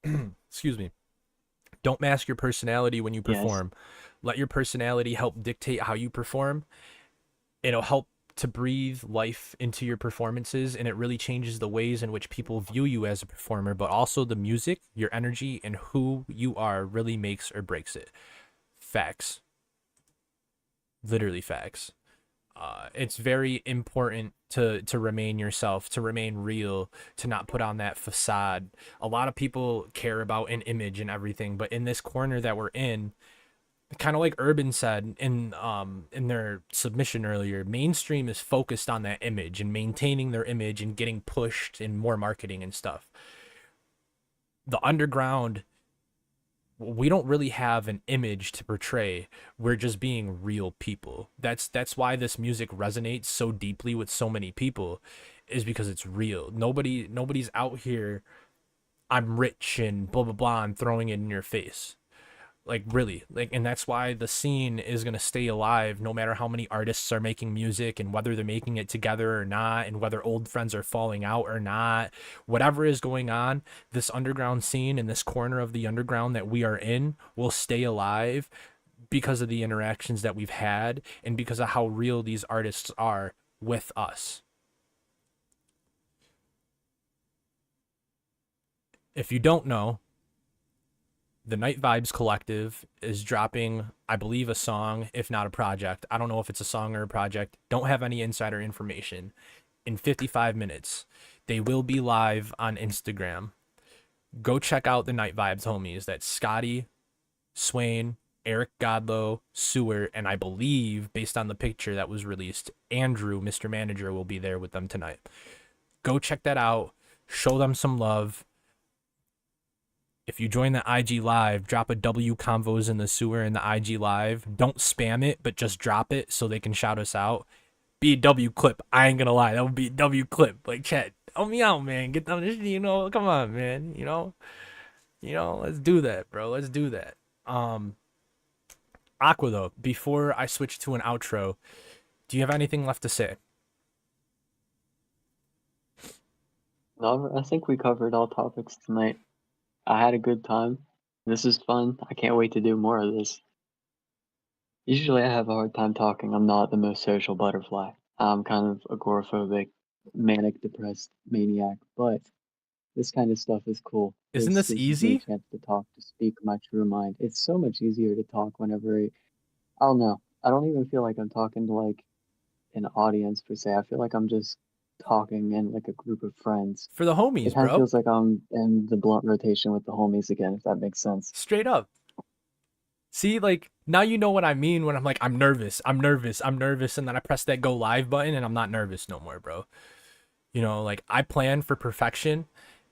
A: excuse me. Don't mask your personality when you perform. Yes. Let your personality help dictate how you perform. It'll help to breathe life into your performances, and it really changes the ways in which people view you as a performer, but also the music, your energy, and who you are really makes or breaks it. Facts. Literally facts. It's very important to remain yourself, to remain real, to not put on that facade. A lot of people care about an image and everything, but in this corner that we're in, kind of like Urban said in their submission earlier, mainstream is focused on that image and maintaining their image and getting pushed in more marketing and stuff. The underground, we don't really have an image to portray. We're just being real people. That's why this music resonates so deeply with so many people, is because it's real. Nobody's out here, I'm rich and blah blah blah, and throwing it in your face. Like, really, and that's why the scene is going to stay alive no matter how many artists are making music and whether they're making it together or not, and whether old friends are falling out or not. Whatever is going on, this underground scene in this corner of the underground that we are in will stay alive because of the interactions that we've had and because of how real these artists are with us. If you don't know, the Night Vibes Collective is dropping, I believe, a song, if not a project. I don't know if it's a song or a project. Don't have any insider information. In 55 minutes. They will be live on Instagram. go check out the Night Vibes homies. That's Scotty, Swain, Eric Godlow, Sewer, and I believe, based on the picture that was released, Andrew, Mr. Manager, will be there with them tonight. Go check that out. Show them some love. If you join the IG Live, drop a W Convos in the Sewer in the IG Live. Don't spam it, but just drop it so they can shout us out. Be a W clip. I ain't gonna lie. That would be a W clip. Like, chat, help me out, man. Get them, you know, come on, man. You know, let's do that, bro. Let's do that. Aqua, though, before I switch to an outro, do you have anything left to say?
B: No, I think we covered all topics tonight. I had a good time. This is fun. I can't wait to do more of this. Usually I have a hard time talking. I'm not the most social butterfly. I'm kind of agoraphobic, manic depressed maniac, but this kind of stuff is cool.
A: Isn't this
B: gives me
A: easy?
B: a chance to talk, to speak my true mind. It's so much easier to talk whenever I don't know. I don't even feel like I'm talking to like an audience per se. I feel like I'm just talking in like a group of friends.
A: For the
B: It
A: homies,
B: kind of
A: bro.
B: feels like I'm in the blunt rotation with the homies again, if that makes sense.
A: Straight up. See, like, now you know what I mean when I'm like, I'm nervous, and then I press that go live button and I'm not nervous no more, bro. You know, like, I plan for perfection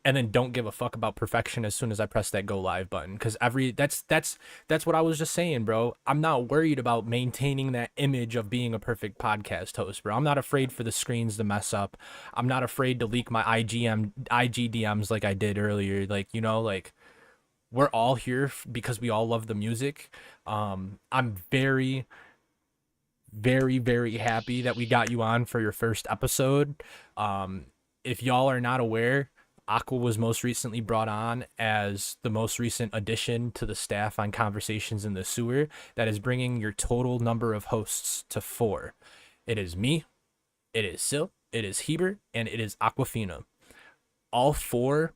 A: and then don't give a fuck about perfection as soon as I press that go live button. Cause that's what I was just saying, bro. I'm not worried about maintaining that image of being a perfect podcast host, bro. I'm not afraid for the screens to mess up. I'm not afraid to leak my IG DMs like I did earlier. Like, you know, like, we're all here because we all love the music. I'm very, very, very happy that we got you on for your first episode. If y'all are not aware, Aqua was most recently brought on as the most recent addition to the staff on Conversations in the Sewer. That is bringing your total number of hosts to 4. It is me, it is Sil, it is Heber, and it is Aquafina. All 4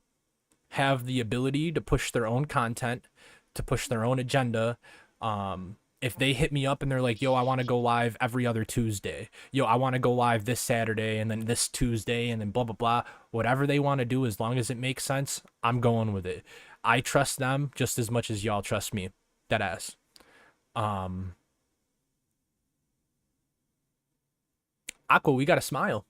A: have the ability to push their own content, to push their own agenda. If they hit me up and they're like, yo, I want to go live every other Tuesday. Yo, I want to go live this Saturday and then this Tuesday and then blah, blah, blah. Whatever they want to do, as long as it makes sense, I'm going with it. I trust them just as much as y'all trust me. Deadass. Aqua, we got to smile.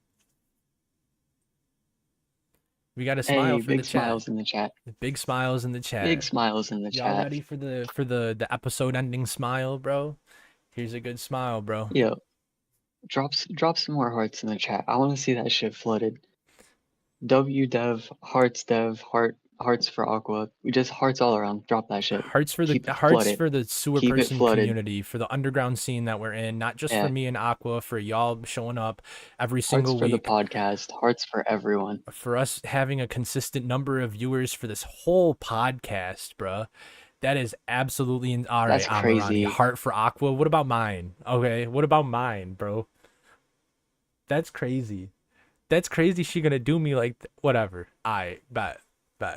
A: We got to smile
B: Hey,
A: for
B: big
A: the chat.
B: smiles in the chat.
A: Big smiles in the chat.
B: Big smiles in the
A: Y'all
B: chat.
A: ready for the episode ending smile, bro? Here's a good smile, bro.
B: Yo, drop some more hearts in the chat. I want to see that shit flooded. Dev, hearts for Aqua. We just hearts all around. Drop that shit.
A: Hearts for the
B: Keep it
A: hearts
B: flooded.
A: for the Sewer
B: Keep it
A: Person
B: flooded.
A: community, for the underground scene that we're in, not just
B: Yeah.
A: for me and Aqua, for y'all showing up every
B: Hearts
A: single
B: for the
A: week,
B: podcast. Hearts for everyone.
A: for us having a consistent number of viewers for this whole podcast, bruh. That is absolutely all right.
B: That's crazy.
A: Heart for Aqua. What about mine? Okay, what about mine, bro? That's crazy. That's crazy. She gonna do me like whatever. I bet.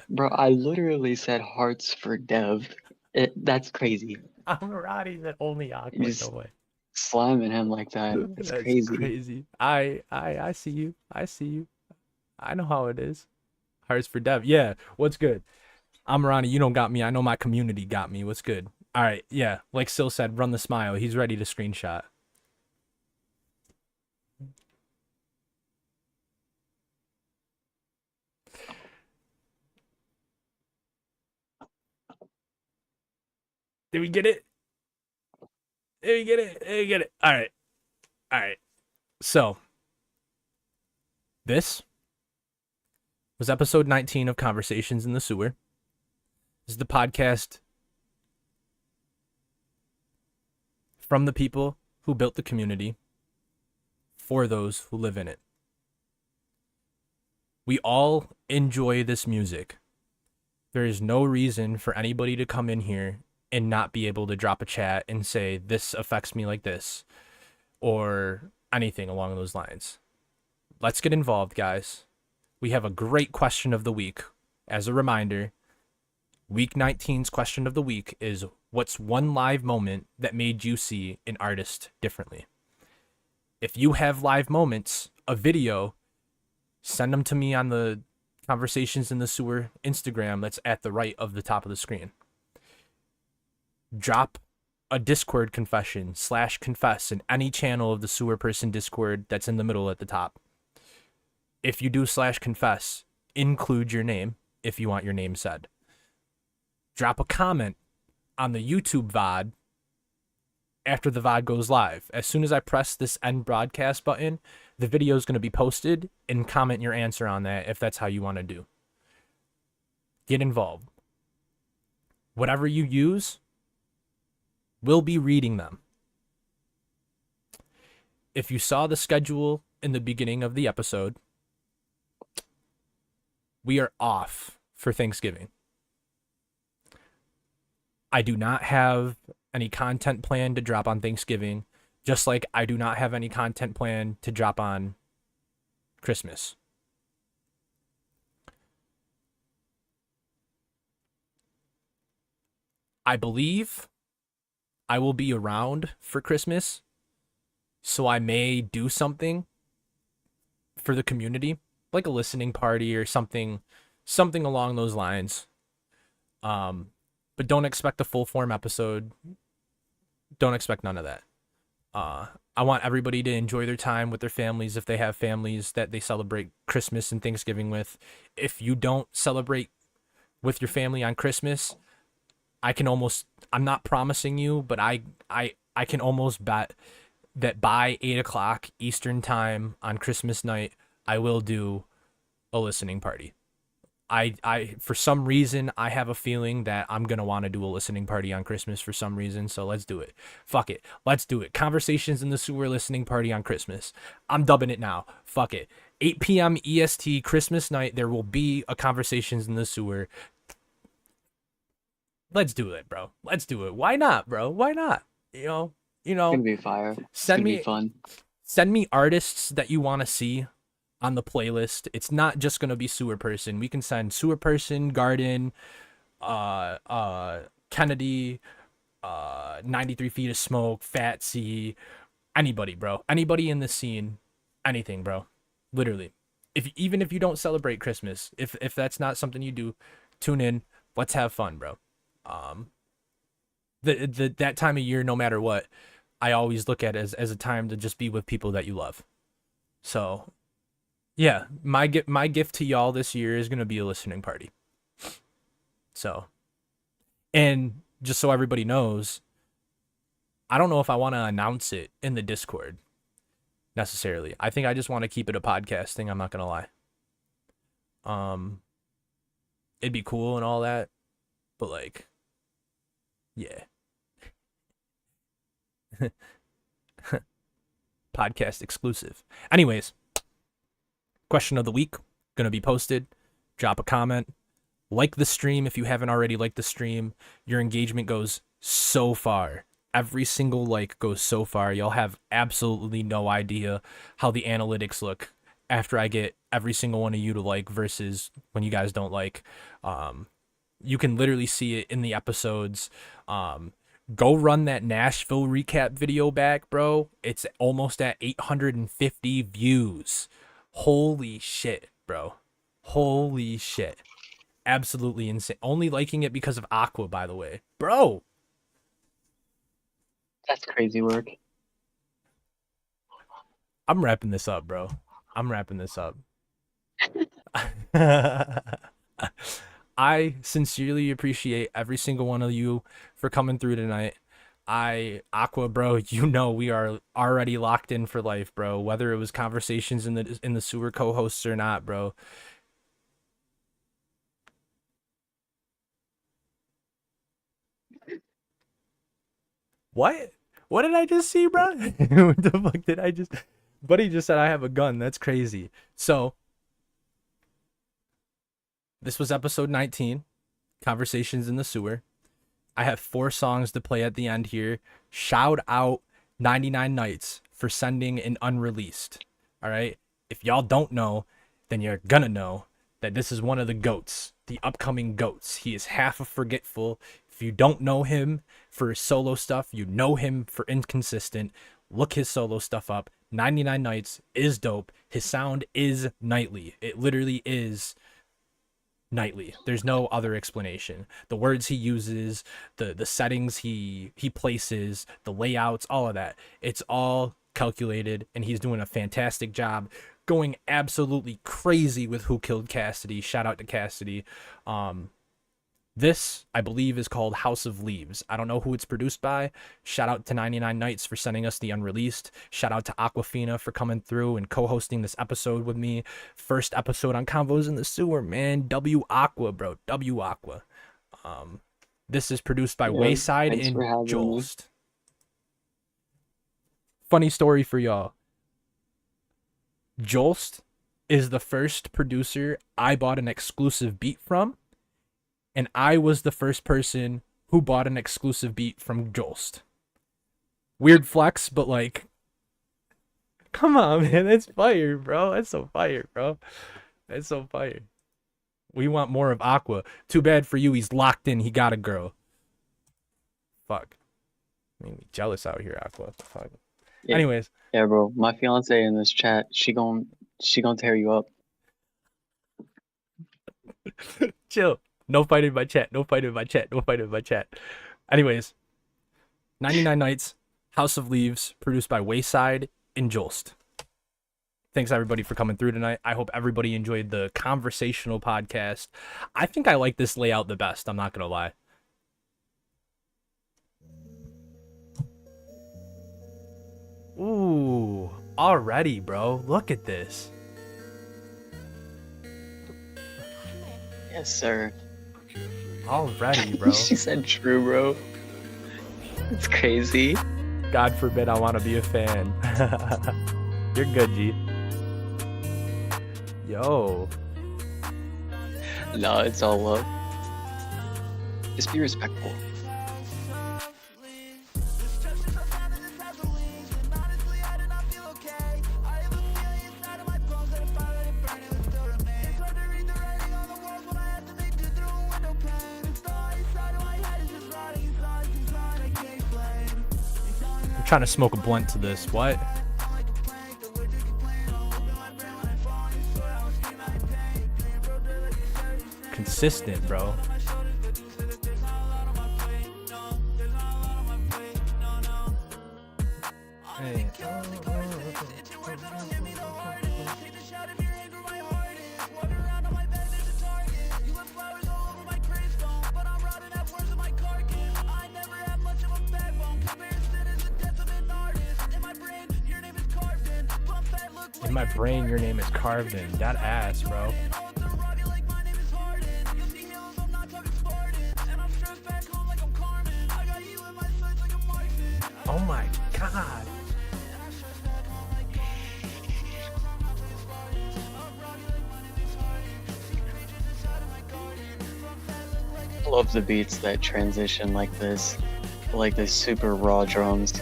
B: Bro, I literally said hearts for Dev. That's crazy.
A: I'm Roddy that only Aqua.
B: Just-
A: No way.
B: Slamming him like that. It's
A: That's
B: crazy.
A: I see you. I know how it is. Hearts for Dev. Yeah. What's good? I'm Ronnie. You don't got me. I know my community got me. What's good? All right. Yeah. Like Sil said, run the smile. He's ready to screenshot. Did we get it? Did we get it? Did we get it? All right. All right. So, this was episode 19 of Conversations in the Sewer. This is the podcast from the people who built the community for those who live in it. We all enjoy this music. There is no reason for anybody to come in here and not be able to drop a chat and say, this affects me like this, or anything along those lines. Let's get involved, guys. We have a great question of the week. As a reminder, week 19's question of the week is, what's one live moment that made you see an artist differently? If you have live moments, a video, send them to me on the Conversations in the Sewer Instagram that's at the right of the top of the screen. Drop a Discord confession / confess in any channel of the Sewerperson Discord that's in the middle at the top. If you do / confess, include your name if you want your name said. Drop a comment on the YouTube VOD after the VOD goes live. As soon as I press this end broadcast button, the video is going to be posted, and comment your answer on that if that's how you want to do. Get involved. Whatever you use, we'll be reading them. If you saw the schedule in the beginning of the episode, we are off for Thanksgiving. I do not have any content planned to drop on Thanksgiving, just like I do not have any content planned to drop on Christmas. I believe I will be around for Christmas, so I may do something for the community, like a listening party or something along those lines. But don't expect a full form episode. Don't expect none of that. I want everybody to enjoy their time with their families if they have families that they celebrate Christmas and Thanksgiving with. If you don't celebrate with your family on Christmas, I'm not promising you, but I can almost bet that by 8 o'clock Eastern time on Christmas night, I will do a listening party. I for some reason, I have a feeling that I'm going to want to do a listening party on Christmas for some reason. So let's do it. Fuck it. Let's do it. Conversations in the Sewer listening party on Christmas. I'm dubbing it now. Fuck it. 8 p.m. EST Christmas night. There will be a Conversations in the Sewer. Let's do it, bro. Let's do it. Why not, bro? Why not? You know,
B: It's gonna be fire. It's gonna be fun.
A: Send me artists that you want to see on the playlist. It's not just gonna be Sewerperson. We can send Sewerperson, Garden, Kennedy, 93 Feet of Smoke, Fat C, anybody, bro. Anybody in the scene, anything, bro. Literally. Even if you don't celebrate Christmas, if that's not something you do, tune in. Let's have fun, bro. That time of year, no matter what, I always look at it as a time to just be with people that you love. So yeah, my gift to y'all this year is going to be a listening party. So, and just so everybody knows, I don't know if I want to announce it in the Discord necessarily. I think I just want to keep it a podcast thing. I'm not going to lie. It'd be cool and all that, but like, yeah. Podcast exclusive. Anyways, question of the week gonna be posted. Drop a comment, like the stream if you haven't already liked the stream. Your engagement goes so far. Every single like goes so far. Y'all have absolutely no idea how the analytics look after I get every single one of you to like versus when you guys don't like. You can literally see it in the episodes. Go run that Nashville recap video back, bro. It's almost at 850 views. Holy shit, bro. Holy shit. Absolutely insane. Only liking it because of Aqua, by the way. Bro.
B: That's crazy work.
A: I'm wrapping this up, bro. I'm wrapping this up. I sincerely appreciate every single one of you for coming through tonight. Aqua, bro, you know we are already locked in for life, bro. Whether it was conversations in the sewer co-hosts or not, bro. What? What did I just see, bro? What the fuck did I just... Buddy just said I have a gun. That's crazy. So, this was episode 19, Conversations in the Sewer. I have 4 songs to play at the end here. Shout out 99 Nights for sending an unreleased. All right? If y'all don't know, then you're gonna know that this is one of the GOATs, the upcoming GOATs. He is half of Forgetful. If you don't know him for his solo stuff, you know him for Inconsistent. Look his solo stuff up. 99 Nights is dope. His sound is nightly. It literally is nightly. There's no other explanation. The words he uses, the settings he places, the layouts, all of that. It's all calculated, and he's doing a fantastic job, going absolutely crazy with Who Killed Cassidy. Shout out to Cassidy. This, I believe, is called House of Leaves. I don't know who it's produced by. Shout out to 99 Nights for sending us the unreleased. Shout out to Aquafina for coming through and co-hosting this episode with me. First episode on Convos in the Sewer, man. W Aqua, bro. W Aqua. This is produced by Wayside
B: thanks
A: and
B: for having me.
A: Jolst. Funny story for y'all. Jolst is the first producer I bought an exclusive beat from. And I was the first person who bought an exclusive beat from Jolst. Weird flex, but like, come on, man. That's fire, bro. That's so fire, bro. That's so fire. We want more of Aqua. Too bad for you. He's locked in. He got a girl. Fuck. Made me jealous out here, Aqua. Fuck.
B: Yeah.
A: Anyways.
B: Yeah, bro. My fiance in this chat, she gon' tear you up.
A: Chill. No fight in my chat. No fight in my chat. No fight in my chat. Anyways, 99 Nights, House of Leaves, produced by Wayside and Jolst. Thanks everybody for coming through tonight. I hope everybody enjoyed the conversational podcast. I think I like this layout the best. I'm not gonna lie. Ooh, already, bro. Look at this.
B: Yes, sir.
A: Already, bro.
B: She said true, bro. It's crazy.
A: God forbid I want to be a fan. You're good, G. Yo.
B: No, it's all love. Just be respectful.
A: I'm trying to smoke a blunt to this. What? Consistent, bro. Hey. In my brain, your name is carved in. That ass, bro. Oh my god.
B: I love the beats that transition like this super raw drums.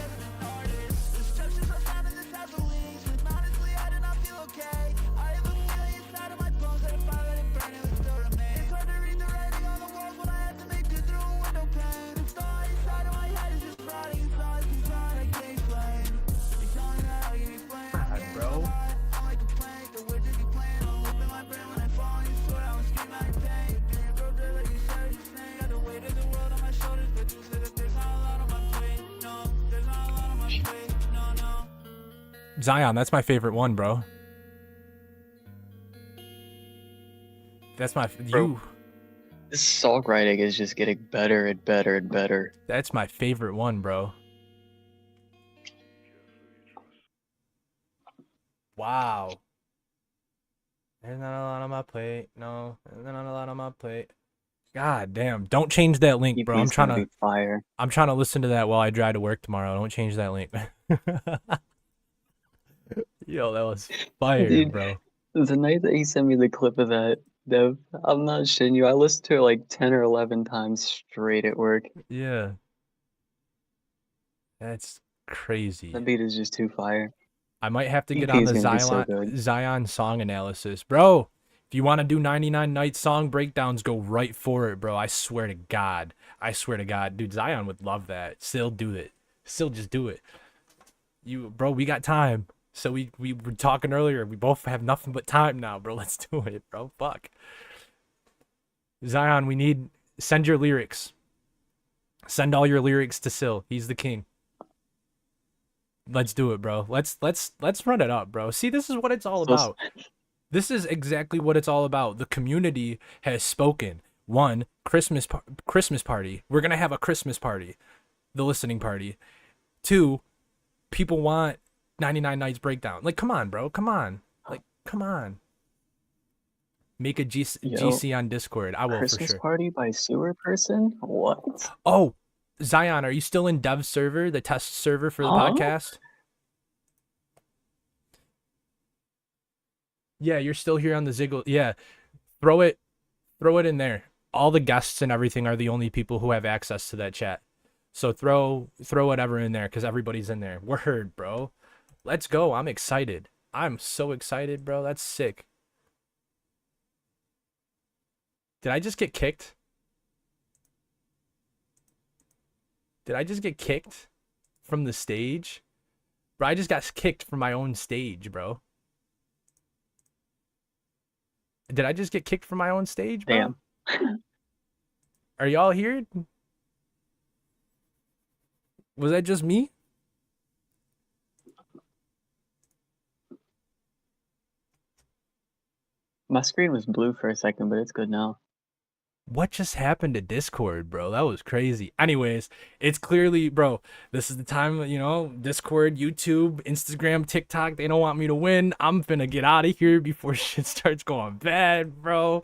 A: God, bro. Zion, that's my favorite one, bro. That's my
B: Bro. This songwriting is just getting better and better and better.
A: That's my favorite one, bro. Wow. There's not a lot on my plate. No, there's not a lot on my plate. God damn. Don't change that link, bro. I'm trying to
B: fire.
A: I'm trying to listen to that while I drive to work tomorrow. Don't change that link. Yo, that was fire,
B: Dude,
A: bro.
B: The night that he sent me the clip of that, Dev, I'm not shitting you. I listened to it like 10 or 11 times straight at work.
A: Yeah. That's crazy.
B: That beat is just too fire.
A: I might have to get
B: EP
A: on
B: is
A: the
B: gonna be so
A: Zion,
B: good.
A: Zion song analysis. Bro, if you want to do 99 Nights song breakdowns, go right for it, bro. I swear to God. I swear to God. Dude, Zion would love that. Still do it. Still just do it. Bro, we got time. So we were talking earlier. We both have nothing but time now, bro. Let's do it, bro. Fuck. Zion, we need send your lyrics. Send all your lyrics to Sil. He's the king. Let's do it, bro. Let's run it up, bro. See, this is what it's all about. This is exactly what it's all about. The community has spoken. One, Christmas party. We're gonna have a Christmas party, the listening party. Two, people want 99 Nights Breakdown. Like, come on, bro. Come on. Like, come on. Make a GC on Discord. I will
B: Christmas
A: for sure.
B: party by Sewerperson? What?
A: Oh, Zion, are you still in dev server, the test server for the podcast? Yeah, you're still here on the Ziggle. Yeah, throw it in there. All the guests and everything are the only people who have access to that chat. So throw whatever in there because everybody's in there. We're heard, bro. Let's go. I'm excited. I'm so excited, bro. That's sick. Did I just get kicked? Did I just get kicked from the stage? Bro, I just got kicked from my own stage, bro. Did I just get kicked from my own stage, bro?
B: Damn.
A: Are y'all here? Was that just me?
B: My screen was blue for a second, but it's good now.
A: What just happened to Discord, bro? That was crazy. Anyways, it's clearly, bro, this is the time, you know, Discord, YouTube, Instagram, TikTok, they don't want me to win. I'm finna get out of here before shit starts going bad, bro.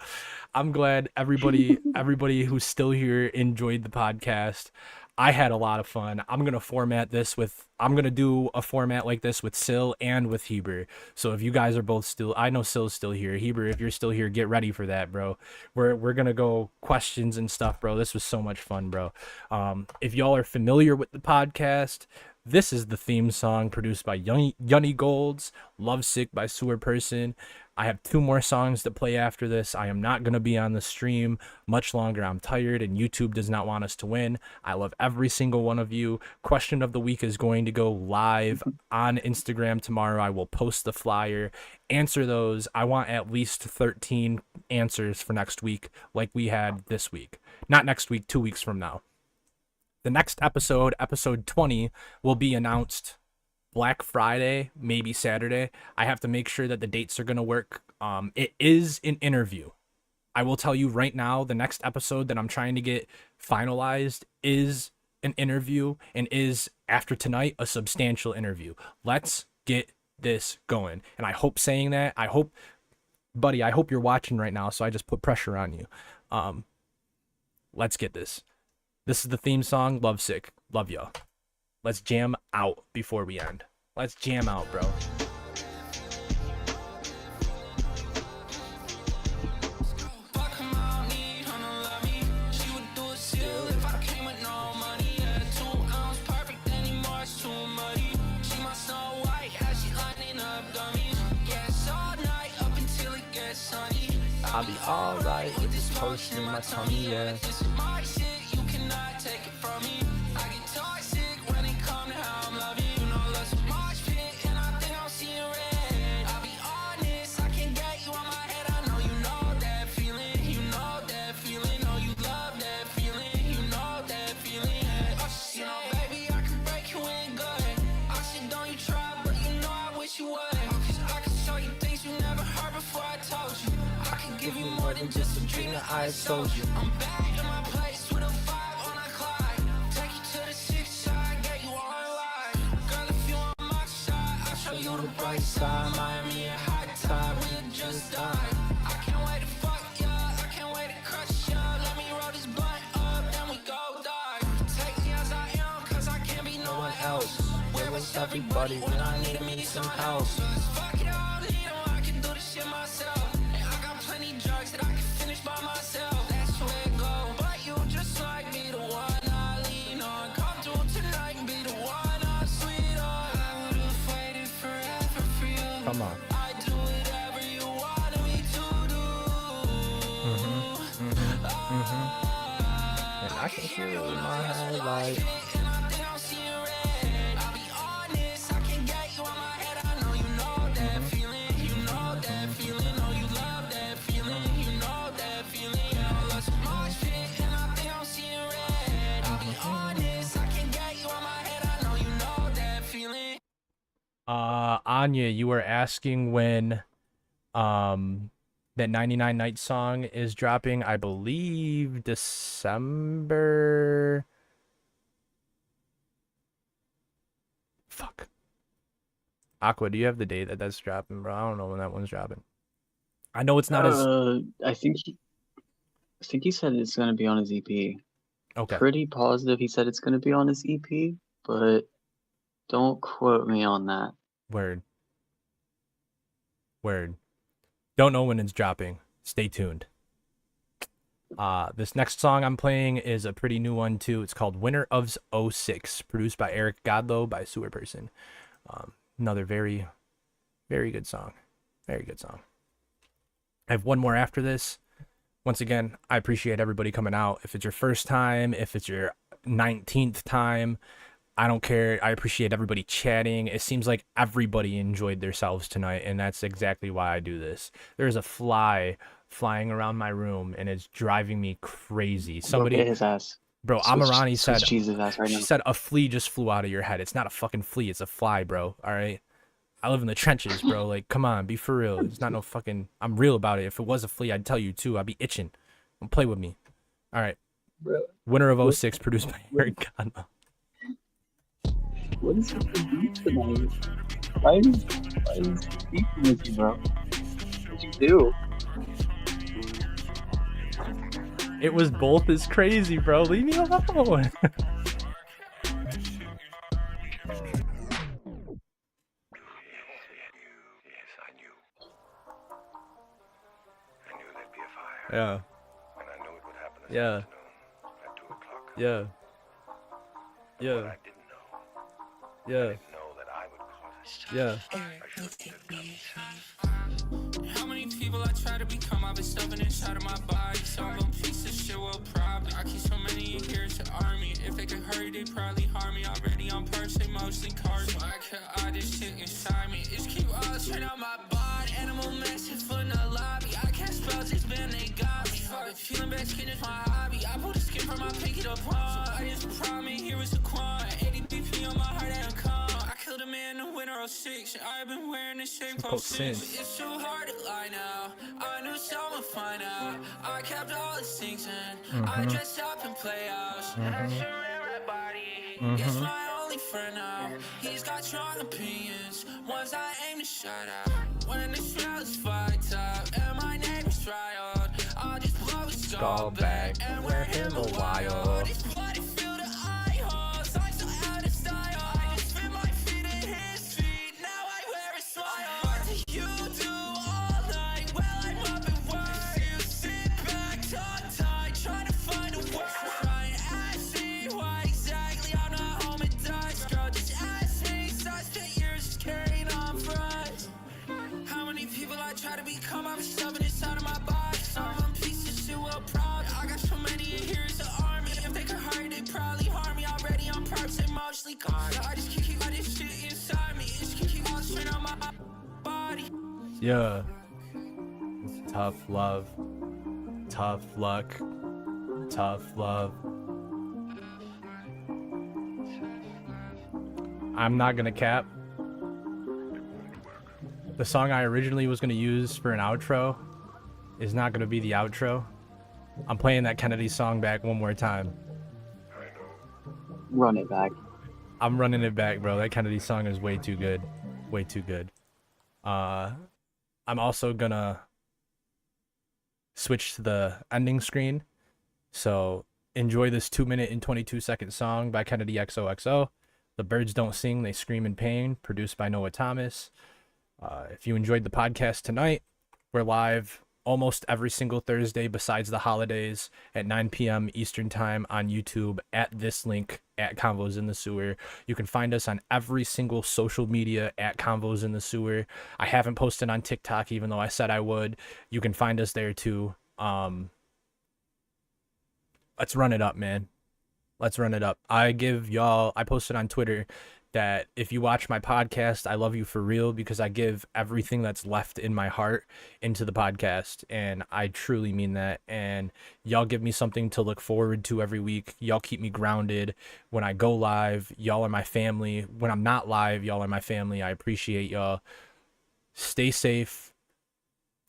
A: I'm glad everybody who's still here enjoyed the podcast. I had a lot of fun. I'm going to do a format like this with Sil and with Heber. So if you guys are both still, I know Sil's still here. Heber, if you're still here, get ready for that, bro. We're going to go questions and stuff, bro. This was so much fun, bro. If y'all are familiar with the podcast, this is the theme song produced by Yunny Golds, Lovesick by Sewerperson. I have 2 more songs to play after this. I am not going to be on the stream much longer. I'm tired and YouTube does not want us to win. I love every single one of you. Question of the week is going to go live on Instagram tomorrow. I will post the flyer. Answer those. I want at least 13 answers for next week like we had this week. Not next week, 2 weeks from now. The next episode, episode 20, will be announced Black Friday, maybe Saturday. I have to make sure that the dates are going to work. It is an interview. I will tell you right now, the next episode that I'm trying to get finalized is an interview and is, after tonight, a substantial interview. Let's get this going. And I hope saying that, buddy, I hope you're watching right now, so I just put pressure on you. Let's get this. This is the theme song, Lovesick. Love y'all. Let's jam out before we end. Let's jam out, bro. I'll be alright with this toast in my tummy, yeah. Just a dream that I told you. I'm back in my place with a vibe on a climb. Take you to the 6 side, get you on live. Girl, if you on my side, I'll show you the bright side. Miami a hot time, we just died. I can't wait to fuck ya, I can't wait to crush ya. Let me roll this blunt up, then we go die. Take me as I am, cause I can't be no one else. Where was everybody when I needed me some help? Fuck it all, I can do this shit myself. Drugs that I can finish by myself. That's where it go. But you just like be the one I lean on. Come through tonight and be the one I sweet on. I would've waited forever for you. Come on. I do whatever you wanted me to do. And I can hear it with my head like. Anya, you were asking when that 99 Night song is dropping. I believe December. Fuck. Aqua, do you have the date that that's dropping, bro? I don't know when that one's dropping. I know it's not as
B: I think he said it's gonna be on his EP.
A: okay.
B: Pretty positive he said it's gonna be on his EP, but don't quote me on that.
A: Word. Word. Don't know when it's dropping. Stay tuned. This next song I'm playing is a pretty new one too. It's called Winter of '06, produced by Eric Godlow by Sewerperson. Another very, very good song. Very good song. I have one more after this. Once again, I appreciate everybody coming out. If it's your first time, if it's your 19th time, I don't care. I appreciate everybody chatting. It seems like everybody enjoyed themselves tonight, and that's exactly why I do this. There's a fly flying around my room, and it's driving me crazy. Somebody,
B: Look at his ass.
A: bro, Amarani said,
B: Jesus ass right
A: she
B: now.
A: said a flea just flew out of your head. It's not a fucking flea. It's a fly, bro. All right. I live in the trenches, bro. Like, come on, be for real. It's not no fucking. I'm real about it. If it was a flea, I'd tell you too. I'd be itching. Don't play with me. All right.
B: Bro,
A: Winter of '06, produced by Eric Godlow.
B: what is with the beat tonight? Why is beefing with you, bro? What'd you do?
A: It was both as crazy, bro. Leave me alone.
E: Yes, I knew. I knew there'd be a fire.
A: Yeah.
E: And I knew it would happen this
A: Yeah.
E: afternoon at 2 o'clock.
A: Yeah.
E: What
A: Yeah.
E: I didn't know,
A: Yeah.
E: know that I would cause it.
A: Yeah.
E: I should have done.
H: How many people I try to become, I've been stuffing inside of my body. Some of them pieces of shit will problem. I keep so many in here to army. If they could hurry, they probably harm me. Already on purse, they mostly cars. So I can't hide this shit inside me. It's keep all straight out my body. Animal message for the lobby. I can't spell this band, they got me. Fuck, feeling bad skin is my hobby. I pull the skin from my pinky to palm. So I just promise, here is a quant. 80 BP on my heart and calm. I killed a man in the winter of '06. And I've been wearing the same clothes since. It's so hard to lie now. I knew someone find out. I kept all the things in. I dressed up in playouts. And I should wear that body. It's my only friend now. He's got strong opinions. Ones I aim to shut out. When the smell is fucked up and my name is trialed, I'll just blow his skull back and wear him a while. This bloody fill the eye holes. I so out of style. I just fit my feet in his feet. Now I wear a smile. What do you do all night? Well, I'm up at work. You sit back, tongue-tied, trying to find a word. Trying to ask me why exactly I'm not home at dusk. Girl, just ask me. Such 10 years just carrying on for us. How many people I try to become, I'm shoving inside of my body. Some of them pieces of shit well proud. I got so many in here, it's an army. If they could hurry, they probably harm me. Already on purpose, emotionally caught. I just keep all this shit inside me. It's keep all straight on my body.
A: Yeah. Tough love. Tough luck. Tough love. I'm not gonna cap. The song I originally was gonna use for an outro is not gonna be the outro. I'm playing that Kennedy song back one more time.
B: Run it back.
A: I'm running it back, bro. That Kennedy song is way too good. Way too good. I'm also gonna switch to the ending screen. So enjoy this 2-minute and 22-second song by Kennedy XOXO. The Birds Don't Sing, They Scream in Pain, produced by Noah Thomas. If you enjoyed the podcast tonight, we're live almost every single Thursday besides the holidays at 9 p.m. Eastern Time on YouTube at this link, at Convos in the Sewer. You can find us on every single social media at Convos in the Sewer. I haven't posted on TikTok, even though I said I would. You can find us there too. Let's run it up, man. Let's run it up. I posted on Twitter that if you watch my podcast, I love you for real, because I give everything that's left in my heart into the podcast, and I truly mean that. And y'all give me something to look forward to every week. Y'all keep me grounded when I go live. Y'all are my family. When I'm not live, y'all are my family. I appreciate y'all. Stay safe.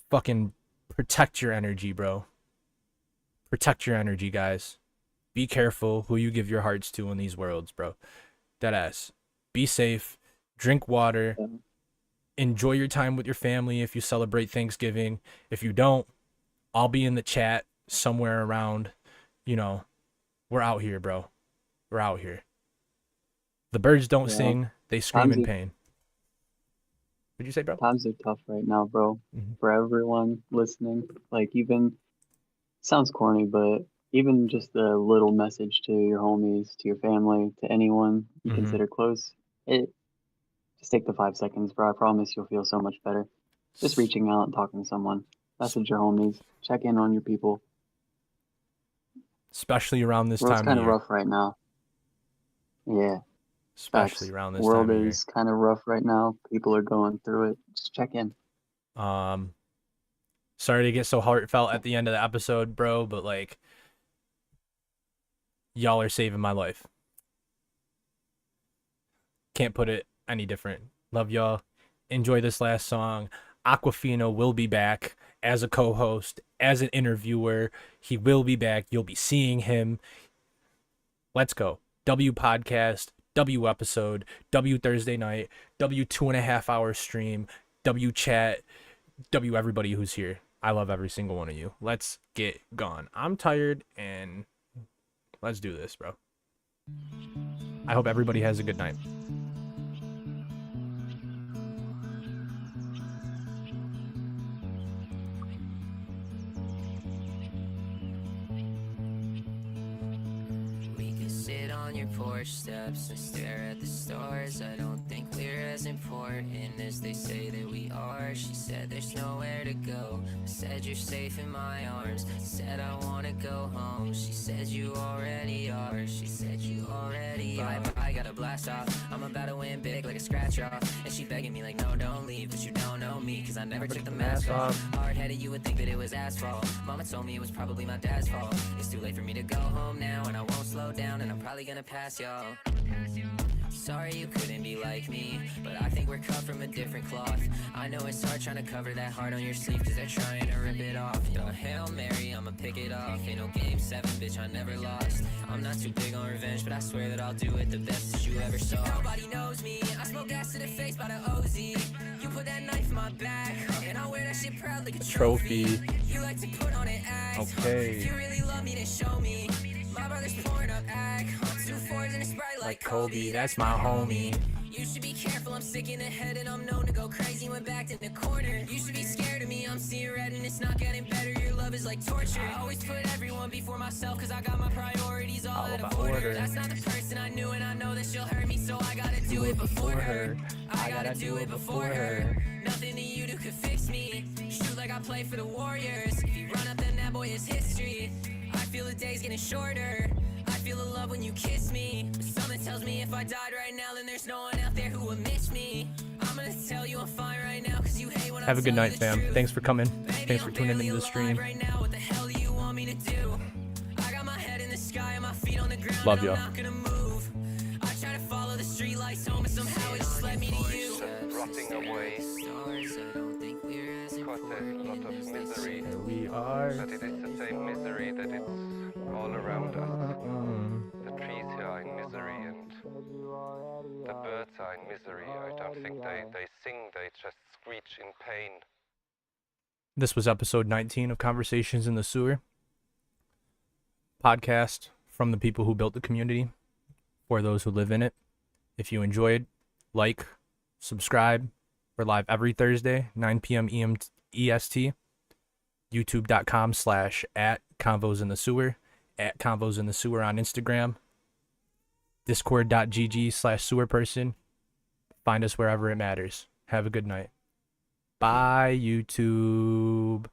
A: Fucking protect your energy, bro. Protect your energy, guys. Be careful who you give your hearts to in these worlds, bro. Deadass. Be safe. Drink water.
B: Yeah.
A: Enjoy your time with your family if you celebrate Thanksgiving. If you don't, I'll be in the chat somewhere around. You know, we're out here, bro. We're out here. The birds don't
B: Yeah.
A: sing. They scream
B: Times
A: in
B: are,
A: pain. What'd you say, bro?
B: times are tough right now, bro.
A: Mhm.
B: For everyone listening. Like, even, sounds corny, but even just a little message to your homies, to your family, to anyone you
A: Mhm.
B: consider close, just take the 5 seconds, bro. I promise you'll feel so much better. Just reaching out and talking to someone. Message your homies. Check in on your people.
A: Especially around this
B: World's
A: time of
B: kind of
A: year.
B: rough right now. Yeah,
A: Especially
B: facts.
A: around this
B: World
A: time of year.
B: is kind of rough right now. People are going through it. Just check in.
A: Sorry to get so heartfelt at the end of the episode, bro, but like, y'all are saving my life. Can't put it any different. Love y'all. Enjoy this last song. Aquafina will be back as a co-host, as an interviewer. He will be back. You'll be seeing him. Let's go. W podcast, W episode, W Thursday night, W 2.5 hour stream, W chat, W everybody who's here. I love every single one of you. Let's get gone. I'm tired, and let's do this, bro. I hope everybody has a good night.
D: We can sit on your porch steps and stare at the stars. I don't think we're as important as they say that we are. She said there's nowhere to go. I said you're safe in my arms. Said I wanna go home. She said you already are. She said you already are. I got a blast off. I'm about to win big like a scratch off. And she begging me like, no, don't leave, but you don't know me, cause I never took the mask off. Hard-headed, you would think that it was asphalt. Mama told me it was probably my dad's fault. It's too late for me to go home now, and I won't slow down, and I'm probably gonna pass y'all. Sorry you couldn't be like me, but I think we're cut from a different cloth. I know it's hard trying to cover that heart on your sleeve, cause they're trying to rip it off. Yo, Hail Mary, I'ma pick it off. Ain't no game 7, bitch, I never lost. I'm not too big on revenge, but I swear that I'll do it the best that you ever saw. Nobody knows me, I smoke gas to the face by the OZ. You put that knife in my back, and I wear that shit proud like a trophy. You like to put on an act.
A: Okay.
D: If you really love me, then show me. My brother's pouring up act. 2 4s and a Sprite like Kobe.
A: That's my homie.
D: You should be careful, I'm sick in the head and I'm known to go crazy when backed in the corner. You should be scared of me, I'm seeing red and it's not getting better. Your love is like torture. I always put everyone before myself, cause I got my priorities all out of order. That's not the person I knew, and I know that she'll hurt me, so I gotta do it before her. I gotta do it before her. Nothing that you do could fix me. Shoot like I play for the Warriors. If you run up, then that boy is history. I feel the days getting shorter. I feel the love when you kiss me. But something tells me if I died right now, then there's no one out there who would miss me. I'm gonna tell you I'm fine right now, cause you hate when I
A: Have a good
D: tell
A: night,
D: you the
A: fam.
D: truth.
A: Thanks for coming.
D: Baby,
A: Thanks for
D: I'm
A: tuning
D: barely
A: into the
D: alive
A: stream.
D: right now. What the hell do you want me to do? I got my head in the sky and my feet on the ground.
A: Love
D: and
A: y'all.
D: I'm not gonna move. I try to follow the street lights home, and somehow it just led me to you.
E: Rotting away, causes a lot of misery,
A: We are.
E: but it is the same misery that it's all around us. The trees here are in misery and the birds are in misery. I don't think they sing, they just screech in pain.
A: This was episode 19 of Conversations in the Sewer. Podcast from the people who built the community, for those who live in it. If you enjoyed, like, subscribe. We're live every Thursday, 9 p.m. EST. YouTube.com/@convosinthesewer. @convosinthesewer on Instagram. Discord.gg/sewerperson. Find us wherever it matters. Have a good night. Bye, YouTube.